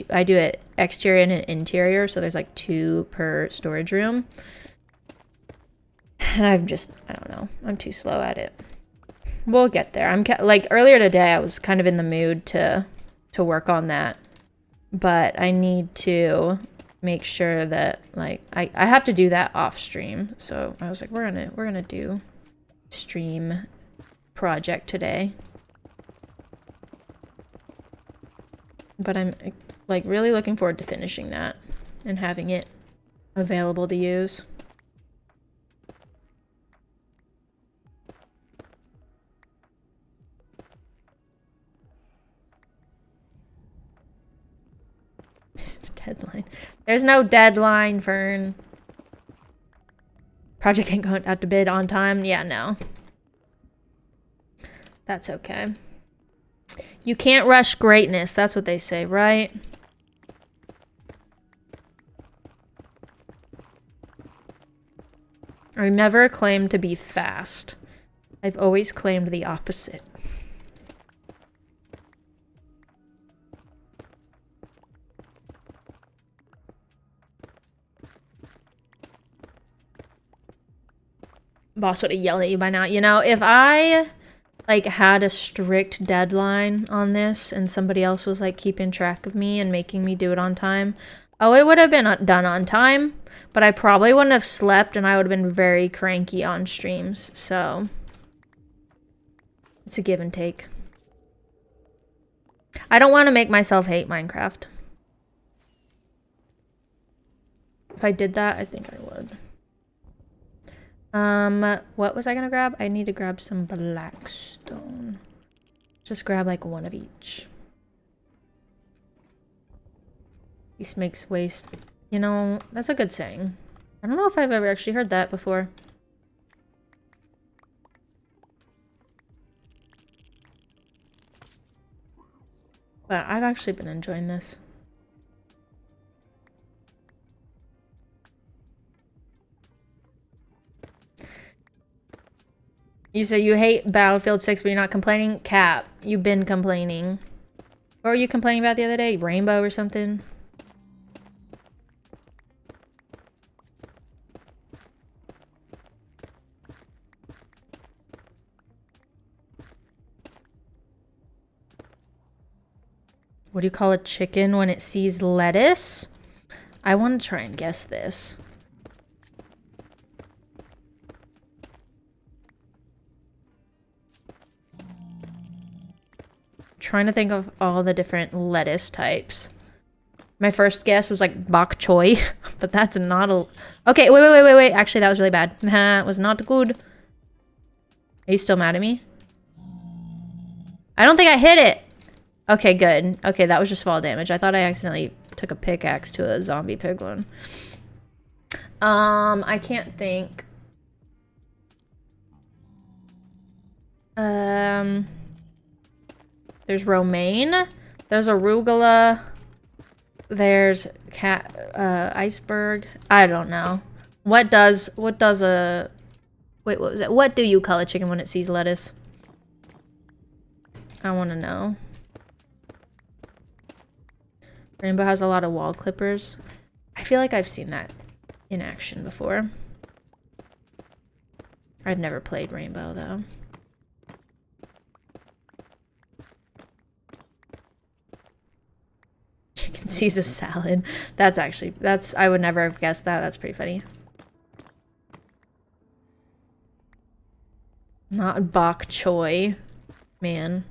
it exterior and an interior, so there's like 2 per storage room. And I don't know, I'm too slow at it. We'll get there. Like earlier today, I was kind of in the mood to work on that, but I need to make sure that like I have to do that off stream. So I was like, we're gonna do stream project today. But I'm like really looking forward to finishing that and having it available to use. It's the deadline. There's no deadline, Fern. Project ain't going out to bid on time. Yeah, no. That's okay. You can't rush greatness. That's what they say, right? I never claimed to be fast. I've always claimed the opposite. Boss would have yelled at you by now. You know, if I like had a strict deadline on this and somebody else was like keeping track of me and making me do it on time, oh, it would have been done on time, but I probably wouldn't have slept and I would have been very cranky on streams. So it's a give and take. I don't want to make myself hate Minecraft. If I did that, I think I would. What was I gonna grab? I need to grab some blackstone. Just grab like 1 of each. Peace makes waste. You know, that's a good saying. I don't know if I've ever actually heard that before. But I've actually been enjoying this. You said you hate Battlefield 6, but you're not complaining? Cap, you've been complaining. What were you complaining about the other day? Rainbow or something? What do you call a chicken when it sees lettuce? I want to try and guess this. Trying to think of all the different lettuce types. My first guess was like bok choy, but that's not a... Okay, wait. Actually, that was really bad. That was not good. Are you still mad at me? I don't think I hit it. Okay, good. Okay, that was just fall damage. I thought I accidentally took a pickaxe to a zombie piglin. I can't think. There's romaine. There's arugula. There's iceberg. I don't know. What does a... Wait, what was it? What do you call a chicken when it sees lettuce? I want to know. Rainbow has a lot of wall clippers. I feel like I've seen that in action before. I've never played Rainbow though. Chicken sees a salad. I would never have guessed that. That's pretty funny. Not bok choy, man.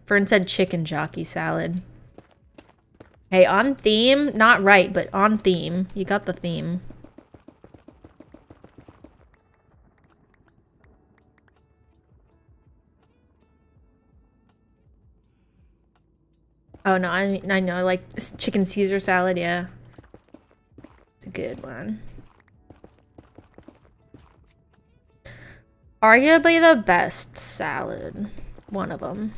Fern said chicken jockey salad. Hey, on theme. Not right, but on theme. You got the theme. Oh, no, I know. Like, chicken Caesar salad, yeah. It's a good one. Arguably the best salad. One of them.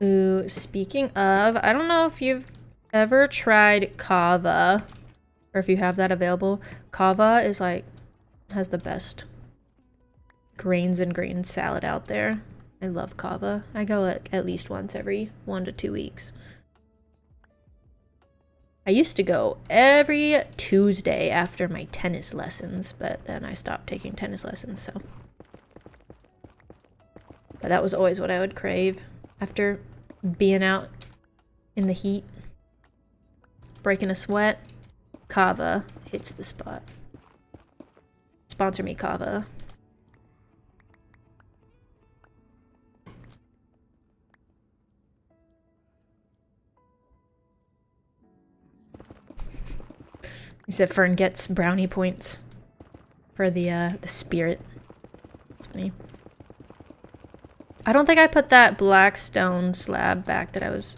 Ooh, speaking of, I don't know if you've ever tried kava, or if you have that available, kava is like, has the best grains and greens salad out there. I love kava. I go like at least once every 1 to 2 weeks. I used to go every Tuesday after my tennis lessons, but then I stopped taking tennis lessons, so. But that was always what I would crave after being out in the heat, breaking a sweat. Kava hits the spot. Sponsor me, kava. You said Fern gets brownie points for the spirit. That's funny. I don't think I put that black stone slab back that I was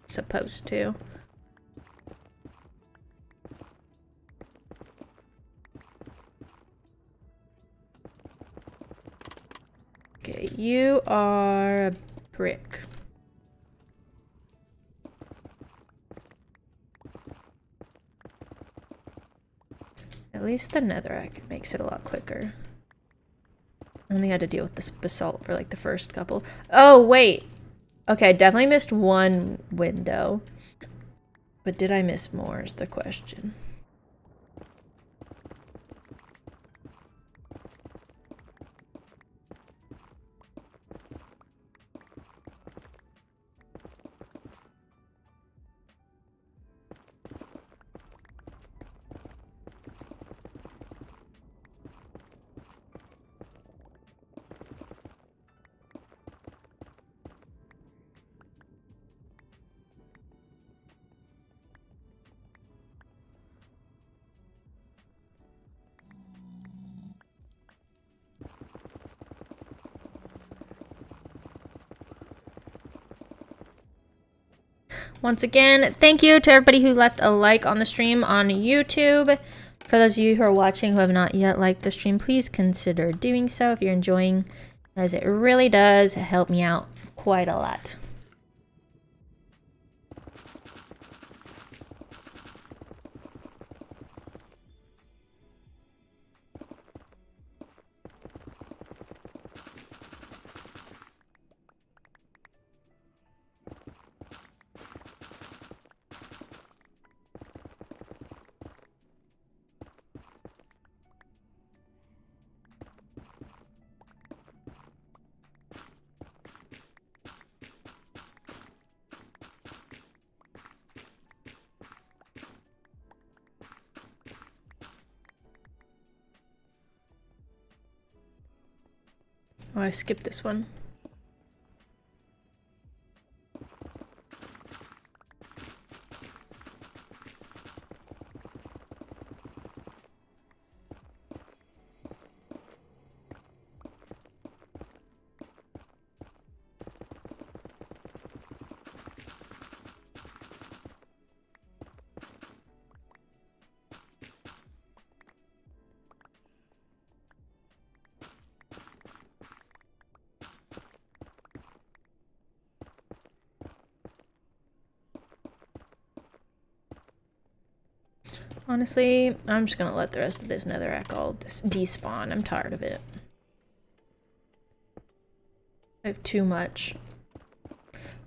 supposed to. Okay, you are a brick. At least the netherrack makes it a lot quicker. Only had to deal with this basalt for like the first couple. Oh, wait. Okay, I definitely missed one window. But did I miss more is the question. Once again, thank you to everybody who left a like on the stream on YouTube. For those of you who are watching who have not yet liked the stream, please consider doing so if you're enjoying, as it really does help me out quite a lot. Oh, I skipped this one. Honestly, I'm just gonna let the rest of this netherrack all despawn. I'm tired of it. I have too much.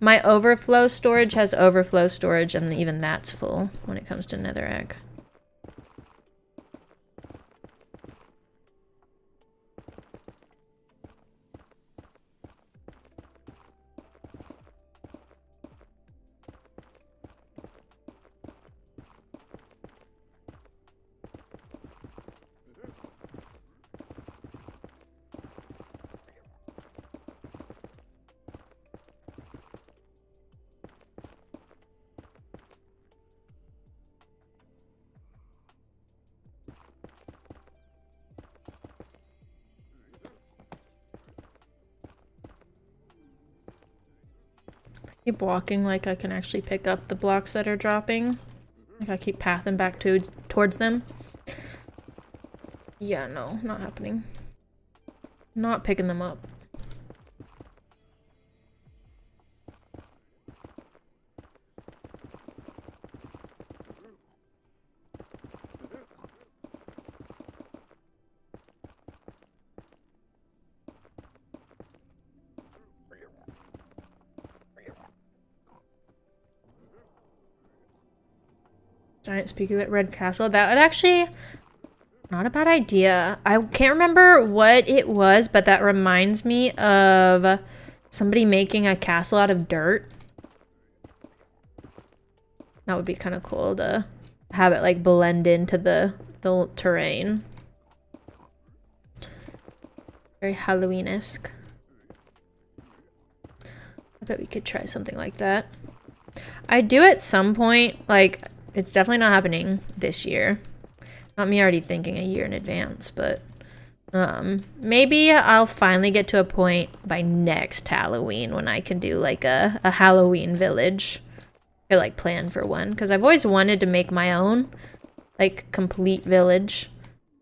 My overflow storage has overflow storage, and even that's full when it comes to netherrack. Keep walking like I can actually pick up the blocks that are dropping. Like I keep pathing back towards them. Yeah, no, not happening. Not picking them up. Giant speakerlet red castle. That would actually not a bad idea. I can't remember what it was, but that reminds me of somebody making a castle out of dirt. That would be kind of cool to have it like blend into the terrain. Very Halloween-esque. I bet we could try something like that. I do at some point, like, it's definitely not happening this year. Not me already thinking a year in advance, but maybe I'll finally get to a point by next Halloween when I can do like a Halloween village. Or like plan for one, because I've always wanted to make my own like complete village.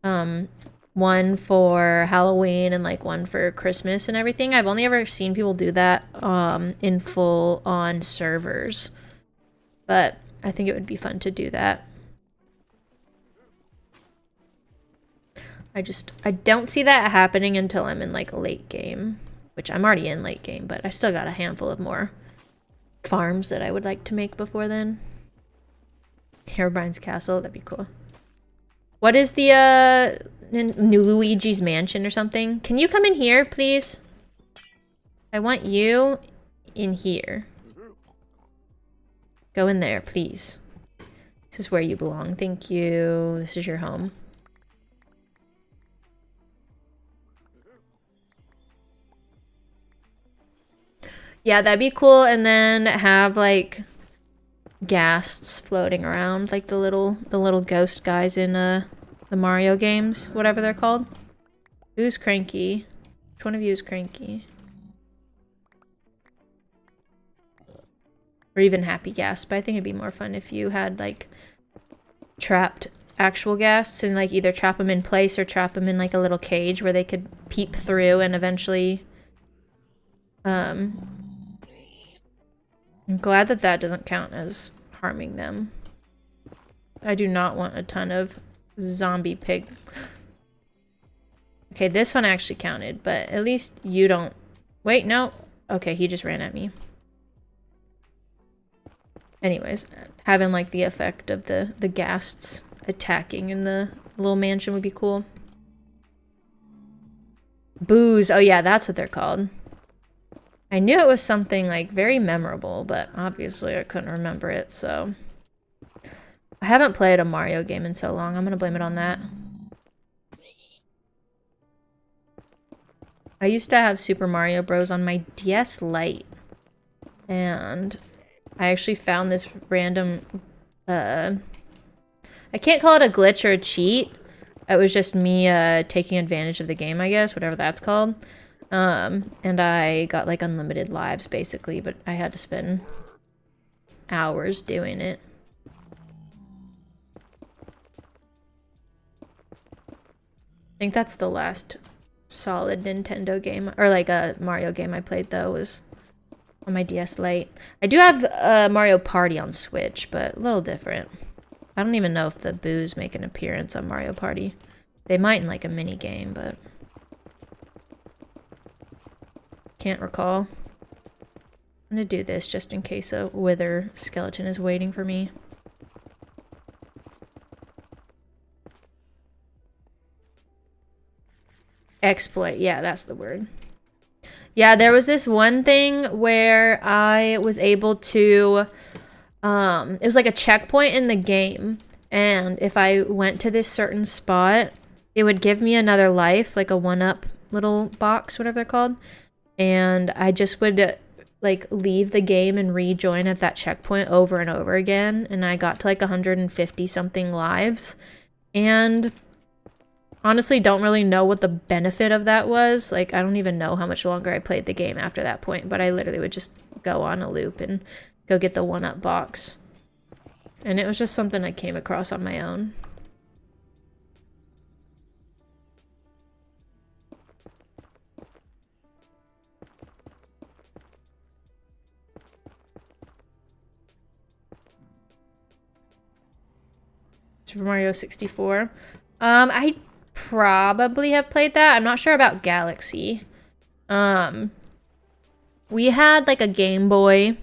One for Halloween and like one for Christmas and everything. I've only ever seen people do that in full on servers, but I think it would be fun to do that. I don't see that happening until I'm in like a late game, which I'm already in late game, but I still got a handful of more farms that I would like to make before then. Herobrine's castle, that'd be cool. What is the new Luigi's mansion or something? Can you come in here, please? I want you in here. Go in there, please. This is where you belong. Thank you. This is your home. Yeah, that'd be cool. And then have like ghasts floating around, like the little ghost guys in the Mario games, whatever they're called. Who's cranky? Which one of you is cranky? Or even happy ghasts, but I think it'd be more fun if you had like trapped actual ghasts and like either trap them in place or trap them in like a little cage where they could peep through and eventually I'm glad that that doesn't count as harming them. I do not want a ton of zombie pig. Okay, this one actually counted, but at least you don't... Wait, no. Okay, he just ran at me. Anyways, having like the effect of the ghasts attacking in the little mansion would be cool. Boos. Oh yeah, that's what they're called. I knew it was something like very memorable, but obviously I couldn't remember it, so I haven't played a Mario game in so long. I'm gonna blame it on that. I used to have Super Mario Bros. On my DS Lite, and I actually found this random, I can't call it a glitch or a cheat. It was just me taking advantage of the game, I guess, whatever that's called. And I got like unlimited lives basically, but I had to spend hours doing it. I think that's the last solid Nintendo game, or like a Mario game I played though, was on my DS Lite. I do have Mario Party on Switch, but a little different. I don't even know if the boos make an appearance on Mario Party. They might in like a mini game, but can't recall. I'm gonna do this just in case a wither skeleton is waiting for me. Exploit, yeah, that's the word. Yeah, there was this one thing where I was able to, it was like a checkpoint in the game, and if I went to this certain spot, it would give me another life, like a 1-up little box, whatever they're called, and I just would like leave the game and rejoin at that checkpoint over and over again, and I got to like 150 something lives, and honestly don't really know what the benefit of that was. Like, I don't even know how much longer I played the game after that point, but I literally would just go on a loop and go get the 1-up box. And it was just something I came across on my own. Super Mario 64. I probably have played that. I'm not sure about Galaxy. We had like a Game Boy,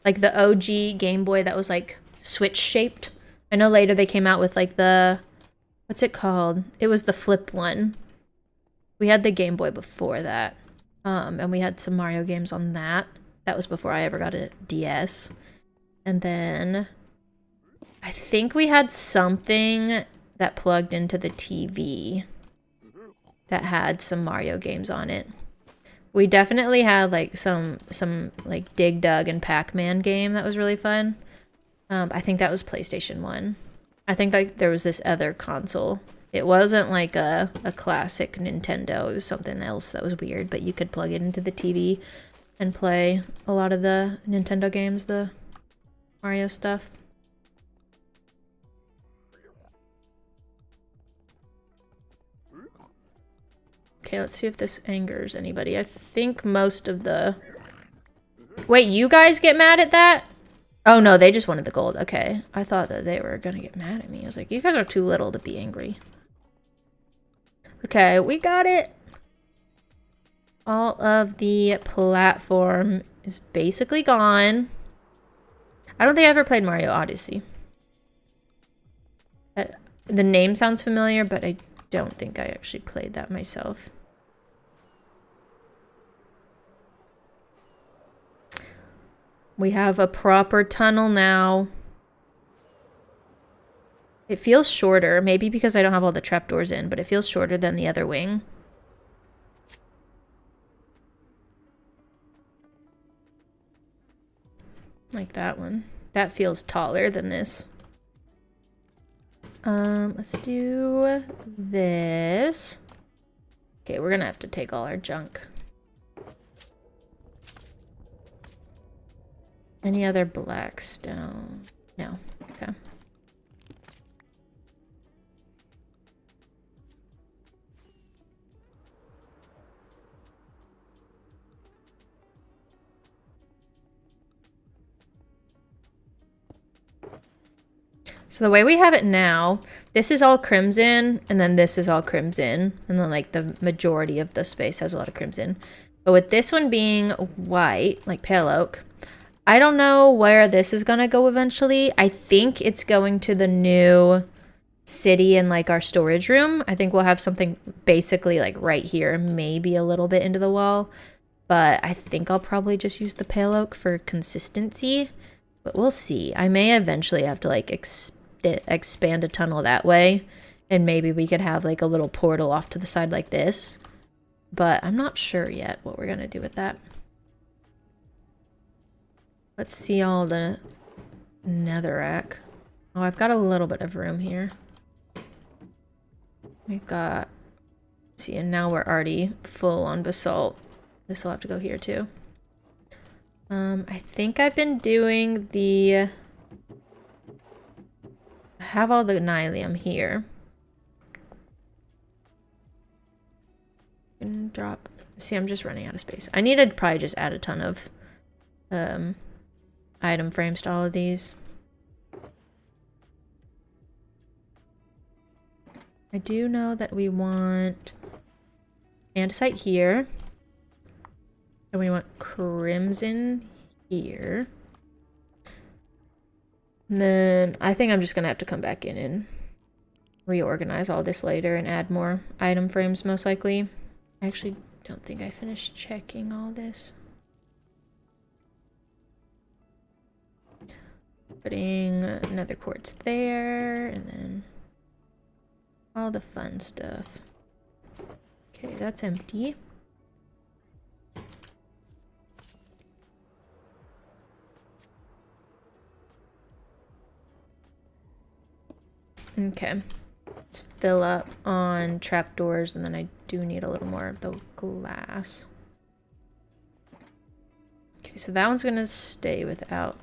like the OG Game Boy that was like Switch shaped. I know later they came out with like the, what's it called? It was the flip one. We had the Game Boy before that. And we had some Mario games on that. That was before I ever got a DS. And then I think we had something that plugged into the TV that had some Mario games on it. We definitely had like some like Dig Dug and Pac-Man game that was really fun. I think that was PlayStation 1. I think like there was this other console. It wasn't like a classic Nintendo. It was something else that was weird, but you could plug it into the TV and play a lot of the Nintendo games, the Mario stuff. Okay, let's see if this angers anybody. I think most of the... Wait, you guys get mad at that? Oh, no, they just wanted the gold. Okay, I thought that they were gonna get mad at me. I was like, you guys are too little to be angry. Okay, we got it. All of the platform is basically gone. I don't think I ever played Mario Odyssey. The name sounds familiar, but I don't think I actually played that myself. We have a proper tunnel now. It feels shorter, maybe because I don't have all the trapdoors in, but it feels shorter than the other wing. Like that one. That feels taller than this. Let's do this. Okay, we're gonna have to take all our junk. Any other black stone? No. Okay. So the way we have it now, this is all crimson, and then this is all crimson, and then like the majority of the space has a lot of crimson. But with this one being white, like pale oak, I don't know where this is gonna go eventually. I think it's going to the new city and like our storage room. I think we'll have something basically like right here, maybe a little bit into the wall. But I think I'll probably just use the pale oak for consistency. But we'll see. I may eventually have to like expand a tunnel that way. And maybe we could have like a little portal off to the side like this. But I'm not sure yet what we're gonna do with that. Let's see all the netherrack. Oh, I've got a little bit of room here. We've got... See, and now we're already full on basalt. This will have to go here too. I think I've been doing the... I have all the nylium here. And drop... See, I'm just running out of space. I need to probably just add a ton of... item frames to all of these. I do know that we want andesite here. And we want crimson here. And then I think I'm just gonna have to come back in and reorganize all this later and add more item frames most likely. I actually don't think I finished checking all this. Putting nether quartz there, and then all the fun stuff. Okay, that's empty. Okay, let's fill up on trapdoors, and then I do need a little more of the glass. Okay, so that one's gonna stay without.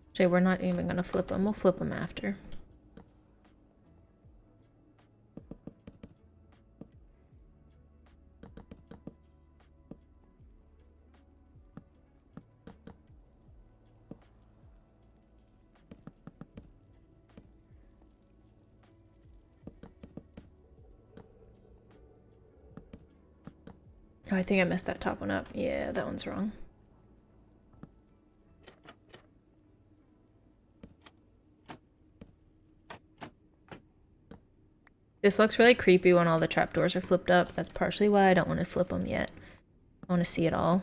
Actually, we're not even gonna flip them. We'll flip them after. Oh, I think I messed that top one up. Yeah, that one's wrong. This looks really creepy when all the trapdoors are flipped up. That's partially why I don't want to flip them yet. I want to see it all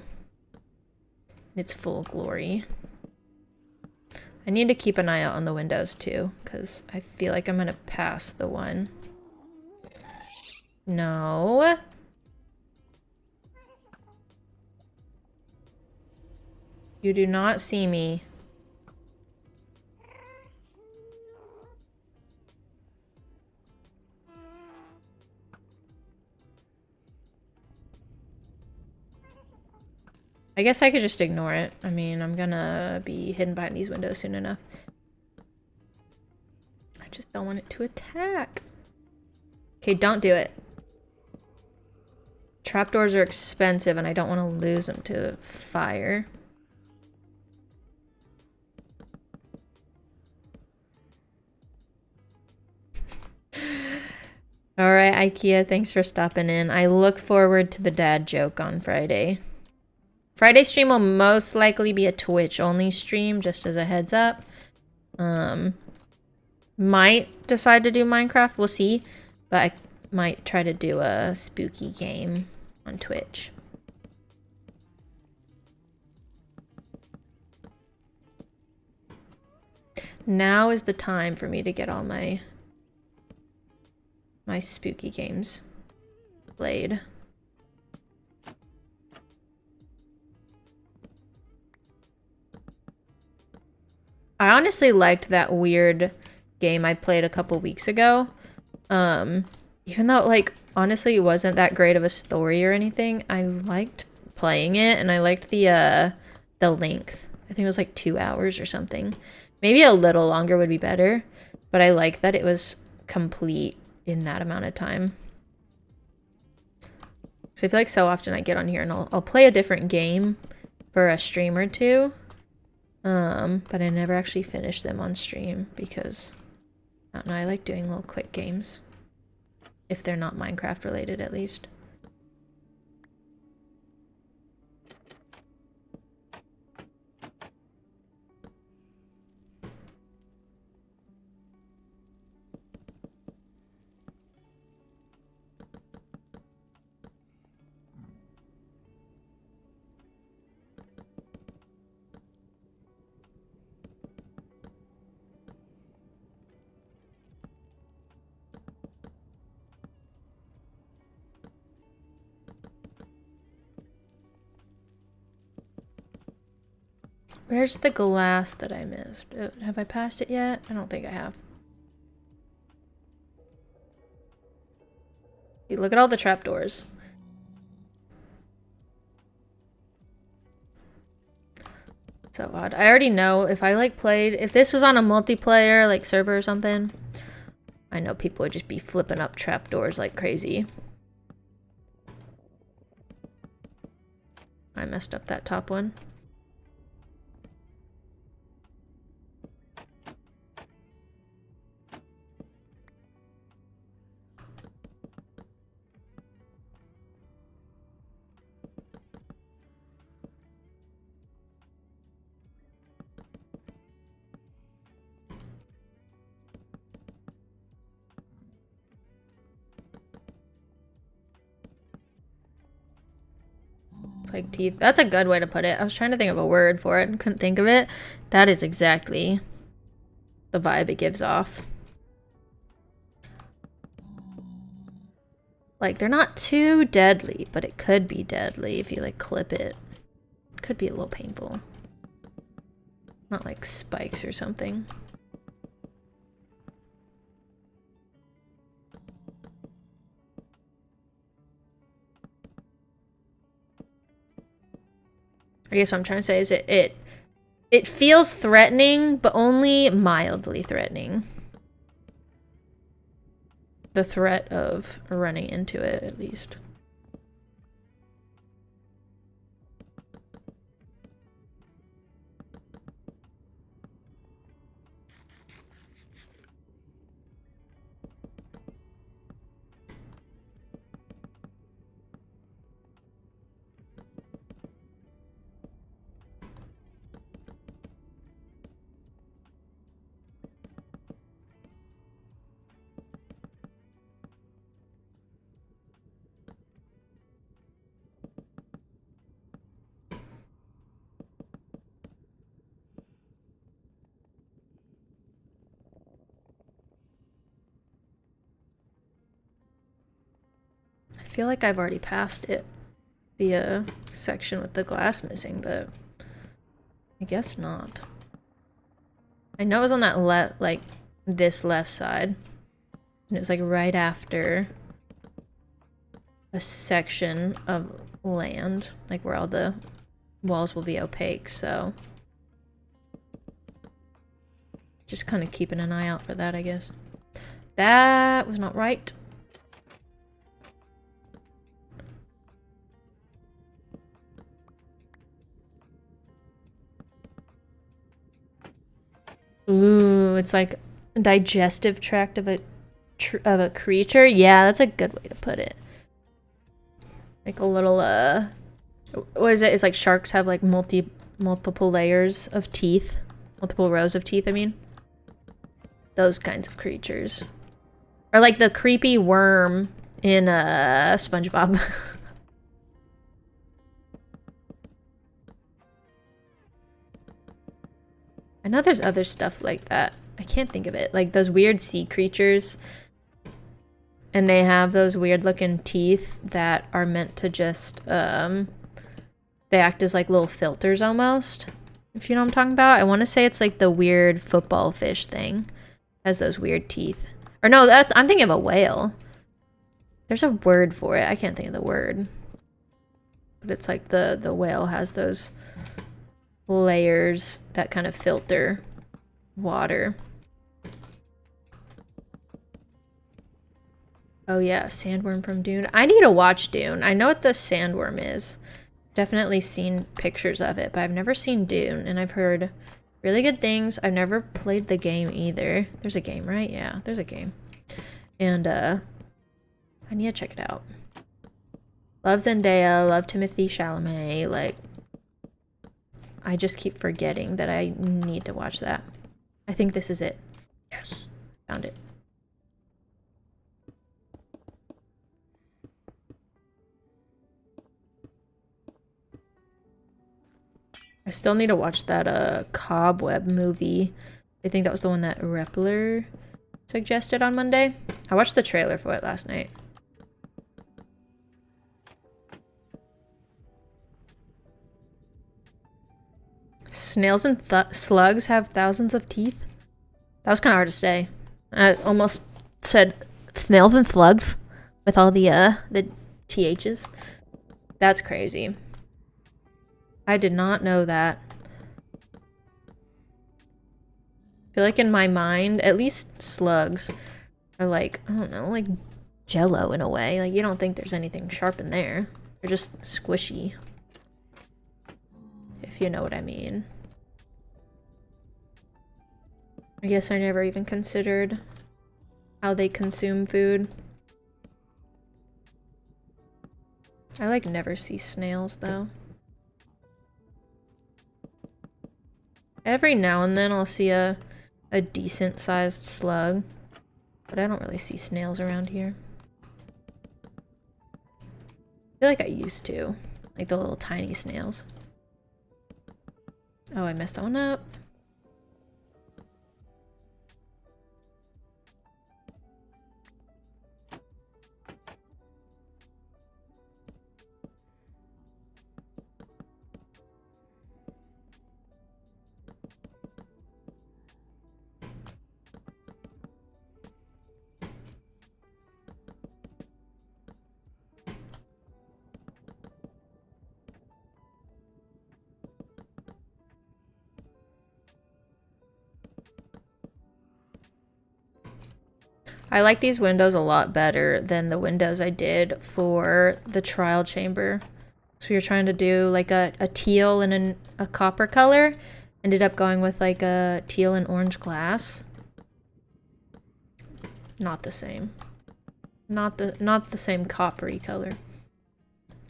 in its full glory. I need to keep an eye out on the windows too, because I feel like I'm going to pass the one. No. You do not see me. I guess I could just ignore it. I mean, I'm gonna be hidden behind these windows soon enough. I just don't want it to attack. Okay, don't do it. Trapdoors are expensive and I don't want to lose them to fire. Alright, IKEA, thanks for stopping in. I look forward to the dad joke on Friday. Friday stream will most likely be a Twitch only stream, just as a heads up. Might decide to do Minecraft, we'll see. But I might try to do a spooky game on Twitch. Now is the time for me to get all my spooky games played. I honestly liked that weird game I played a couple weeks ago. Even though, like, honestly it wasn't that great of a story or anything, I liked playing it and I liked the length. I think it was like 2 hours or something. Maybe a little longer would be better, but I like that it was complete in that amount of time. So I feel like so often I get on here and I'll play a different game for a stream or two. But I never actually finish them on stream because I don't know, I like doing little quick games. If they're not Minecraft related, at least. Where's the glass that I missed? Have I passed it yet? I don't think I have. Look at all the trapdoors. So odd. I already know if I like played, if this was on a multiplayer like server or something, I know people would just be flipping up trapdoors like crazy. I messed up that top one. It's like teeth. That's a good way to put it. I was trying to think of a word for it and couldn't think of it. That is exactly the vibe it gives off. Like, they're not too deadly, but it could be deadly if you, like, clip it. It could be a little painful. Not like spikes or something. I guess what I'm trying to say is it feels threatening, but only mildly threatening. The threat of running into it, at least. feel like I've already passed it. The section with the glass missing, but I guess not. I know it was on that like this left side. And it was like right after a section of land, like where all the walls will be opaque, so just kind of keeping an eye out for that, I guess. That was not right. Ooh, it's like a digestive tract of a creature. Yeah, that's a good way to put it. Like a little what is it? It's like sharks have like multiple layers of teeth, multiple rows of teeth, I mean. Those kinds of creatures. Or like the creepy worm in SpongeBob. I know there's other stuff like that. I can't think of it. Like those weird sea creatures. And they have those weird looking teeth that are meant to just, they act as like little filters almost. If you know what I'm talking about. I want to say it's like the weird football fish thing. Has those weird teeth. Or no, I'm thinking of a whale. There's a word for it. I can't think of the word. But it's like the whale has those layers that kind of filter water. Oh yeah, sandworm from Dune. I need to watch Dune. I know what the sandworm is. Definitely seen pictures of it, but I've never seen Dune, and I've heard really good things. I've never played the game either. There's a game, right? Yeah, there's a game. And I need to check it out. Love Zendaya, love Timothée Chalamet, like I just keep forgetting that I need to watch that. I think this is it. Yes, found it. I still need to watch that Cobweb movie. I think that was the one that Repler suggested on Monday. I watched the trailer for it last night. Snails and slugs have thousands of teeth? That was kind of hard to say. I almost said snails and slugs with all the THs. That's crazy. I did not know that. I feel like in my mind, at least slugs are like, I don't know, like jello in a way. Like you don't think there's anything sharp in there. They're just squishy. If you know what I mean. I guess I never even considered how they consume food. I like never see snails though. Every now and then I'll see a decent sized slug, but I don't really see snails around here. I feel like I used to, like the little tiny snails. Oh, I messed that one up. I like these windows a lot better than the windows I did for the trial chamber. So you're trying to do like a teal and a copper color. Ended up going with like a teal and orange glass. Not the same. Not the same coppery color.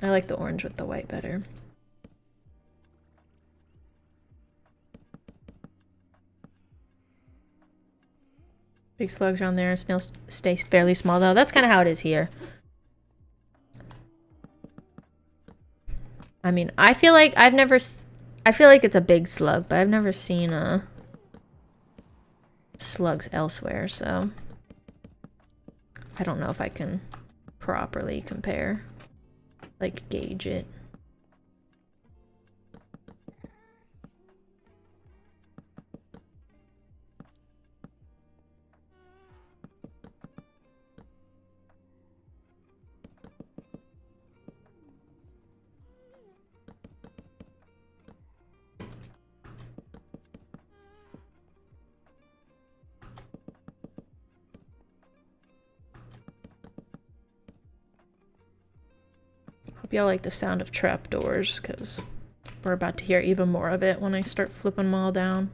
I like the orange with the white better. Big slugs around there. Snails stay fairly small though. That's kind of how it is here. I mean, I feel like it's a big slug, but I've never seen slugs elsewhere, so I don't know if I can properly compare, like gauge it. Hope y'all like the sound of trapdoors, because we're about to hear even more of it when I start flipping them all down.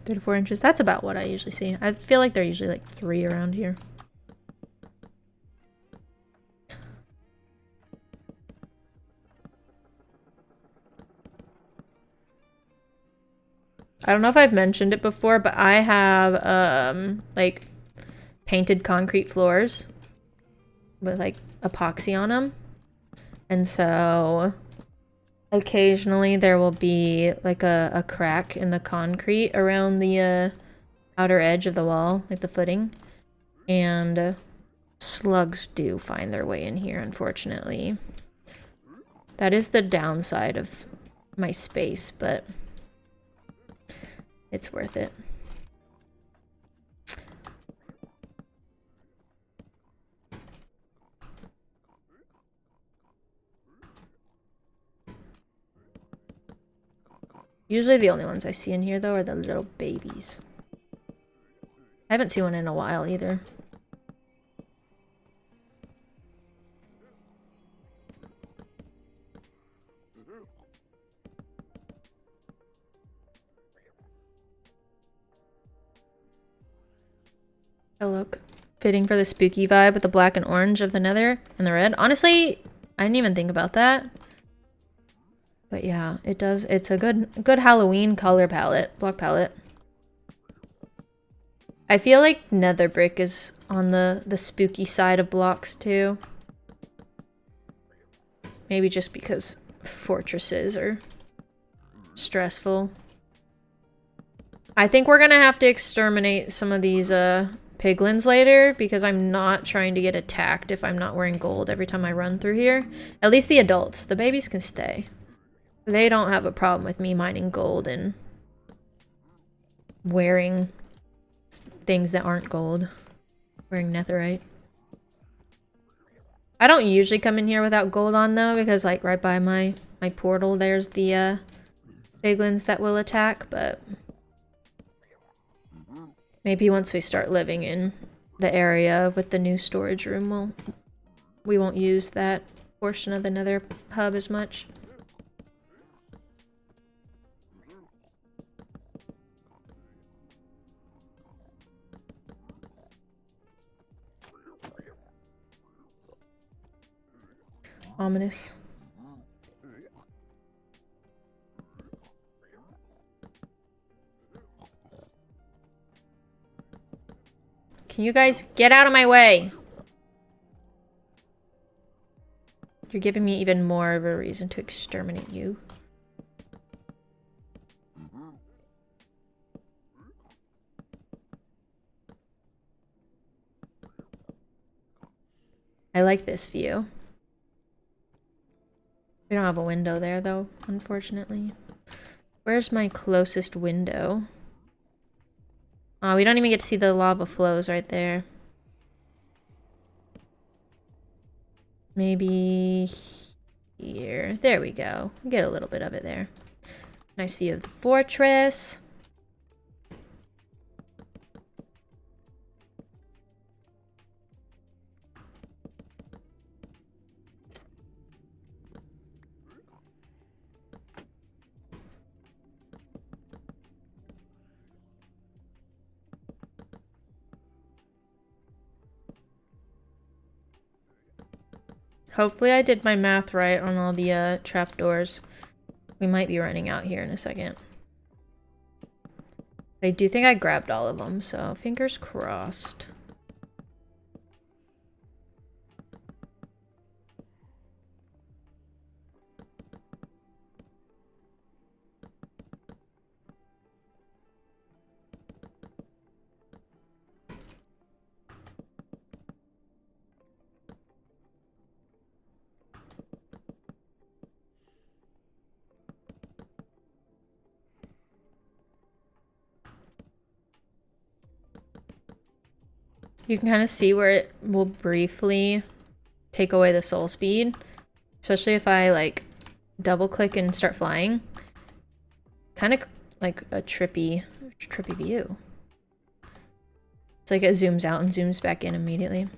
34 inches. That's about what I usually see. I feel like they're usually like 3 around here. I don't know if I've mentioned it before, but I have like painted concrete floors with like epoxy on them. And so occasionally there will be like a crack in the concrete around the outer edge of the wall, like the footing. And slugs do find their way in here, unfortunately. That is the downside of my space, but it's worth it. Usually the only ones I see in here, though, are the little babies. I haven't seen one in a while, either. Oh, look. Fitting for the spooky vibe with the black and orange of the Nether and the red. Honestly, I didn't even think about that. But yeah, it does. It's a good Halloween color palette, block palette. I feel like Nether brick is on the spooky side of blocks too. Maybe just because fortresses are stressful. I think we're gonna have to exterminate some of these piglins later, because I'm not trying to get attacked if I'm not wearing gold every time I run through here. At least the adults. The babies can stay. They don't have a problem with me mining gold and wearing things that aren't gold. Wearing netherite. I don't usually come in here without gold on, though, because like right by my portal there's the piglins that will attack, but maybe once we start living in the area with the new storage room, we won't use that portion of the Nether hub as much. Ominous. Can you guys get out of my way? You're giving me even more of a reason to exterminate you. I like this view. We don't have a window there, though, unfortunately. Where's my closest window? Oh, we don't even get to see the lava flows right there. Maybe here. There we go. We get a little bit of it there. Nice view of the fortress. Hopefully I did my math right on all the trapdoors. We might be running out here in a second. I do think I grabbed all of them, so fingers crossed. You can kind of see where it will briefly take away the soul speed, especially if I like double click and start flying. Kind of like a trippy view. It's like it zooms out and zooms back in immediately.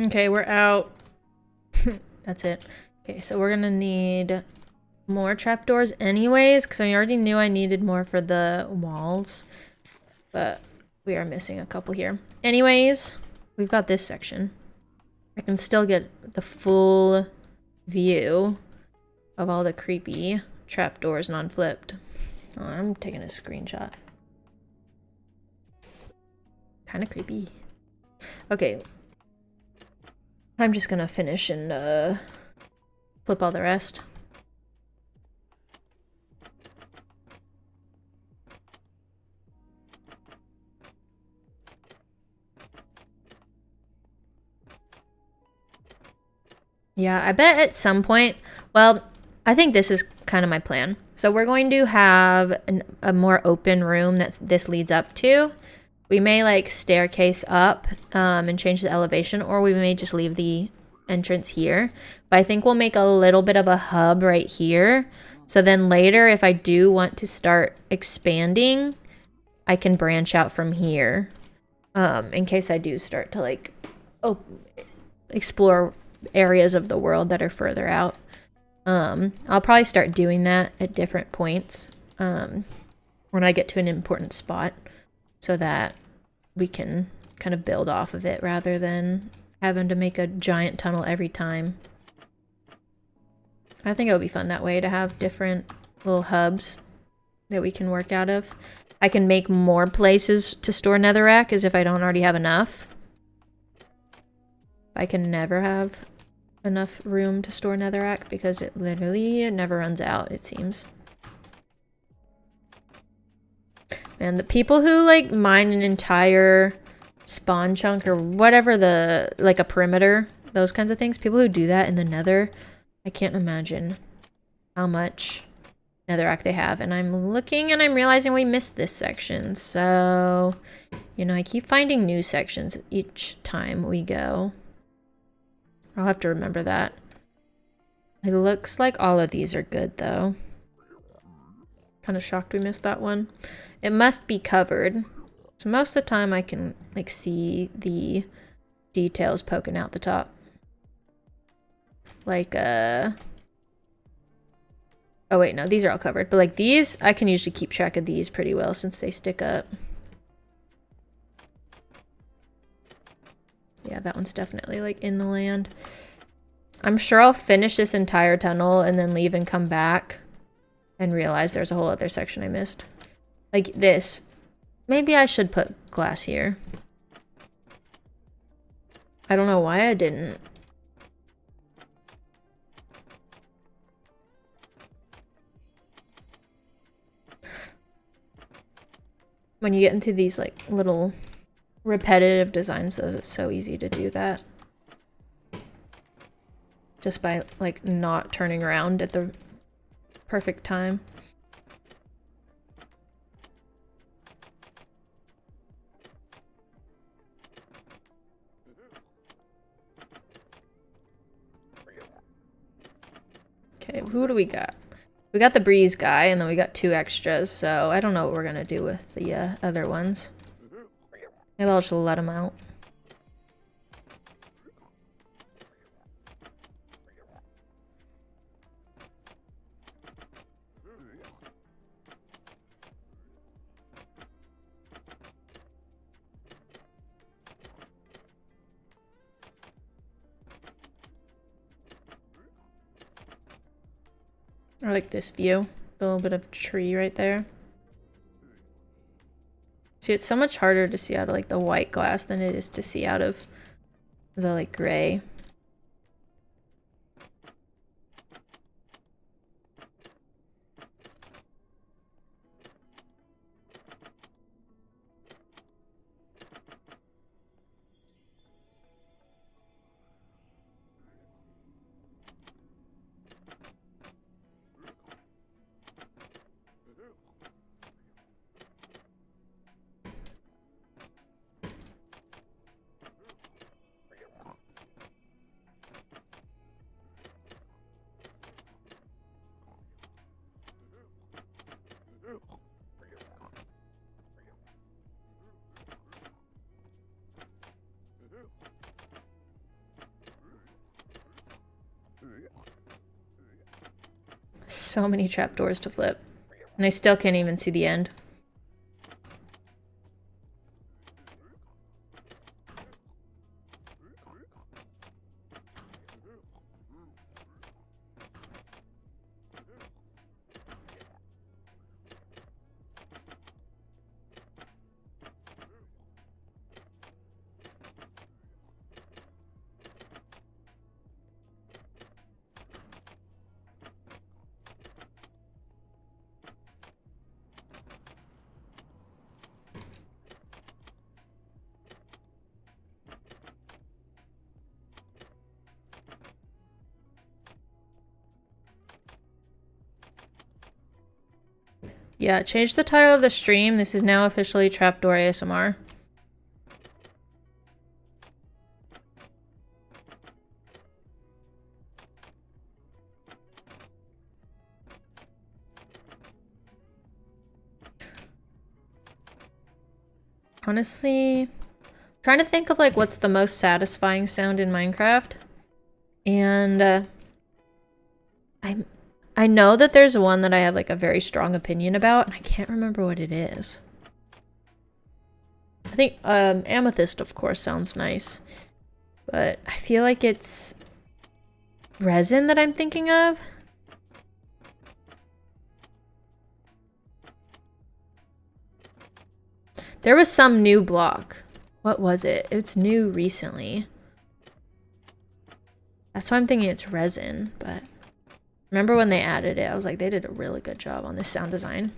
Okay, we're out. That's it. Okay, so we're gonna need more trapdoors anyways, because I already knew I needed more for the walls. But we are missing a couple here. Anyways, we've got this section. I can still get the full view of all the creepy trapdoors non-flipped. Oh, I'm taking a screenshot. Kind of creepy. Okay. I'm just gonna finish and flip all the rest. Yeah, I bet at some point, well, I think this is kind of my plan. So we're going to have a more open room that this leads up to. We may like staircase up and change the elevation, or we may just leave the entrance here. But I think we'll make a little bit of a hub right here. So then later, if I do want to start expanding, I can branch out from here in case I do start to like explore areas of the world that are further out. I'll probably start doing that at different points when I get to an important spot, so that we can kind of build off of it rather than having to make a giant tunnel every time. I think it'll be fun that way to have different little hubs that we can work out of. I can make more places to store netherrack as if I don't already have enough. I can never have enough room to store netherrack because it literally never runs out, it seems. And the people who like mine an entire spawn chunk or whatever, the like a perimeter, those kinds of things, people who do that in the nether, I can't imagine how much netherrack they have. And I'm looking and I'm realizing we missed this section. So, you know, I keep finding new sections each time we go. I'll have to remember that. It looks like all of these are good though. Kind of shocked we missed that one. It must be covered. So most of the time I can like see the details poking out the top. Like oh wait, no, these are all covered. But like these, I can usually keep track of these pretty well since they stick up. Yeah, that one's definitely like in the land. I'm sure I'll finish this entire tunnel and then leave and come back and realize there's a whole other section I missed. Like this. Maybe I should put glass here. I don't know why I didn't. When you get into these like little repetitive designs, it's so easy to do that. Just by like not turning around at the perfect time. Okay, who do we got? We got the breeze guy, and then we got 2 extras, so I don't know what we're gonna do with the other ones. Maybe I'll just let them out. I like this view. A little bit of tree right there. See, it's so much harder to see out of like the white glass than it is to see out of the like gray. So many trapdoors to flip. And I still can't even see the end. Yeah, change the title of the stream. This is now officially Trapdoor ASMR. Honestly, I'm trying to think of like what's the most satisfying sound in Minecraft. And I know that there's one that I have like a very strong opinion about, and I can't remember what it is. I think amethyst, of course, sounds nice, but I feel like it's resin that I'm thinking of. There was some new block. What was it? It's new recently. That's why I'm thinking it's resin, but remember when they added it, I was like, they did a really good job on this sound design.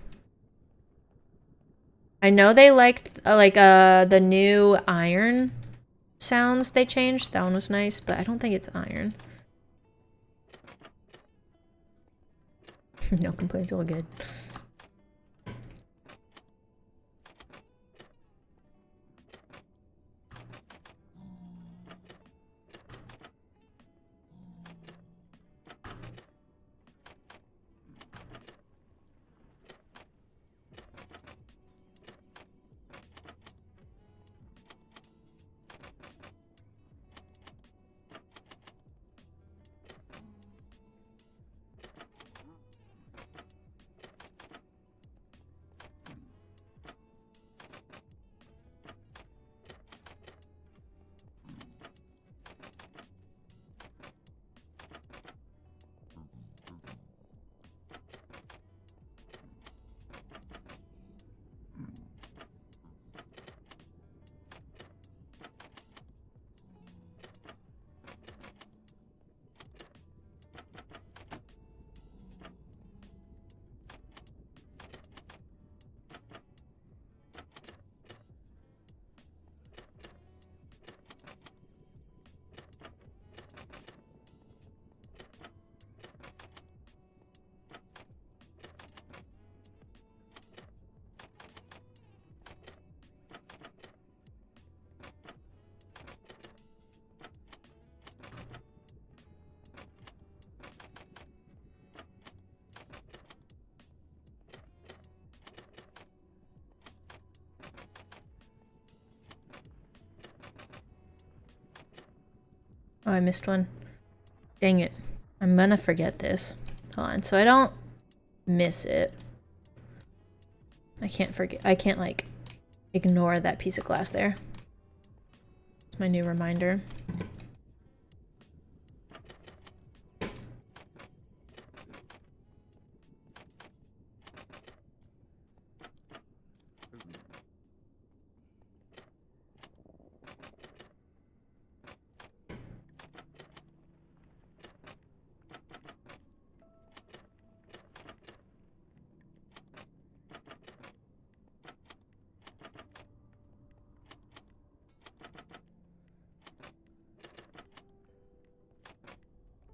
I know they liked the new iron sounds they changed. That one was nice, but I don't think it's iron. No complaints, all good. Oh, I missed one. Dang it. I'm gonna forget this. Hold on, so I don't miss it. I can't forget. I can't, like, ignore that piece of glass there. It's my new reminder.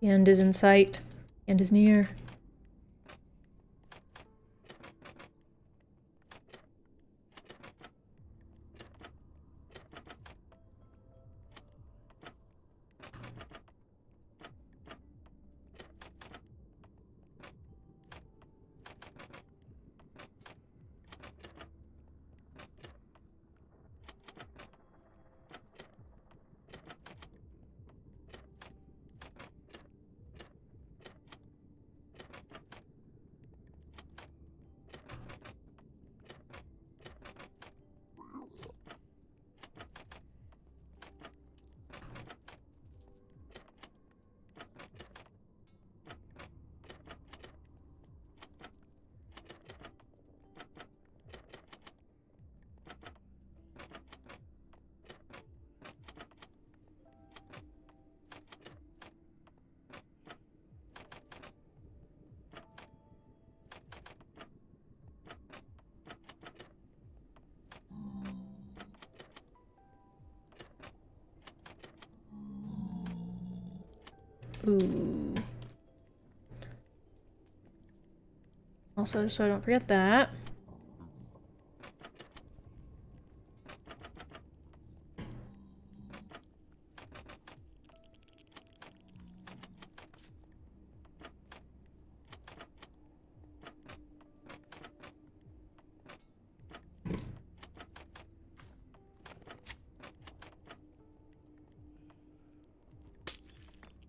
The end is in sight. The end is near. Ooh. Also, so I don't forget that.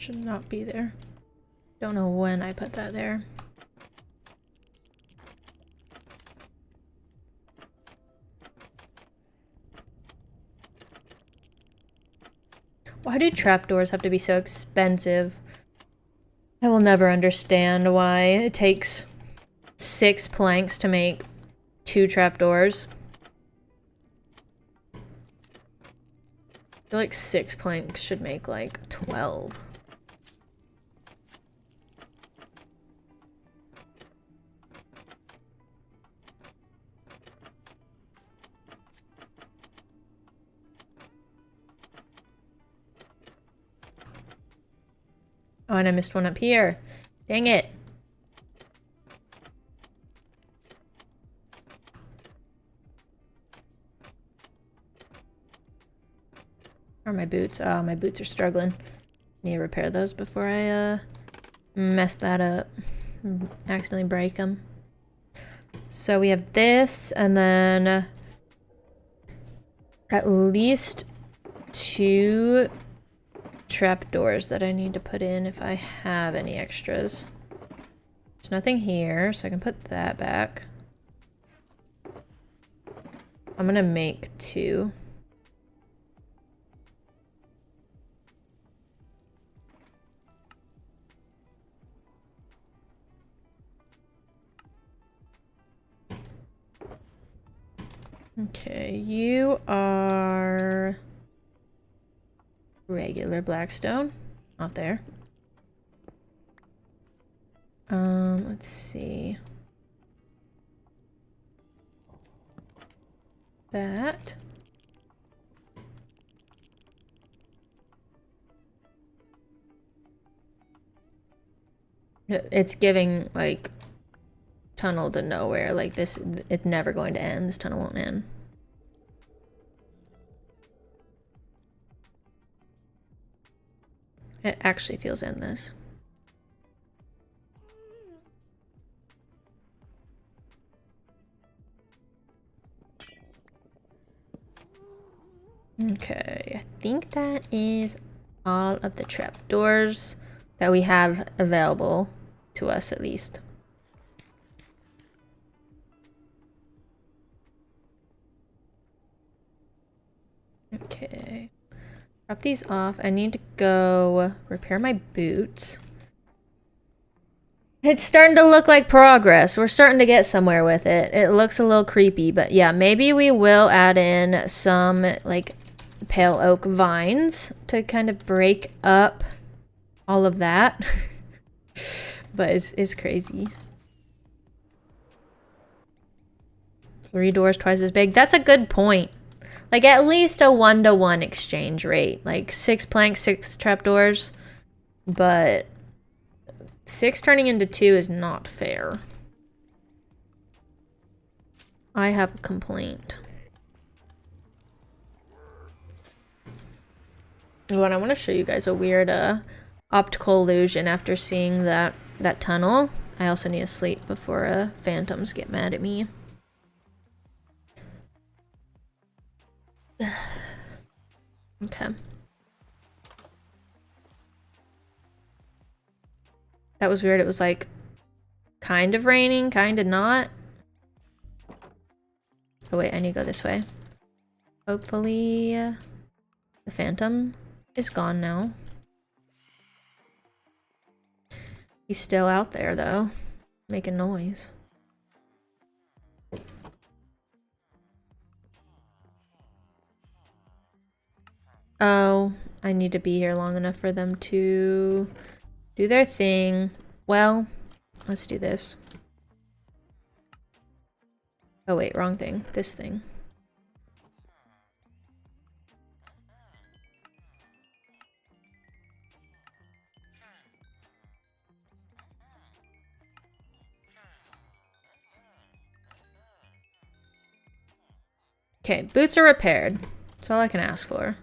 Should not be there. Don't know when I put that there. Why do trapdoors have to be so expensive? I will never understand why it takes 6 planks to make 2 trapdoors. I feel like 6 planks should make like 12. Oh, and I missed one up here. Dang it. Where are my boots? Oh, my boots are struggling. Need to repair those before I mess that up. Accidentally break them. So we have this, and then at least 2 trapdoors that I need to put in if I have any extras. There's nothing here, so I can put that back. I'm gonna make 2. Okay, you are regular blackstone. Not there. Let's see. That. It's giving, like, tunnel to nowhere. Like, this, it's never going to end. This tunnel won't end. It actually feels endless. Okay, I think that is all of the trapdoors that we have available to us, at least. Okay. Drop these off. I need to go repair my boots. It's starting to look like progress. We're starting to get somewhere with it. It looks a little creepy, but yeah, maybe we will add in some like pale oak vines to kind of break up all of that. But it's crazy. 3 doors twice as big. That's a good point. Like, at least a 1-to-1 exchange rate. Like, 6 planks, 6 trapdoors. But 6 turning into 2 is not fair. I have a complaint. When I want to show you guys a weird optical illusion after seeing that tunnel. I also need to sleep before phantoms get mad at me. Okay. That was weird. It was like kind of raining, kind of not. Oh wait, I need to go this way. Hopefully the phantom is gone now. He's still out there though, making noise. Oh, I need to be here long enough for them to do their thing. Well, let's do this. Oh wait, wrong thing. This thing. Okay, boots are repaired. That's all I can ask for.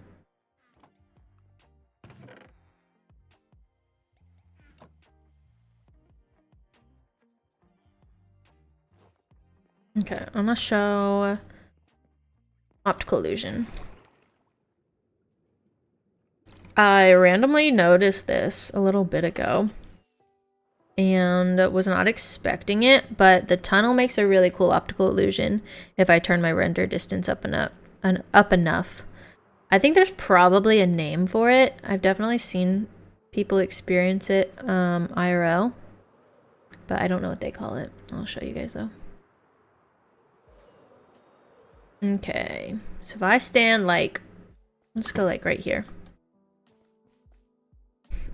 Okay, I'm gonna show optical illusion. I randomly noticed this a little bit ago and was not expecting it, but the tunnel makes a really cool optical illusion if I turn my render distance up enough. I think there's probably a name for it. I've definitely seen people experience it IRL, but I don't know what they call it. I'll show you guys though. Okay, so if I stand like, let's go like right here.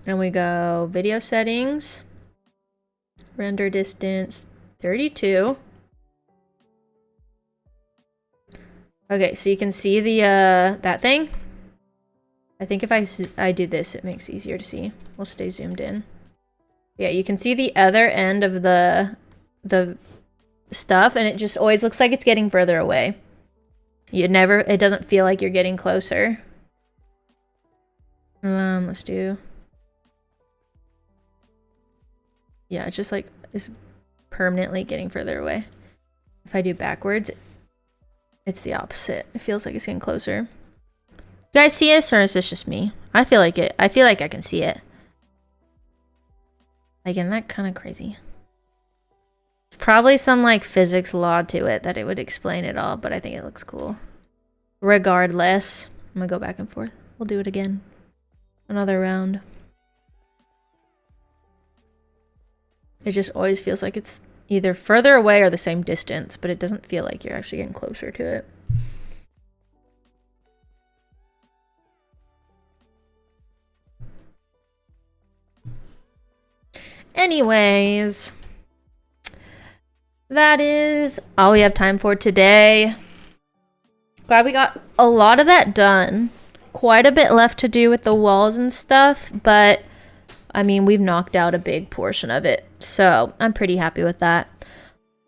And we go video settings, render distance 32. Okay, so you can see the that thing. I think if I do this, it makes it easier to see. We'll stay zoomed in. Yeah, you can see the other end of the stuff, and it just always looks like it's getting further away. It doesn't feel like you're getting closer. Let's do. Yeah, it just like is permanently getting further away. If I do backwards, it's the opposite. It feels like it's getting closer. You guys see this, or is this just me? I feel like it. I feel like I can see it. Like, isn't that kind of crazy? Probably some like physics law to it that it would explain it all, but I think it looks cool. Regardless, I'm gonna go back and forth. We'll do it again. Another round. It just always feels like it's either further away or the same distance, but it doesn't feel like you're actually getting closer to it. Anyways, that is all we have time for today. Glad we got a lot of that done. Quite a bit left to do with the walls and stuff, but I mean, we've knocked out a big portion of it, so I'm pretty happy with that.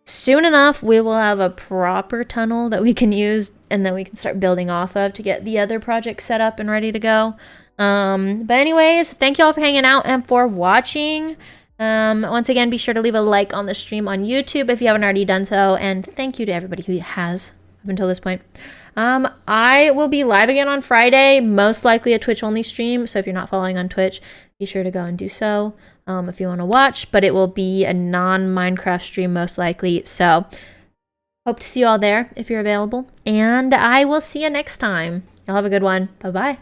Soon enough, we will have a proper tunnel that we can use, and then we can start building off of to get the other projects set up and ready to go. But anyways, thank you all for hanging out and for watching. Once again, be sure to leave a like on the stream on YouTube if you haven't already done so, and thank you to everybody who has up until this point. I will be live again on Friday, most likely a Twitch only stream, so if you're not following on Twitch, be sure to go and do so if you want to watch, but it will be a non-Minecraft stream most likely, so hope to see you all there if you're available, and I will see you next time. Y'all have a good one. Bye-bye.